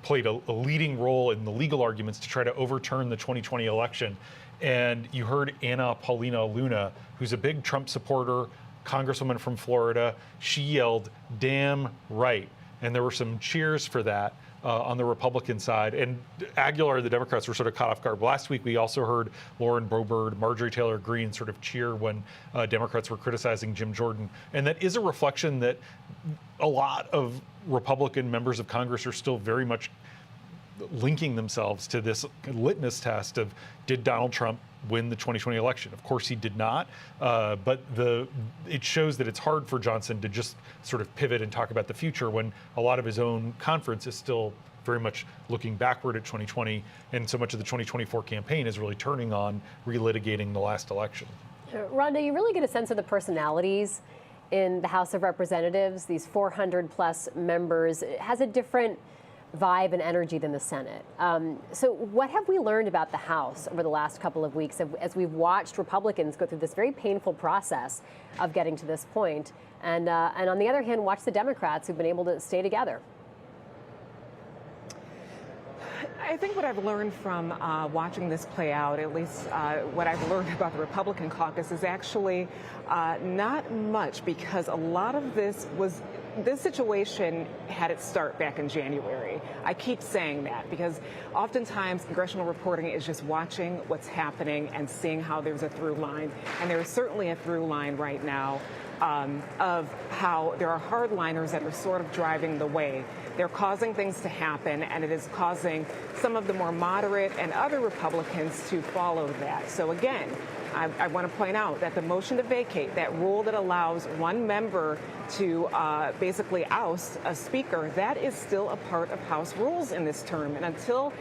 played a leading role in the legal arguments to try to overturn the 2020 election. And you heard Anna Paulina Luna, who's a big Trump supporter, congresswoman from Florida. She yelled, "Damn right." And there were some cheers for that on the Republican side. And Aguilar, the Democrats, were sort of caught off guard. Last week, we also heard Lauren Boebert, Marjorie Taylor Greene sort of cheer when Democrats were criticizing Jim Jordan. And that is a reflection that a lot of Republican members of Congress are still very much linking themselves to this litmus test of, did Donald Trump win the 2020 election? Of course he did not, but it shows that it's hard for Johnson to just sort of pivot and talk about the future when a lot of his own conference is still very much looking backward at 2020, and so much of the 2024 campaign is really turning on relitigating the last election. Rhonda, you really get a sense of the personalities in the House of Representatives. These 400 plus members. It has a different vibe and energy than the Senate. So what have we learned about the House over the last couple of weeks as we've watched Republicans go through this very painful process of getting to this point, and on the other hand, watch the Democrats who've been able to stay together? I think what I've learned from watching this play out, at least what I've learned about the Republican caucus, is actually not much, because a lot of this situation had its start back in January. I keep saying that because oftentimes congressional reporting is just watching what's happening and seeing how there's a through line. And there is certainly a through line right now of how there are hardliners that are sort of driving the way. They're causing things to happen, and it is causing some of the more moderate and other Republicans to follow that. So again, I want to point out that the motion to vacate, that rule that allows one member to basically oust a speaker, that is still a part of House rules in this term. And until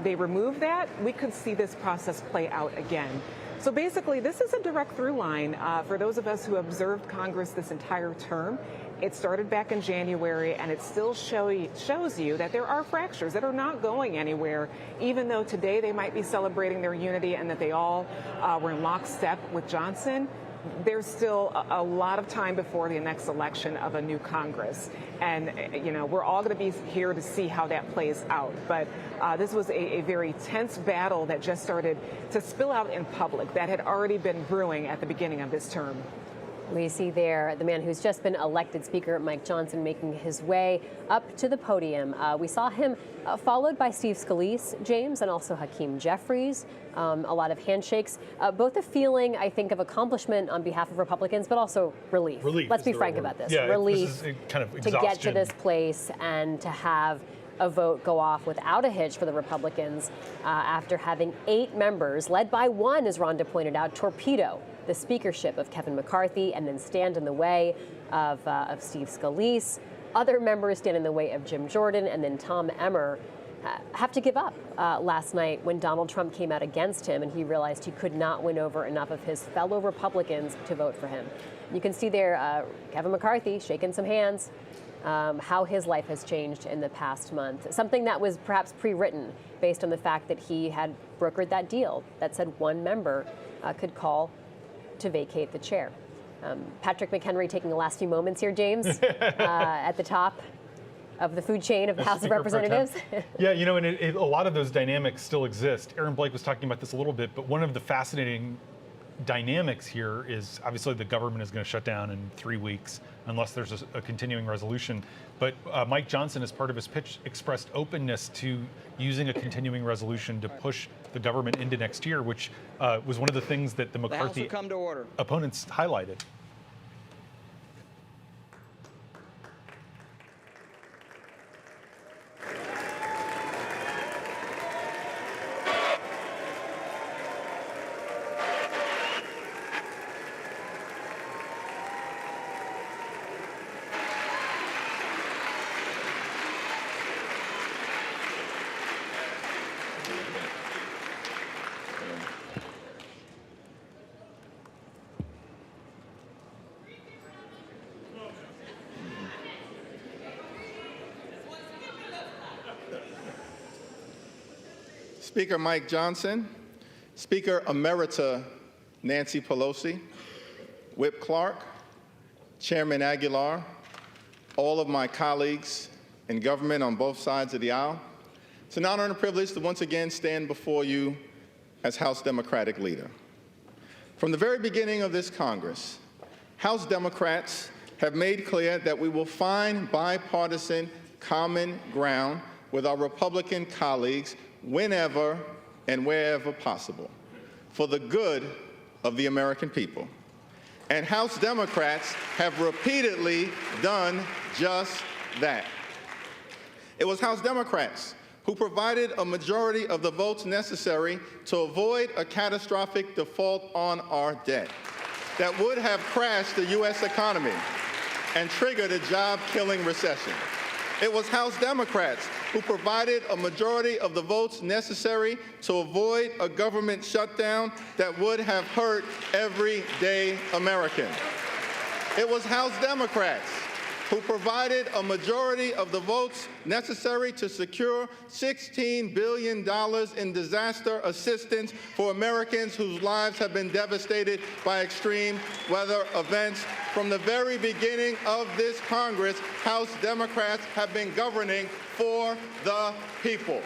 they remove that, we could see this process play out again. So basically, this is a direct through line for those of us who observed Congress this entire term. It started back in January, and it still shows you that there are fractures that are not going anywhere, even though today they might be celebrating their unity and that they all were in lockstep with Johnson. there's still a lot of time before the next election of a new Congress. And, we're all going to be here to see how that plays out. But this was a very tense battle that just started to spill out in public that had already been brewing at the beginning of this term. We see there the man who's just been elected Speaker, Mike Johnson, making his way up to the podium. We saw him followed by Steve Scalise, James, and also Hakeem Jeffries. A lot of handshakes, both a feeling, I think, of accomplishment on behalf of Republicans, but also relief. Let's be frank about this. Yeah, relief this is kind of to get to this place and to have a vote go off without a hitch for the Republicans after having 8 members, led by one, as Rhonda pointed out, torpedo the speakership of Kevin McCarthy and then stand in the way of Steve Scalise. Other members stand in the way of Jim Jordan, and then Tom Emmer have to give up last night when Donald Trump came out against him and he realized he could not win over enough of his fellow Republicans to vote for him. You can see there Kevin McCarthy shaking some hands, how his life has changed in the past month. Something that was perhaps pre-written based on the fact that he had brokered that deal that said one member could call to vacate the chair. Patrick McHenry taking the last few moments here, James, at the top of the food chain of the House of Representatives. Yeah, and a lot of those dynamics still exist. Aaron Blake was talking about this a little bit, but one of the fascinating dynamics here is obviously the government is going to shut down in 3 weeks unless there's a continuing resolution. But Mike Johnson, as part of his pitch, expressed openness to using a continuing resolution to push the government into next year, which was one of the things that the McCarthy opponents highlighted. Speaker Mike Johnson, Speaker Emerita Nancy Pelosi, Whip Clark, Chairman Aguilar, all of my colleagues in government on both sides of the aisle. It's an honor and a privilege to once again stand before you as House Democratic leader. From the very beginning of this Congress, House Democrats have made clear that we will find bipartisan common ground with our Republican colleagues whenever and wherever possible, for the good of the American people. And House Democrats have repeatedly done just that. It was House Democrats who provided a majority of the votes necessary to avoid a catastrophic default on our debt that would have crashed the U.S. economy and triggered a job-killing recession. It was House Democrats who provided a majority of the votes necessary to avoid a government shutdown that would have hurt everyday American. It was House Democrats who provided a majority of the votes necessary to secure $16 billion in disaster assistance for Americans whose lives have been devastated by extreme weather events. From the very beginning of this Congress, House Democrats have been governing for the people.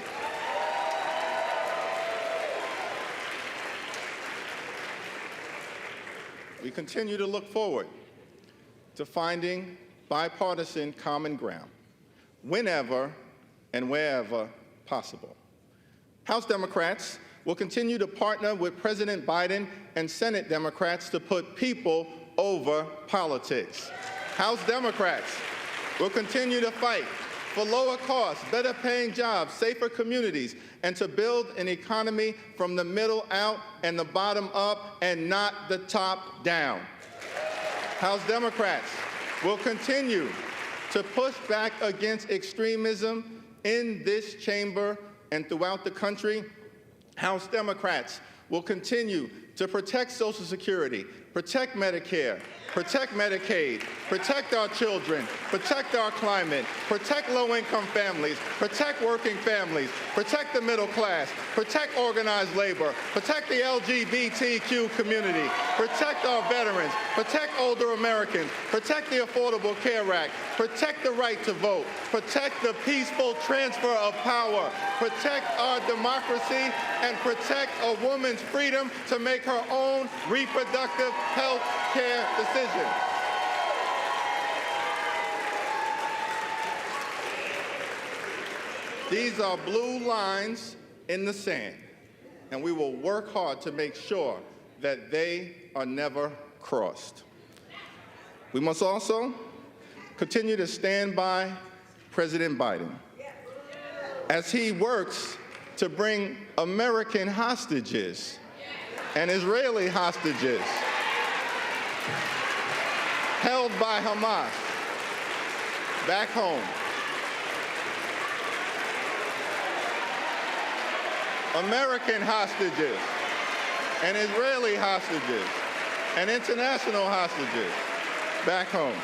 We continue to look forward to finding bipartisan common ground whenever and wherever possible. House Democrats will continue to partner with President Biden and Senate Democrats to put people over politics. House Democrats will continue to fight for lower costs, better paying jobs, safer communities, and to build an economy from the middle out and the bottom up and not the top down. House Democrats will continue to push back against extremism in this chamber and throughout the country. House Democrats will continue to protect Social Security, protect Medicare, protect Medicaid, protect our children, protect our climate, protect low-income families, protect working families, protect the middle class, protect organized labor, protect the LGBTQ community, protect our veterans, protect older Americans, protect the Affordable Care Act, protect the right to vote, protect the peaceful transfer of power, protect our democracy, and protect a woman's freedom to make her own reproductive health care decisions. These are blue lines in the sand, and we will work hard to make sure that they are never crossed. We must also continue to stand by President Biden as he works to bring American hostages and Israeli hostages held by Hamas back home. American hostages and Israeli hostages and international hostages back home.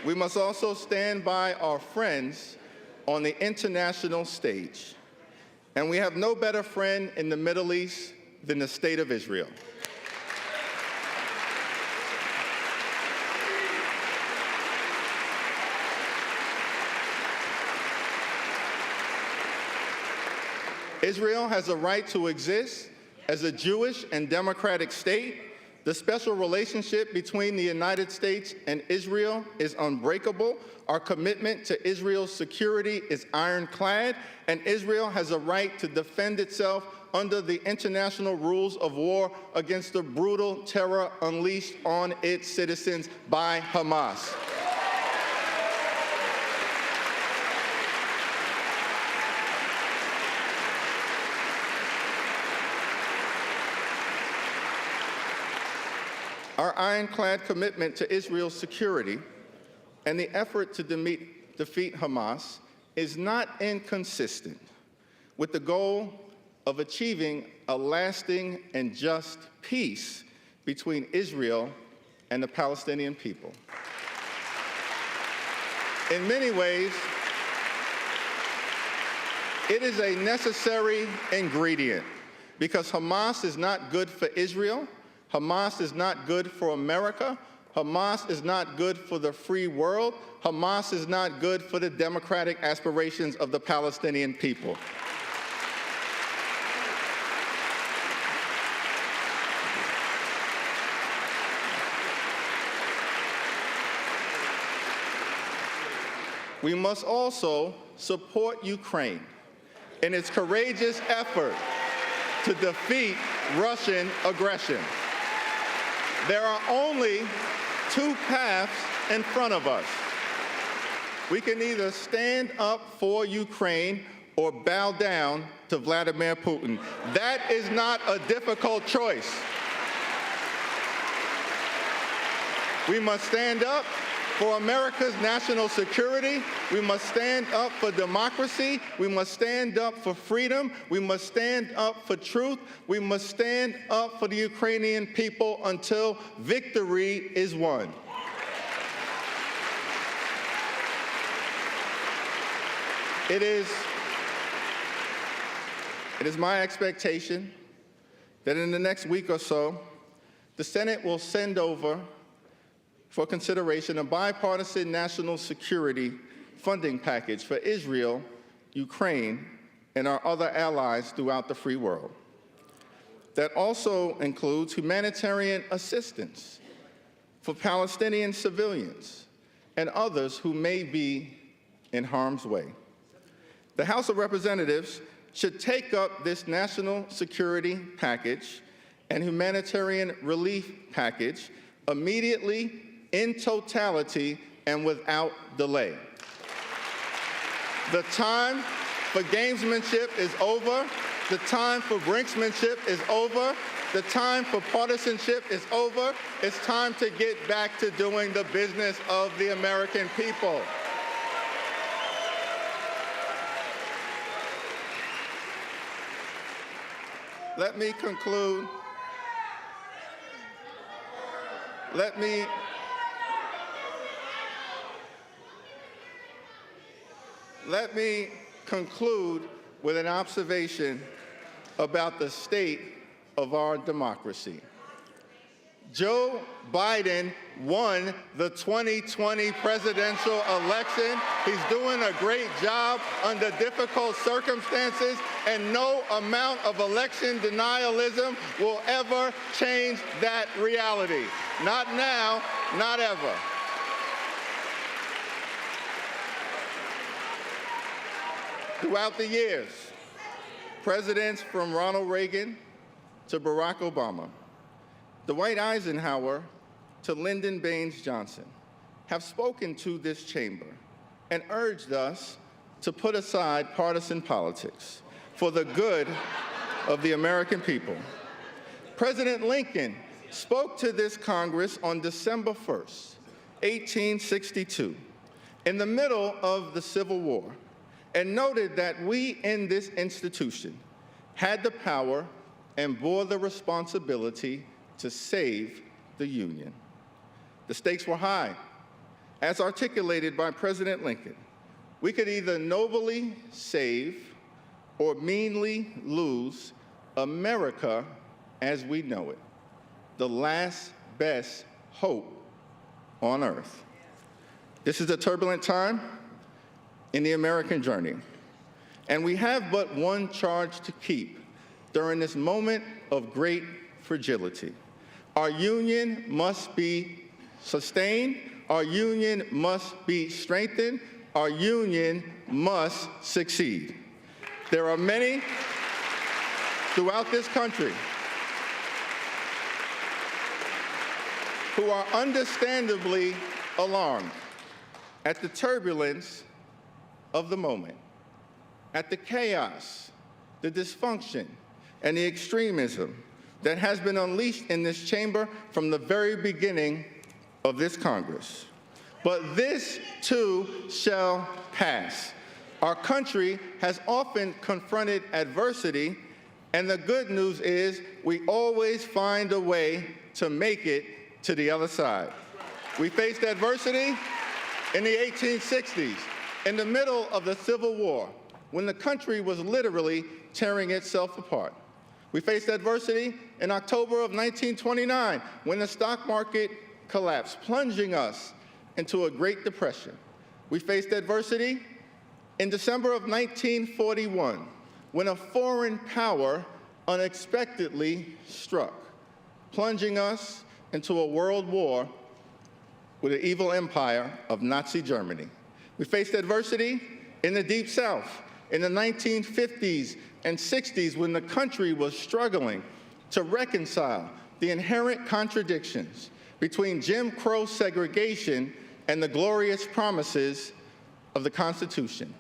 We must also stand by our friends on the international stage. And we have no better friend in the Middle East than the State of Israel. Israel has a right to exist as a Jewish and democratic state. The special relationship between the United States and Israel is unbreakable. Our commitment to Israel's security is ironclad, and Israel has a right to defend itself under the international rules of war against the brutal terror unleashed on its citizens by Hamas. Our ironclad commitment to Israel's security and the effort to defeat Hamas is not inconsistent with the goal of achieving a lasting and just peace between Israel and the Palestinian people. In many ways, it is a necessary ingredient because Hamas is not good for Israel. Hamas is not good for America. Hamas is not good for the free world. Hamas is not good for the democratic aspirations of the Palestinian people. We must also support Ukraine in its courageous effort to defeat Russian aggression. There are only two paths in front of us. We can either stand up for Ukraine or bow down to Vladimir Putin. That is not a difficult choice. We must stand up for America's national security. We must stand up for democracy. We must stand up for freedom. We must stand up for truth. We must stand up for the Ukrainian people until victory is won. It is my expectation that in the next week or so, the Senate will send over for consideration a bipartisan national security funding package for Israel, Ukraine, and our other allies throughout the free world. That also includes humanitarian assistance for Palestinian civilians and others who may be in harm's way. The House of Representatives should take up this national security package and humanitarian relief package immediately, in totality, and without delay. The time for gamesmanship is over. The time for brinksmanship is over. The time for partisanship is over. It's time to get back to doing the business of the American people. Let me conclude. Let me conclude with an observation about the state of our democracy. Joe Biden won the 2020 presidential election. He's doing a great job under difficult circumstances, and no amount of election denialism will ever change that reality. Not now, not ever. Throughout the years, presidents from Ronald Reagan to Barack Obama, Dwight Eisenhower to Lyndon Baines Johnson have spoken to this chamber and urged us to put aside partisan politics for the good of the American people. President Lincoln spoke to this Congress on December 1st, 1862, in the middle of the Civil War, and noted that we in this institution had the power and bore the responsibility to save the Union. The stakes were high. As articulated by President Lincoln, we could either nobly save or meanly lose America as we know it, the last best hope on earth. This is a turbulent time in the American journey, and we have but one charge to keep during this moment of great fragility. Our union must be sustained. Our union must be strengthened. Our union must succeed. There are many throughout this country who are understandably alarmed at the turbulence of the moment, at the chaos, the dysfunction, and the extremism that has been unleashed in this chamber from the very beginning of this Congress. But this too shall pass. Our country has often confronted adversity, and the good news is we always find a way to make it to the other side. We faced adversity in the 1860s, in the middle of the Civil War, when the country was literally tearing itself apart. We faced adversity in October of 1929, when the stock market collapsed, plunging us into a Great Depression. We faced adversity in December of 1941, when a foreign power unexpectedly struck, plunging us into a world war with the evil empire of Nazi Germany. We faced adversity in the Deep South in the 1950s and 60s, when the country was struggling to reconcile the inherent contradictions between Jim Crow segregation and the glorious promises of the Constitution.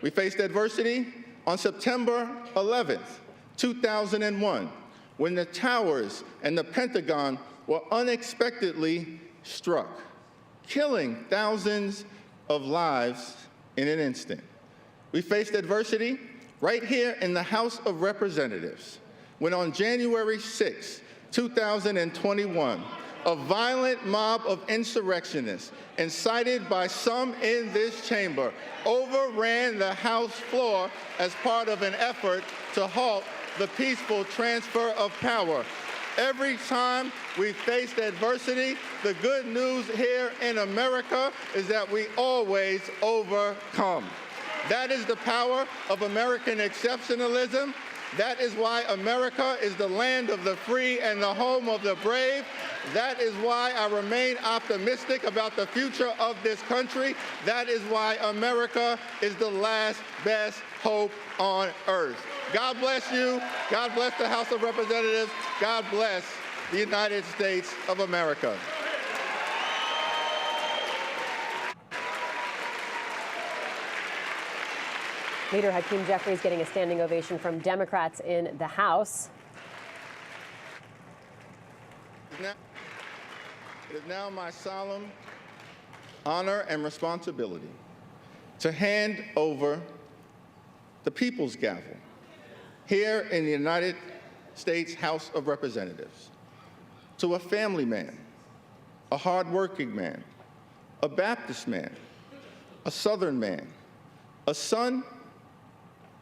We faced adversity on September 11th, 2001, when the towers and the Pentagon were unexpectedly struck, killing thousands of lives in an instant. We faced adversity right here in the House of Representatives, when on January 6, 2021, a violent mob of insurrectionists, incited by some in this chamber, overran the House floor as part of an effort to halt the peaceful transfer of power. Every time we faced adversity, the good news here in America is that we always overcome. That is the power of American exceptionalism. That is why America is the land of the free and the home of the brave. That is why I remain optimistic about the future of this country. That is why America is the last best hope on earth. God bless you. God bless the House of Representatives. God bless the United States of America. Leader Hakeem Jeffries getting a standing ovation from Democrats in the House. It is now my solemn honor and responsibility to hand over the People's Gavel here in the United States House of Representatives. To a family man, a hardworking man, a Baptist man, a Southern man, a son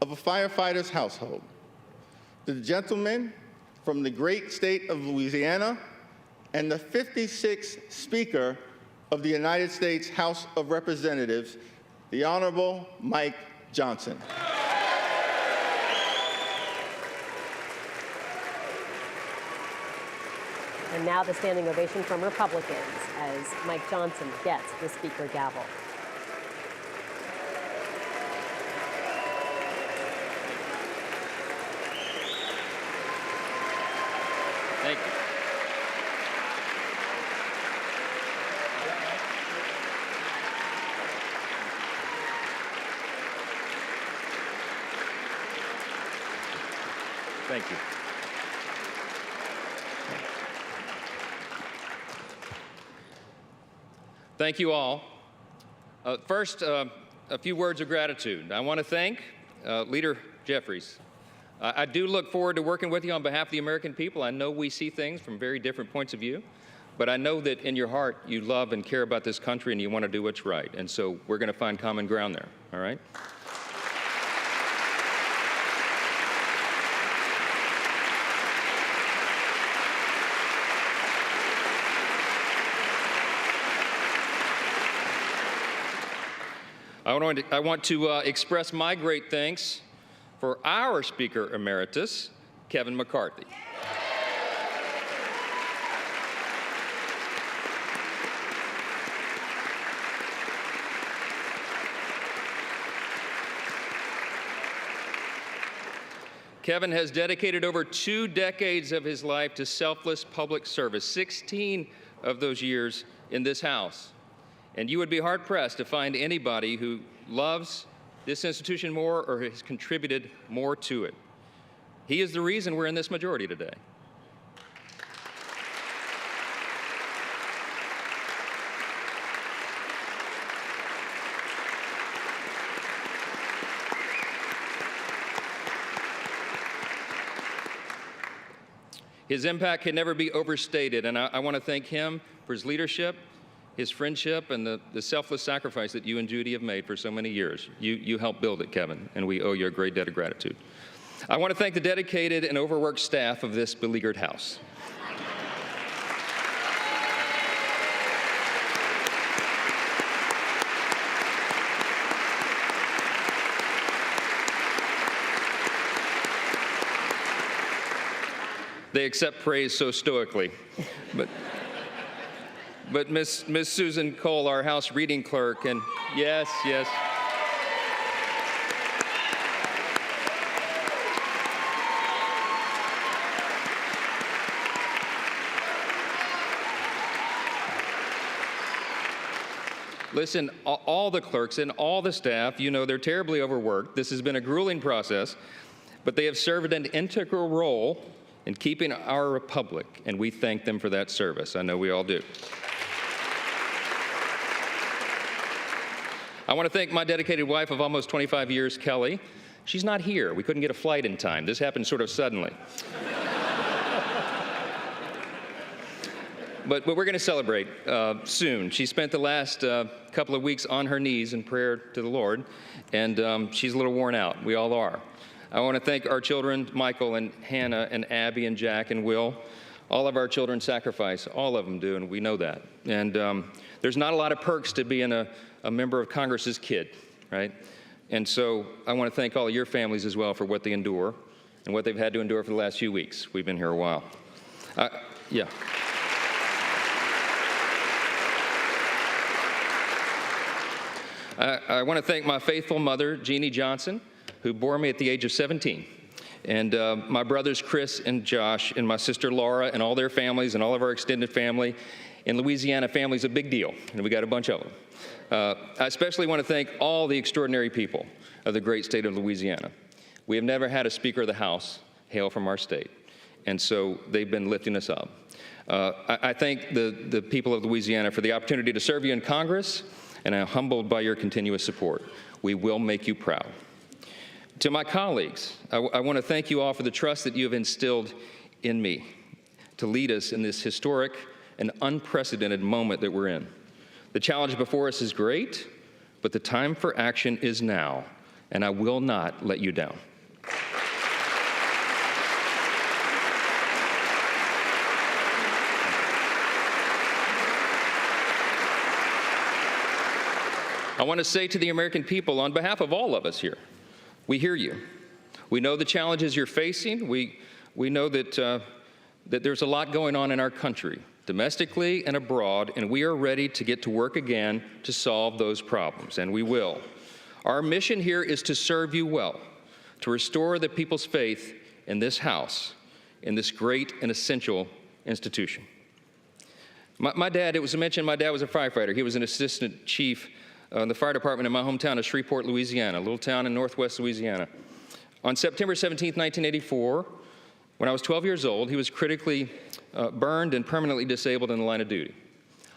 of a firefighter's household, the gentleman from the great state of Louisiana and the 56th Speaker of the United States House of Representatives, the Honorable Mike Johnson. And now the standing ovation from Republicans as Mike Johnson gets the Speaker gavel. Thank you. Thank you. Thank you all. First, a few words of gratitude. I want to thank Leader Jeffries. I do look forward to working with you on behalf of the American people. I know we see things from very different points of view, but I know that in your heart you love and care about this country and you want to do what's right. And so we're going to find common ground there, all right? I want to express my great thanks for our Speaker Emeritus, Kevin McCarthy. Kevin has dedicated over 2 decades of his life to selfless public service, 16 of those years in this House. And you would be hard-pressed to find anybody who loves this institution more or has contributed more to it. He is the reason we're in this majority today. His impact can never be overstated, and I want to thank him for his leadership, his friendship, and the selfless sacrifice that you and Judy have made for so many years. You helped build it, Kevin, and we owe you a great debt of gratitude. I want to thank the dedicated and overworked staff of this beleaguered House. They accept praise so stoically. But Miss Susan Cole, our House reading clerk, and yes. Listen, all the clerks and all the staff, you know, they're terribly overworked. This has been a grueling process, but they have served an integral role in keeping our republic, and we thank them for that service. I know we all do. I want to thank my dedicated wife of almost 25 years, Kelly. She's not here. We couldn't get a flight in time. This happened sort of suddenly. But we're going to celebrate soon. She spent the last couple of weeks on her knees in prayer to the Lord, and she's a little worn out. We all are. I want to thank our children, Michael and Hannah and Abby and Jack and Will. All of our children sacrifice. All of them do, and we know that. And there's not a lot of perks to being a member of Congress's kid, right? And so I want to thank all of your families as well for what they endure and what they've had to endure for the last few weeks. We've been here a while. Yeah. I want to thank my faithful mother, Jeannie Johnson, who bore me at the age of 17. And my brothers, Chris and Josh, and my sister, Laura, and all their families, and all of our extended family. In Louisiana, family's a big deal, and we got a bunch of them. I especially want to thank all the extraordinary people of the great state of Louisiana. We have never had a Speaker of the House hail from our state, and so they've been lifting us up. I thank the people of Louisiana for the opportunity to serve you in Congress, and I'm humbled by your continuous support. We will make you proud. To my colleagues, I want to thank you all for the trust that you have instilled in me to lead us in this historic and unprecedented moment that we're in. The challenge before us is great, but the time for action is now, and I will not let you down. I want to say to the American people, on behalf of all of us here, we hear you. We know the challenges you're facing. We know that there's a lot going on in our country, domestically and abroad, and we are ready to get to work again to solve those problems, and we will. Our mission here is to serve you well, to restore the people's faith in this House, in this great and essential institution. My dad, it was mentioned, my dad was a firefighter. He was an assistant chief in the fire department in my hometown of Shreveport, Louisiana, a little town in northwest Louisiana. On September 17, 1984, when I was 12 years old, he was critically burned and permanently disabled in the line of duty.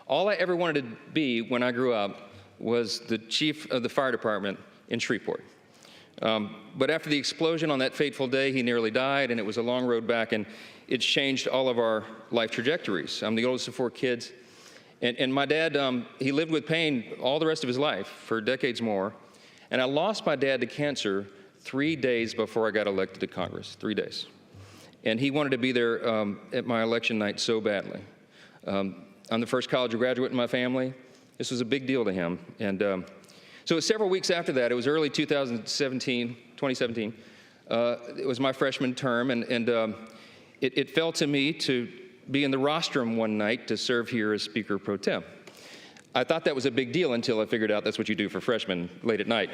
All I ever wanted to be when I grew up was the chief of the fire department in Shreveport. But after the explosion on that fateful day, he nearly died, and it was a long road back, and it's changed all of our life trajectories. I'm the oldest of 4 kids. And my dad, he lived with pain all the rest of his life for decades more. And I lost my dad to cancer 3 days before I got elected to Congress, 3 days. And he wanted to be there at my election night so badly. I'm the first college graduate in my family. This was a big deal to him. And so it was several weeks after that. It was early 2017. It was my freshman term, and it fell to me to be in the rostrum one night to serve here as Speaker Pro Tem. I thought that was a big deal until I figured out that's what you do for freshmen late at night.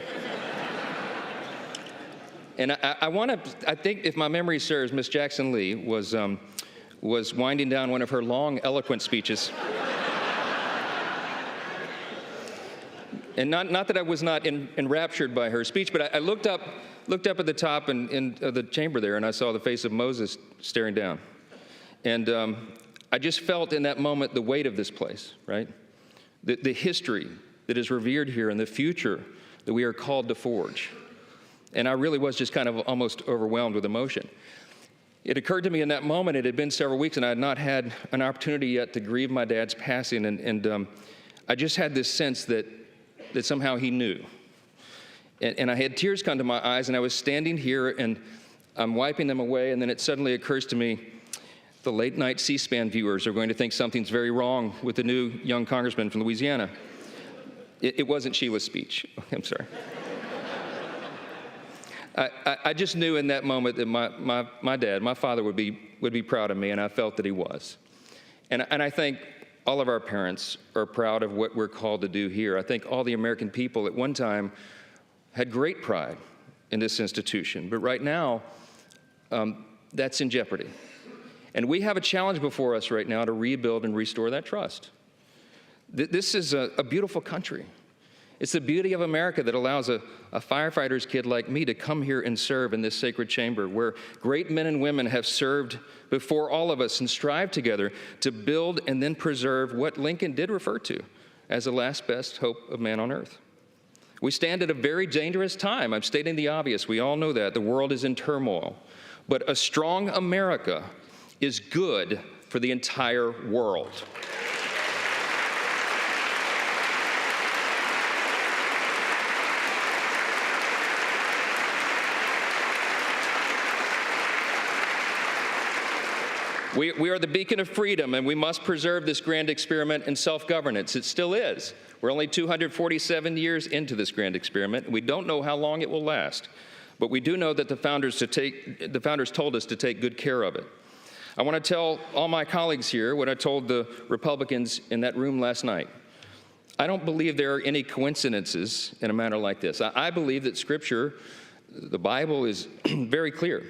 And I think if my memory serves, Miss Jackson Lee was winding down one of her long, eloquent speeches. And not that I was not enraptured by her speech, but I looked up at the top in the chamber there, and I saw the face of Moses staring down. And I just felt in that moment the weight of this place, right? The history that is revered here and the future that we are called to forge. And I really was just kind of almost overwhelmed with emotion. It occurred to me in that moment, it had been several weeks, and I had not had an opportunity yet to grieve my dad's passing. And I just had this sense that somehow he knew. And I had tears come to my eyes, and I was standing here, and I'm wiping them away, and then it suddenly occurs to me, the late-night C-SPAN viewers are going to think something's very wrong with the new young congressman from Louisiana. It wasn't Sheila's speech. I'm sorry. I just knew in that moment that my dad, my father, would be proud of me, and I felt that he was. And I think all of our parents are proud of what we're called to do here. I think all the American people at one time had great pride in this institution, but right now, that's in jeopardy. And we have a challenge before us right now to rebuild and restore that trust. This is a beautiful country. It's the beauty of America that allows a firefighter's kid like me to come here and serve in this sacred chamber where great men and women have served before all of us and strived together to build and then preserve what Lincoln did refer to as the last best hope of man on earth. We stand at a very dangerous time. I'm stating the obvious. We all know that. The world is in turmoil. But a strong America is good for the entire world. We are the beacon of freedom, and we must preserve this grand experiment in self-governance. It still is. We're only 247 years into this grand experiment, and we don't know how long it will last. But we do know that the founders told us to take good care of it. I want to tell all my colleagues here what I told the Republicans in that room last night. I don't believe there are any coincidences in a matter like this. I believe that Scripture, the Bible, is very clear.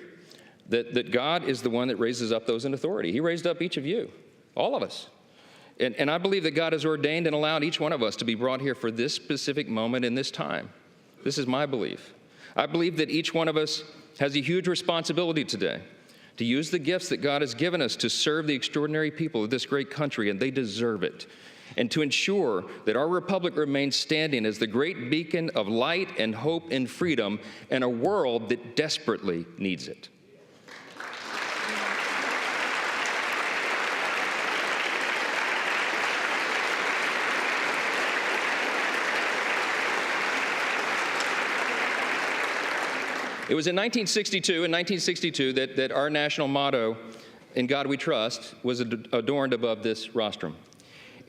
That God is the one that raises up those in authority. He raised up each of you, all of us. And I believe that God has ordained and allowed each one of us to be brought here for this specific moment in this time. This is my belief. I believe that each one of us has a huge responsibility today to use the gifts that God has given us to serve the extraordinary people of this great country, and they deserve it. and to ensure that our republic remains standing as the great beacon of light and hope and freedom in a world that desperately needs it. It was in 1962 that our national motto, "In God We Trust," was adorned above this rostrum.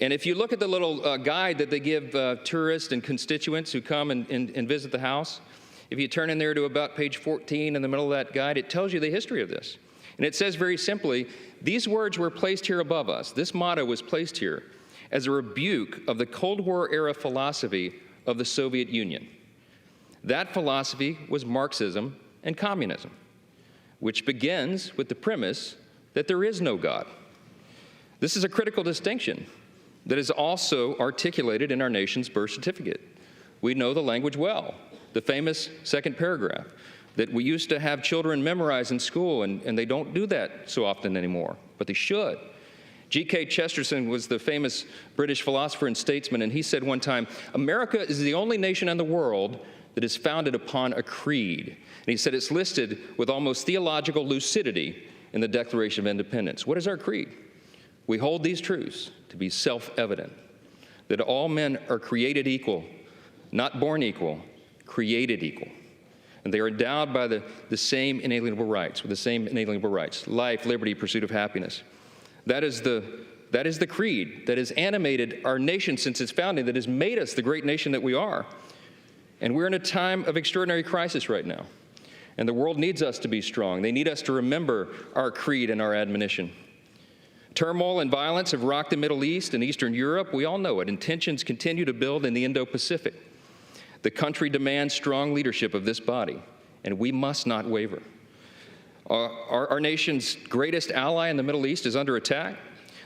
And if you look at the little guide that they give tourists and constituents who come and visit the house, if you turn in there to about page 14 in the middle of that guide, it tells you the history of this. And it says very simply, these words were placed here above us. This motto was placed here as a rebuke of the Cold War era philosophy of the Soviet Union. That philosophy was Marxism and communism, which begins with the premise that there is no God. This is a critical distinction that is also articulated in our nation's birth certificate. We know the language well, the famous second paragraph that we used to have children memorize in school, and they don't do that so often anymore, but they should. G.K. Chesterton was the famous British philosopher and statesman, and he said one time, "America is the only nation in the world that is founded upon a creed." And he said it's listed with almost theological lucidity in the Declaration of Independence. What is our creed? We hold these truths to be self-evident, that all men are created equal, not born equal, created equal. And they are endowed by the same inalienable rights, with the same inalienable rights: life, liberty, pursuit of happiness. That is the creed that has animated our nation since its founding, that has made us the great nation that we are. And we're in a time of extraordinary crisis right now. And the world needs us to be strong. They need us to remember our creed and our admonition. Turmoil and violence have rocked the Middle East and Eastern Europe. We all know it. And tensions continue to build in the Indo-Pacific. The country demands strong leadership of this body, and we must not waver. Our nation's greatest ally in the Middle East is under attack.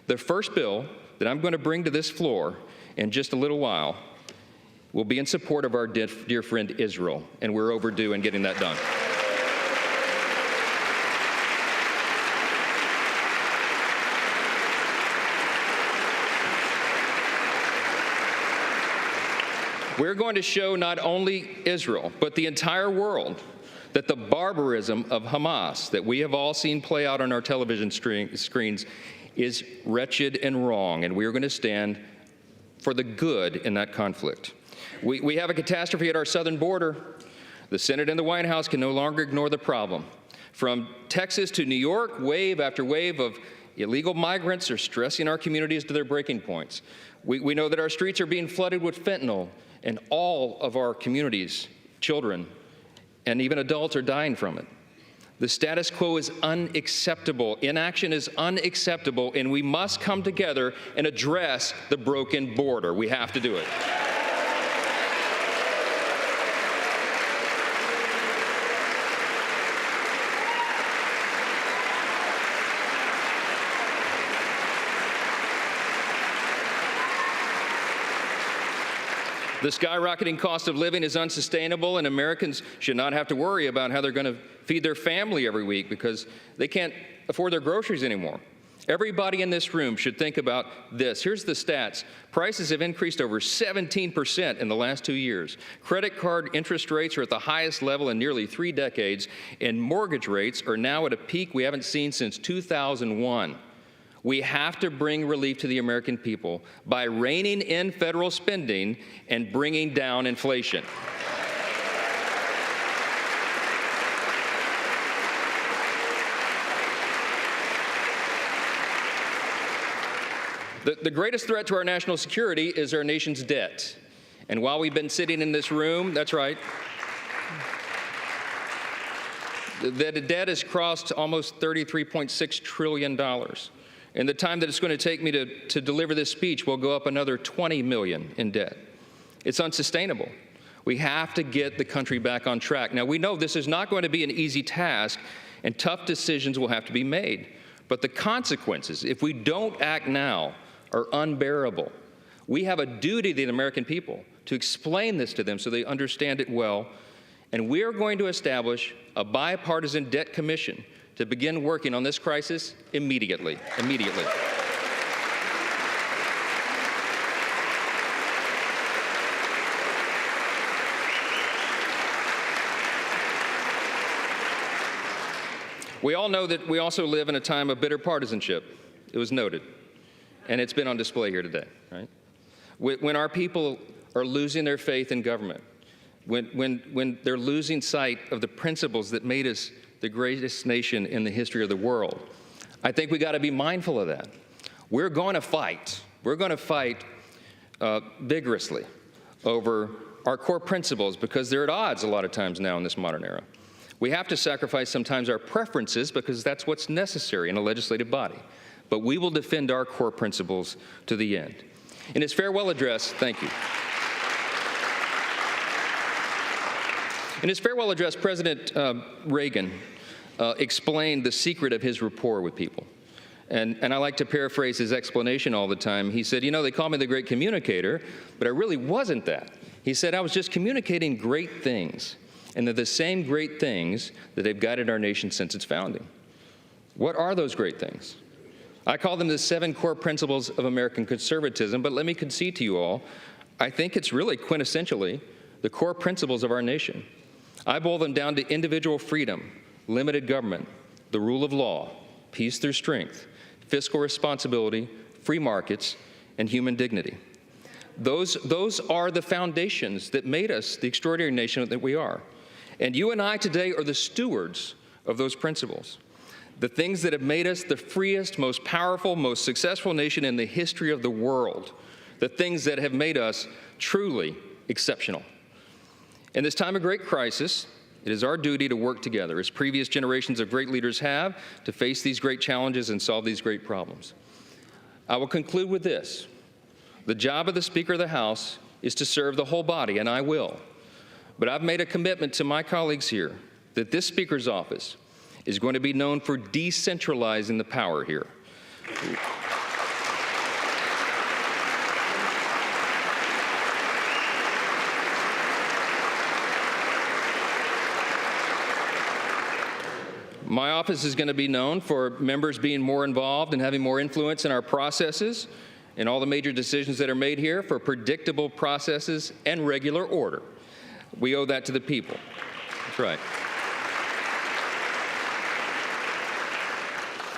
The first bill that I'm going to bring to this floor in just a little while will be in support of our dear friend Israel, and we're overdue in getting that done. We're going to show not only Israel, but the entire world that the barbarism of Hamas that we have all seen play out on our television screens is wretched and wrong, and we are going to stand for the good in that conflict. We have a catastrophe at our southern border. The Senate and the White House can no longer ignore the problem. From Texas to New York, wave after wave of illegal migrants are stressing our communities to their breaking points. We know that our streets are being flooded with fentanyl, and all of our communities, children, and even adults are dying from it. The status quo is unacceptable. Inaction is unacceptable, and we must come together and address the broken border. We have to do it. The skyrocketing cost of living is unsustainable, and Americans should not have to worry about how they're going to feed their family every week because they can't afford their groceries anymore. Everybody in this room should think about this. Here's the stats. Prices have increased over 17% in the last 2 years. Credit card interest rates are at the highest level in nearly 3 decades, and mortgage rates are now at a peak we haven't seen since 2001. We have to bring relief to the American people by reining in federal spending and bringing down inflation. The greatest threat to our national security is our nation's debt. And while we've been sitting in this room, that's right, the debt has crossed almost $33.6 trillion. In the time that it's going to take me to deliver this speech, we'll go up another $20 million in debt. It's unsustainable. We have to get the country back on track. Now, we know this is not going to be an easy task, and tough decisions will have to be made. But the consequences, if we don't act now, are unbearable. We have a duty to the American people to explain this to them so they understand it well. And we are going to establish a bipartisan debt commission to begin working on this crisis immediately. We all know that we also live in a time of bitter partisanship. It was noted, and it's been on display here today, right? When our people are losing their faith in government, when they're losing sight of the principles that made us the greatest nation in the history of the world, I think we got to be mindful of that. We're going to fight. We're going to fight vigorously over our core principles because they're at odds a lot of times now in this modern era. We have to sacrifice sometimes our preferences because that's what's necessary in a legislative body. But we will defend our core principles to the end. In his farewell address, thank you. In his farewell address, President Reagan explained the secret of his rapport with people. And I like to paraphrase his explanation all the time. He said, you know, they call me the great communicator, but I really wasn't that. He said, I was just communicating great things. And they're the same great things that have guided our nation since its founding. What are those great things? I call them the 7 core principles of American conservatism, but let me concede to you all, I think it's really quintessentially the core principles of our nation. I boil them down to individual freedom, limited government, the rule of law, peace through strength, fiscal responsibility, free markets, and human dignity. Those are the foundations that made us the extraordinary nation that we are. And you and I today are the stewards of those principles. The things that have made us the freest, most powerful, most successful nation in the history of the world. The things that have made us truly exceptional. In this time of great crisis, it is our duty to work together, as previous generations of great leaders have, to face these great challenges and solve these great problems. I will conclude with this. The job of the Speaker of the House is to serve the whole body, and I will. But I've made a commitment to my colleagues here that this Speaker's office is going to be known for decentralizing the power here. My office is going to be known for members being more involved and having more influence in our processes and all the major decisions that are made here, for predictable processes and regular order. We owe that to the people. That's right.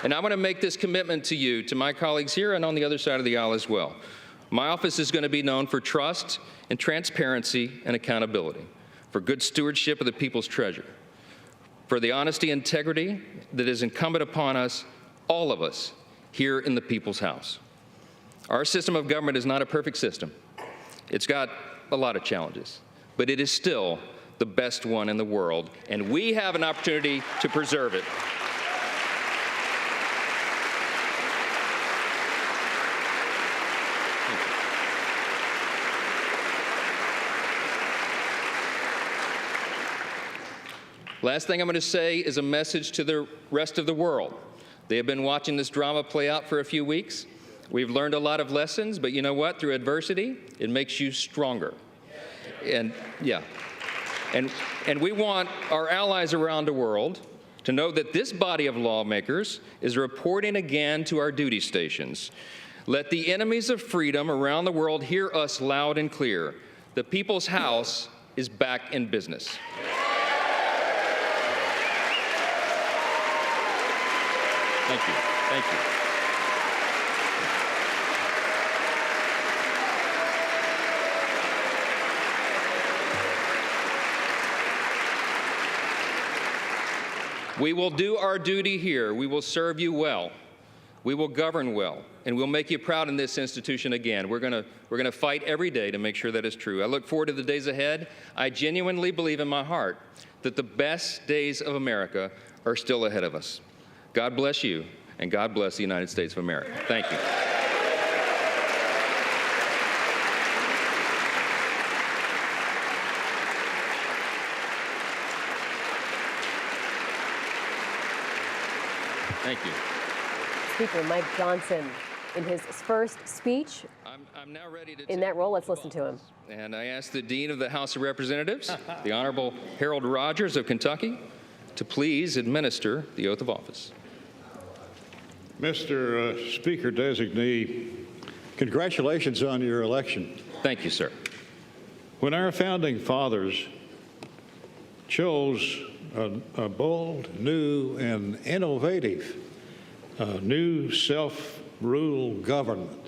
And I want to make this commitment to you, to my colleagues here and on the other side of the aisle as well. My office is going to be known for trust and transparency and accountability, for good stewardship of the people's treasure, for the honesty and integrity that is incumbent upon us, all of us, here in the people's house. Our system of government is not a perfect system. It's got a lot of challenges, but it is still the best one in the world, and we have an opportunity to preserve it. Last thing I'm going to say is a message to the rest of the world. They have been watching this drama play out for a few weeks. We've learned a lot of lessons, but you know what? Through adversity, it makes you stronger. And we want our allies around the world to know that this body of lawmakers is reporting again to our duty stations. Let the enemies of freedom around the world hear us loud and clear. The People's House is back in business. Thank you. Thank you. We will do our duty here. We will serve you well. We will govern well, and we'll make you proud in this institution again. We're going to fight every day to make sure that is true. I look forward to the days ahead. I genuinely believe in my heart that the best days of America are still ahead of us. God bless you, and God bless the United States of America. Thank you. Thank you. Speaker Mike Johnson, in his first speech, I'm now ready to in that role, let's listen to him. And I ask the Dean of the House of Representatives, the Honorable Harold Rogers of Kentucky, to please administer the oath of office. Mr. Speaker Designee, congratulations on your election. Thank you, sir. When our founding fathers chose a bold, new, and innovative new self-rule government.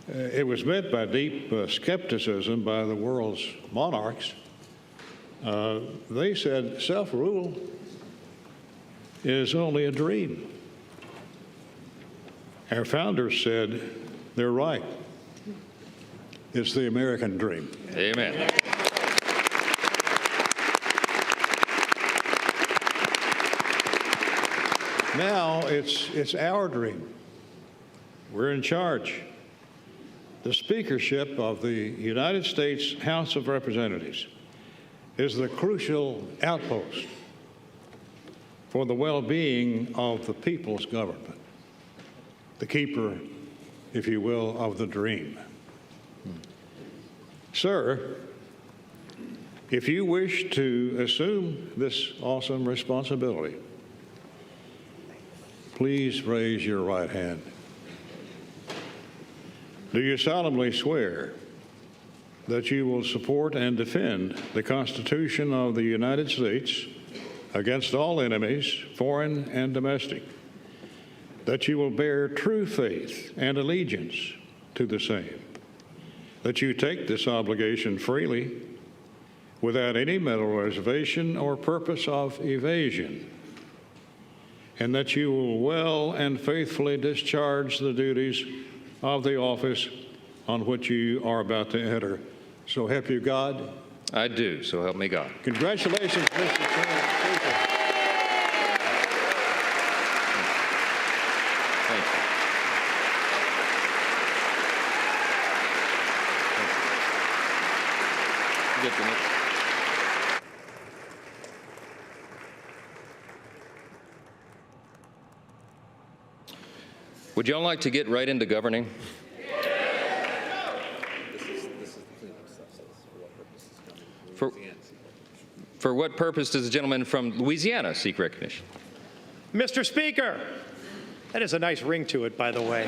It was met by deep skepticism by the world's monarchs. They said self-rule is only a dream. Our founders said they're right. It's the American dream. Amen. Now it's our dream. We're in charge. The speakership of the United States House of Representatives is the crucial outpost for the well-being of the people's government, the keeper, if you will, of the dream. Sir, if you wish to assume this awesome responsibility, please raise your right hand. Do you solemnly swear that you will support and defend the Constitution of the United States against all enemies, foreign and domestic, that you will bear true faith and allegiance to the same, that you take this obligation freely without any mental reservation or purpose of evasion, and that you will well and faithfully discharge the duties of the office on which you are about to enter. So help you God? I do. So help me God. Congratulations, Mr. Speaker. Thank you. Get the next. Would y'all like to get right into governing? For what purpose does the gentleman from Louisiana seek recognition? Mr. Speaker, that is a nice ring to it, by the way.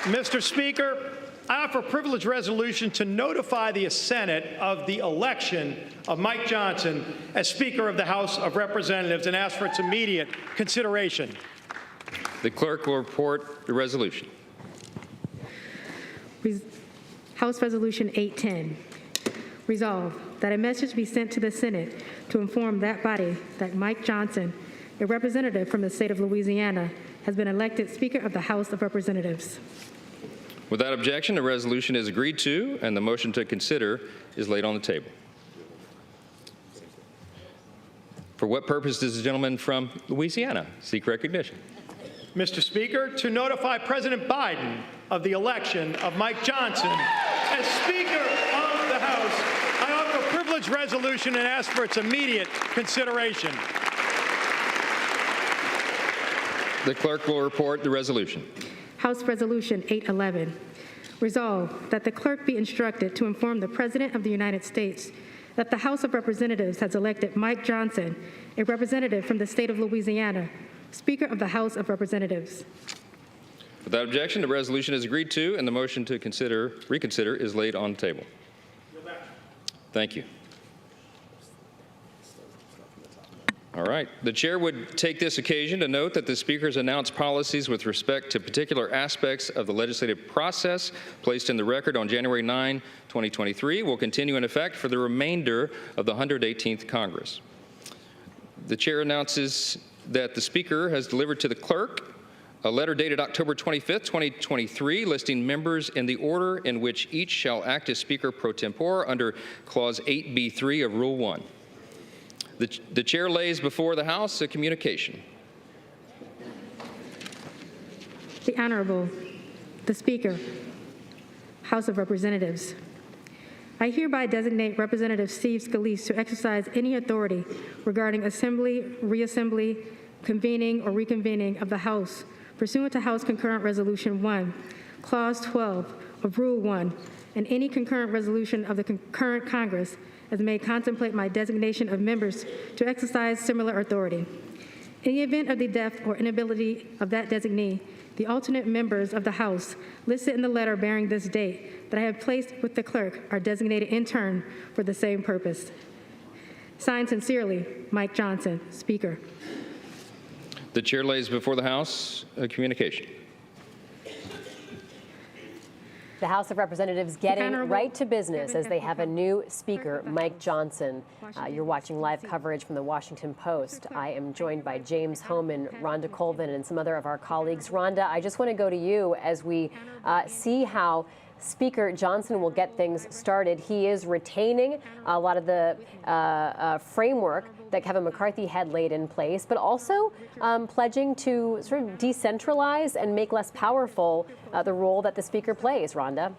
Mr. Speaker, I offer a privilege resolution to notify the Senate of the election of Mike Johnson as Speaker of the House of Representatives and ask for its immediate consideration. The clerk will report the resolution. House Resolution 810. Resolved that a message be sent to the Senate to inform that body that Mike Johnson, a representative from the state of Louisiana, has been elected Speaker of the House of Representatives. Without objection, the resolution is agreed to, and the motion to consider is laid on the table. For what purpose does the gentleman from Louisiana seek recognition? Mr. Speaker, to notify President Biden of the election of Mike Johnson as Speaker of the House, I offer a privilege resolution and ask for its immediate consideration. The clerk will report the resolution. House Resolution 811. Resolved that the clerk be instructed to inform the President of the United States that the House of Representatives has elected Mike Johnson, a representative from the state of Louisiana, Speaker of the House of Representatives. Without objection, the resolution is agreed to, and the motion to reconsider is laid on the table. Thank you. All right. The chair would take this occasion to note that the Speaker's announced policies with respect to particular aspects of the legislative process placed in the record on January 9, 2023 will continue in effect for the remainder of the 118th Congress. The chair announces that the Speaker has delivered to the clerk a letter dated October 25, 2023, listing members in the order in which each shall act as Speaker pro tempore under Clause 8B3 of Rule 1. The chair lays before the House a communication. The Honorable, the Speaker, House of Representatives. I hereby designate Representative Steve Scalise to exercise any authority regarding assembly, reassembly, convening, or reconvening of the House pursuant to House Concurrent Resolution 1, Clause 12 of Rule 1, and any concurrent resolution of the concurrent Congress as may contemplate my designation of members to exercise similar authority. In the event of the death or inability of that designee, The alternate members of the House listed in the letter bearing this date that I have placed with the clerk are designated in turn for the same purpose. Signed sincerely, Mike Johnson, Speaker. The chair lays before the House a communication. The House of Representatives getting right to business as they have a new Speaker, Mike Johnson. You're watching live coverage from the Washington Post. I am joined by James Hohman, Rhonda Colvin, and some other of our colleagues. Rhonda, I just want to go to you as we see how Speaker Johnson will get things started. He is retaining a lot of the framework that Kevin McCarthy had laid in place, but also pledging to sort of decentralize and make less powerful the role that the Speaker plays. Rhonda.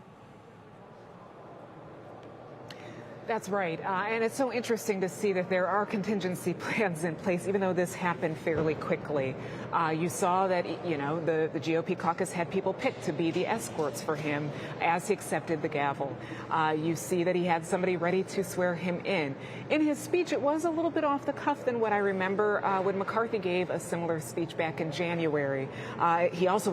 That's right. And it's so interesting to see that there are contingency plans in place, even though this happened fairly quickly. You saw that, the GOP caucus had people picked to be the escorts for him as he accepted the gavel. You see that he had somebody ready to swear him in. In his speech, it was a little bit off the cuff than what I remember when McCarthy gave a similar speech back in January. He also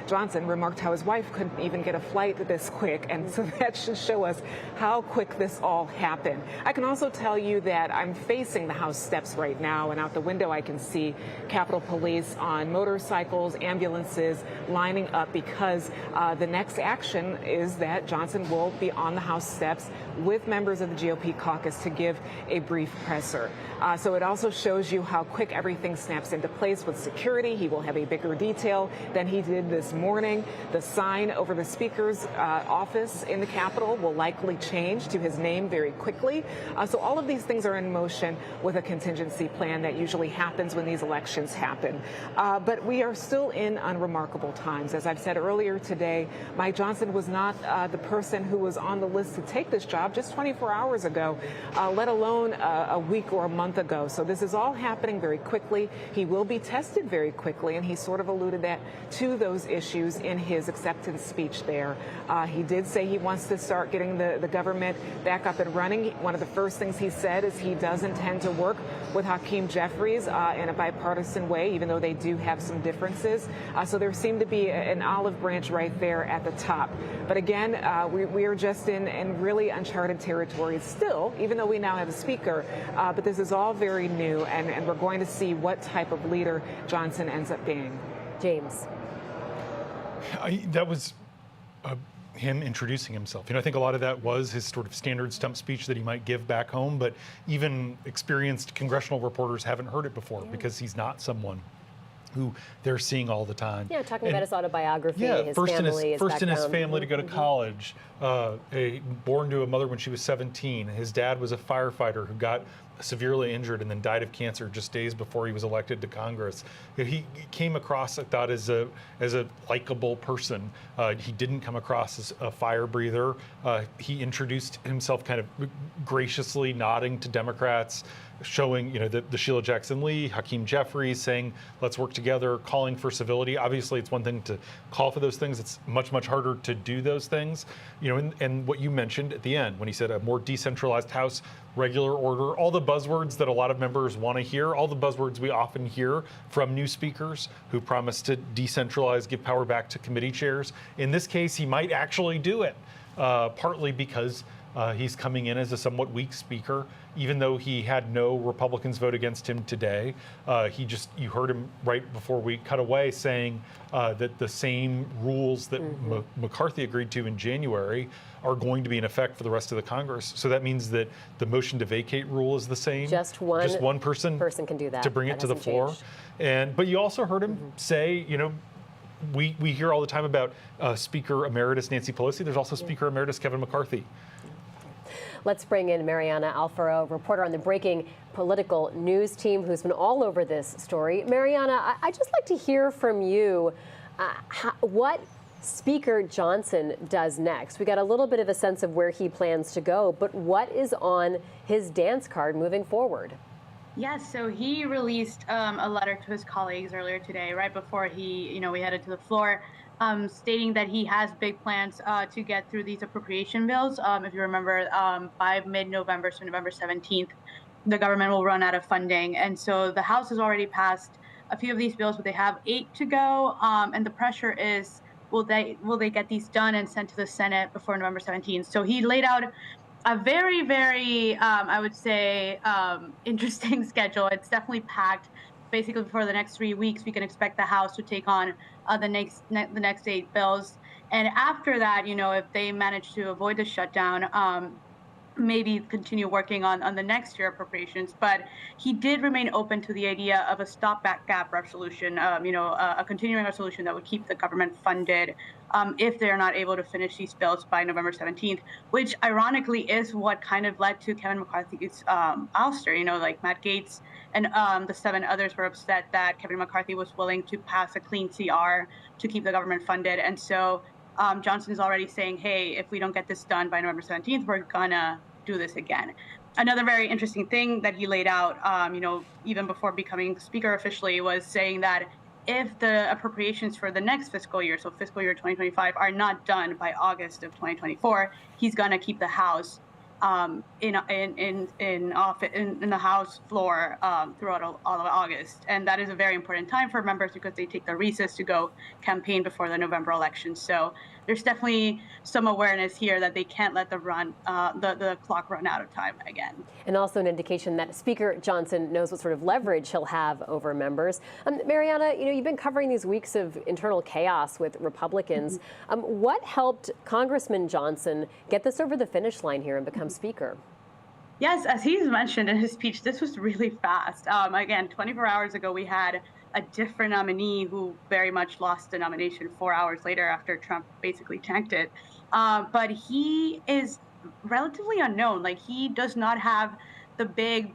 Johnson remarked how his wife couldn't even get a flight this quick. And so that should show us how quick this all happened. I can also tell you that I'm facing the House steps right now, and out the window I can see Capitol Police on motorcycles, ambulances lining up because the next action is that Johnson will be on the House steps with members of the GOP caucus to give a brief presser. So it also shows you how quick everything snaps into place with security. He will have a bigger detail than he did this morning. The sign over the Speaker's office in the Capitol will likely change to his name very quickly. So all of these things are in motion with a contingency plan that usually happens when these elections happen. But we are still in unremarkable times. As I've said earlier today, Mike Johnson was not the person who was on the list to take this job just 24 hours ago, let alone a week or a month ago. So this is all happening very quickly. He will be tested very quickly, and he sort of alluded to those issues in his acceptance speech there. He did say he wants to start getting the government back up and running. One of the first things he said is he does intend to work with Hakeem Jeffries in a bipartisan way, even though they do have some differences. So there seemed to be an olive branch right there at the top. But again, we are just in really uncharted territory still, even though we now have a Speaker. But this is all very new, and we're going to see what type of leader Johnson ends up being. James. That was him introducing himself. I think a lot of that was his sort of standard stump speech that he might give back home, but even experienced congressional reporters haven't heard it before because he's not someone who they're seeing all the time. Yeah, talking about his autobiography, his first family, in his family to go to college, born to a mother when she was 17. His dad was a firefighter who got severely injured and then died of cancer just days before he was elected to Congress. He came across, I thought, as a likable person. He didn't come across as a fire breather. He introduced himself kind of graciously nodding to Democrats, showing the Sheila Jackson Lee, Hakeem Jeffries, saying let's work together, calling for civility. Obviously, it's one thing to call for those things. It's much, much harder to do those things. And what you mentioned at the end when he said a more decentralized House, regular order, all the buzzwords that a lot of members want to hear, all the buzzwords we often hear from new speakers who promise to decentralize, give power back to committee chairs. In this case, he might actually do it, partly because he's coming in as a somewhat weak speaker, even though he had no Republicans vote against him today. You heard him right before we cut away saying that the same rules that McCarthy agreed to in January are going to be in effect for the rest of the Congress. So that means that the motion to vacate rule is the same. Just one person can do that. To bring it to the floor. But you also heard him say, we hear all the time about Speaker Emeritus Nancy Pelosi. There's also Speaker Emeritus Kevin McCarthy. Let's bring in Mariana Alfaro, reporter on the Breaking Political News team, who's been all over this story. Mariana, I'd just like to hear from you what Speaker Johnson does next. We got a little bit of a sense of where he plans to go, but what is on his dance card moving forward? Yes, so he released a letter to his colleagues earlier today, right before we headed to the floor, stating that he has big plans to get through these appropriation bills. If you remember, by mid-November, so November 17th, the government will run out of funding. And so the House has already passed a few of these bills, but they have 8 to go. And the pressure is, will they get these done and sent to the Senate before November 17th? So he laid out a very, very, I would say, interesting schedule. It's definitely packed. Basically, for the next 3 weeks, we can expect the House to take on the next 8 bills. And after that, if they manage to avoid the shutdown, maybe continue working on the next year appropriations. But he did remain open to the idea of a stopgap resolution, a continuing resolution that would keep the government funded if they're not able to finish these bills by November 17th, which ironically is what kind of led to Kevin McCarthy's ouster. Like Matt Gaetz and the 7 others were upset that Kevin McCarthy was willing to pass a clean CR to keep the government funded. And so Johnson is already saying, hey, if we don't get this done by November 17th, we're gonna do this again. Another very interesting thing that he laid out, even before becoming speaker officially, was saying that if the appropriations for the next fiscal year, so fiscal year 2025, are not done by August of 2024, he's gonna keep the House in the House floor throughout all of August. And that is a very important time for members because they take the recess to go campaign before the November election. So there's definitely some awareness here that they can't let the clock run out of time again. And also an indication that Speaker Johnson knows what sort of leverage he'll have over members. Mariana, you've been covering these weeks of internal chaos with Republicans. What helped Congressman Johnson get this over the finish line here and become Speaker? Yes, as he's mentioned in his speech, this was really fast. Again, 24 hours ago, we had a different nominee who very much lost the nomination 4 hours later after Trump basically tanked it. But he is relatively unknown. Like, he does not have the big,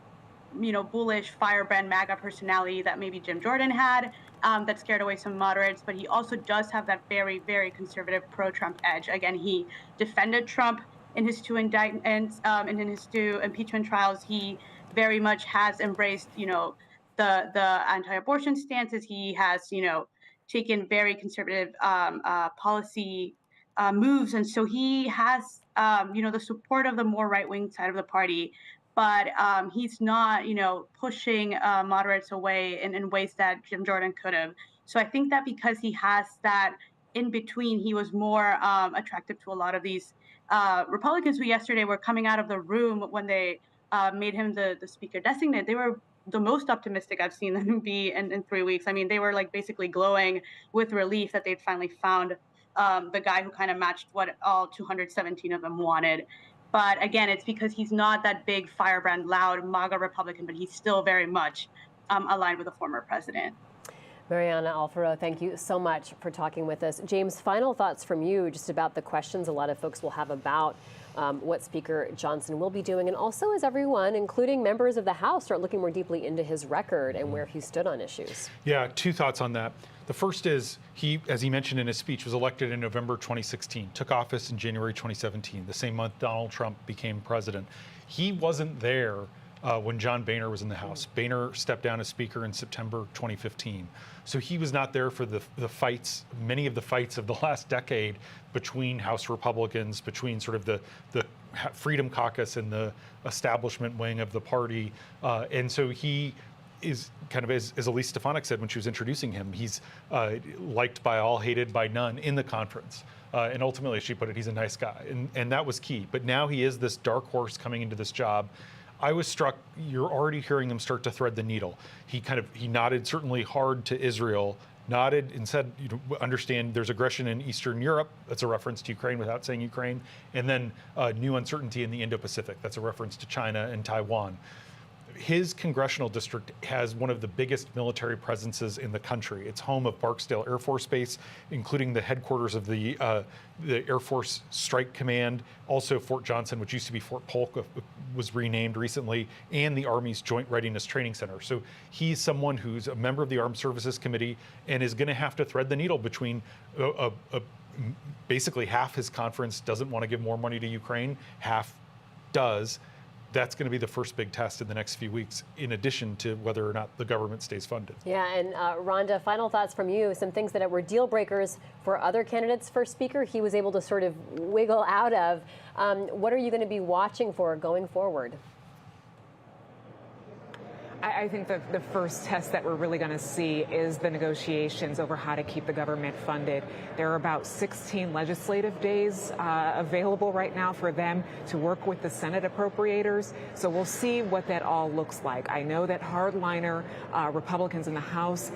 bullish firebrand MAGA personality that maybe Jim Jordan had that scared away some moderates. But he also does have that very, very conservative pro-Trump edge. Again, he defended Trump in his 2 indictments, and in his 2 impeachment trials. He very much has embraced, the anti-abortion stances. He has, taken very conservative policy moves, and so he has, the support of the more right-wing side of the party. But he's not, pushing moderates away in ways that Jim Jordan could have. So I think that because he has that in between, he was more attractive to a lot of these Republicans who yesterday were coming out of the room when they made him the speaker designate. They were the most optimistic I've seen them be in 3 weeks. I mean, they were like basically glowing with relief that they'd finally found the guy who kind of matched what all 217 of them wanted. But again, it's because he's not that big firebrand, loud MAGA Republican, but he's still very much aligned with the former president. Mariana Alfaro, thank you so much for talking with us. James, final thoughts from you just about the questions a lot of folks will have about what Speaker Johnson will be doing, and also as everyone, including members of the House, start looking more deeply into his record and where he stood on issues. Yeah, 2 thoughts on that. The first is he, as he mentioned in his speech, was elected in November 2016, took office in January 2017, the same month Donald Trump became president. He wasn't there when John Boehner was in the House. Boehner stepped down as Speaker in September 2015. So he was not there for the fights, many of the fights of the last decade between House Republicans, between sort of the Freedom Caucus and the establishment wing of the party. And so he is kind of, as Elise Stefanik said when she was introducing him, he's liked by all, hated by none in the conference. And ultimately, as she put it, he's a nice guy. And that was key. But now he is this dark horse coming into this job. I was struck, you're already hearing them start to thread the needle. He nodded certainly hard to Israel, nodded and said, understand there's aggression in Eastern Europe. That's a reference to Ukraine without saying Ukraine. And then new uncertainty in the Indo-Pacific. That's a reference to China and Taiwan. His congressional district has one of the biggest military presences in the country. It's home of Barksdale Air Force Base, including the headquarters of the Air Force Strike Command, also Fort Johnson, which used to be Fort Polk, was renamed recently, and the Army's Joint Readiness Training Center. So he's someone who's a member of the Armed Services Committee and is going to have to thread the needle between basically half his conference doesn't want to give more money to Ukraine, half does. That's going to be the first big test in the next few weeks, in addition to whether or not the government stays funded. Yeah, and Rhonda, final thoughts from you, some things that were deal breakers for other candidates for Speaker he was able to sort of wiggle out of. What are you going to be watching for going forward? I think that the first test that we're really going to see is the negotiations over how to keep the government funded. There are about 16 legislative days available right now for them to work with the Senate appropriators. So we'll see what that all looks like. I know that hardliner Republicans in the House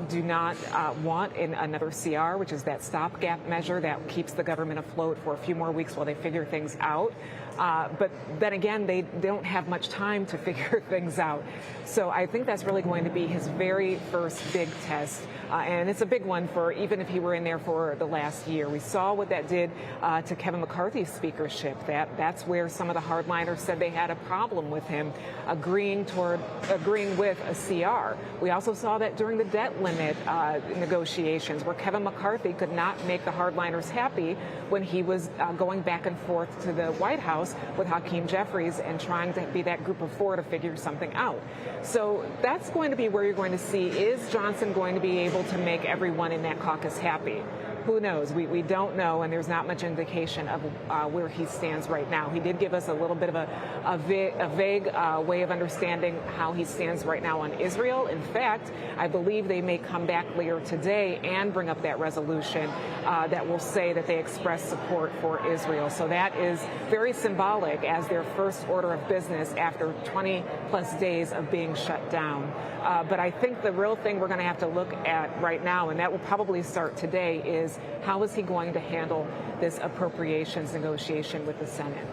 do not want another CR, which is that stopgap measure that keeps the government afloat for a few more weeks while they figure things out. But then again, they don't have much time to figure things out. So I think that's really going to be his very first big test. And it's a big one for even if he were in there for the last year. We saw what that did to Kevin McCarthy's speakership. That's where some of the hardliners said they had a problem with him agreeing with a CR. We also saw that during the debt limit negotiations, where Kevin McCarthy could not make the hardliners happy when he was going back and forth to the White House with Hakeem Jeffries and trying to be that group of four to figure something out. So that's going to be where you're going to see, is Johnson going to be able to make everyone in that caucus happy? Who knows? We don't know, and there's not much indication of where he stands right now. He did give us a little bit of a vague way of understanding how he stands right now on Israel. In fact, I believe they may come back later today and bring up that resolution that will say that they express support for Israel. So that is very symbolic as their first order of business after 20-plus days of being shut down. But I think the real thing we're going to have to look at right now, and that will probably start today, is how is he going to handle this appropriations negotiation with the Senate?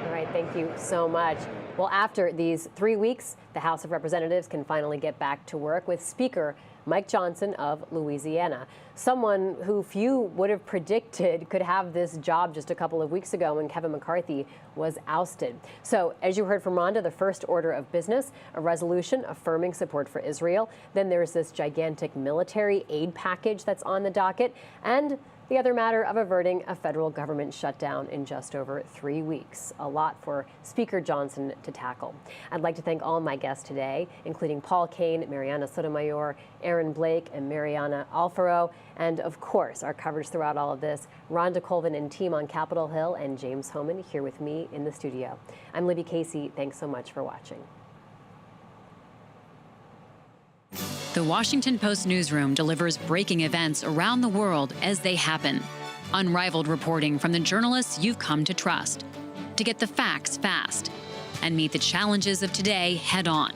All right, thank you so much. Well, after these 3 weeks, the House of Representatives can finally get back to work with Speaker Mike Johnson of Louisiana, someone who few would have predicted could have this job just a couple of weeks ago when Kevin McCarthy was ousted. So, as you heard from Rhonda, the first order of business, a resolution affirming support for Israel. Then there's this gigantic military aid package that's on the docket, and the other matter of averting a federal government shutdown in just over 3 weeks. A lot for Speaker Johnson to tackle. I'd like to thank all my guests today, including Paul Kane, Mariana Sotomayor, Aaron Blake, and Mariana Alfaro. And of course, our coverage throughout all of this, Rhonda Colvin and team on Capitol Hill, and James Homan here with me in the studio. I'm Libby Casey. Thanks so much for watching. The Washington Post newsroom delivers breaking events around the world as they happen. Unrivaled reporting from the journalists you've come to trust. To get the facts fast and meet the challenges of today head on.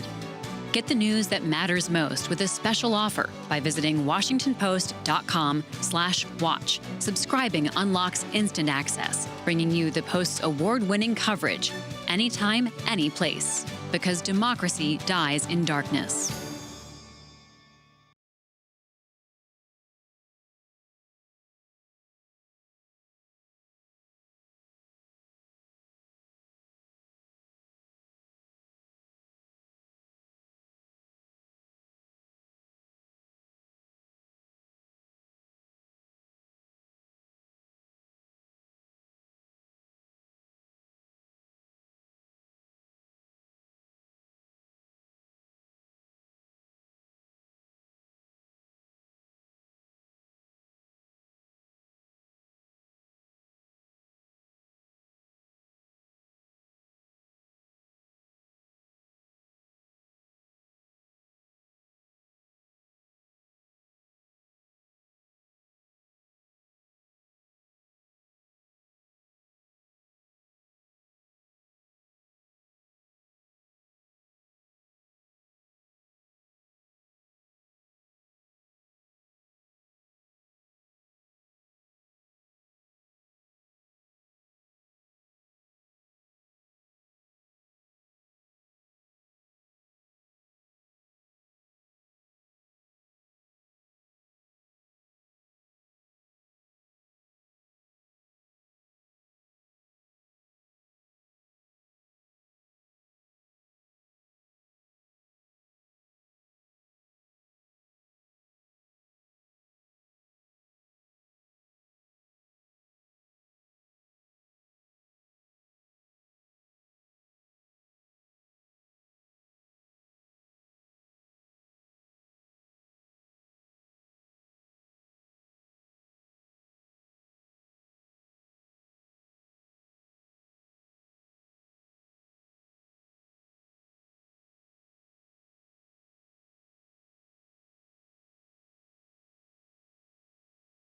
Get the news that matters most with a special offer by visiting WashingtonPost.com/watch. Subscribing unlocks instant access, bringing you the Post's award-winning coverage anytime, any place. Because democracy dies in darkness.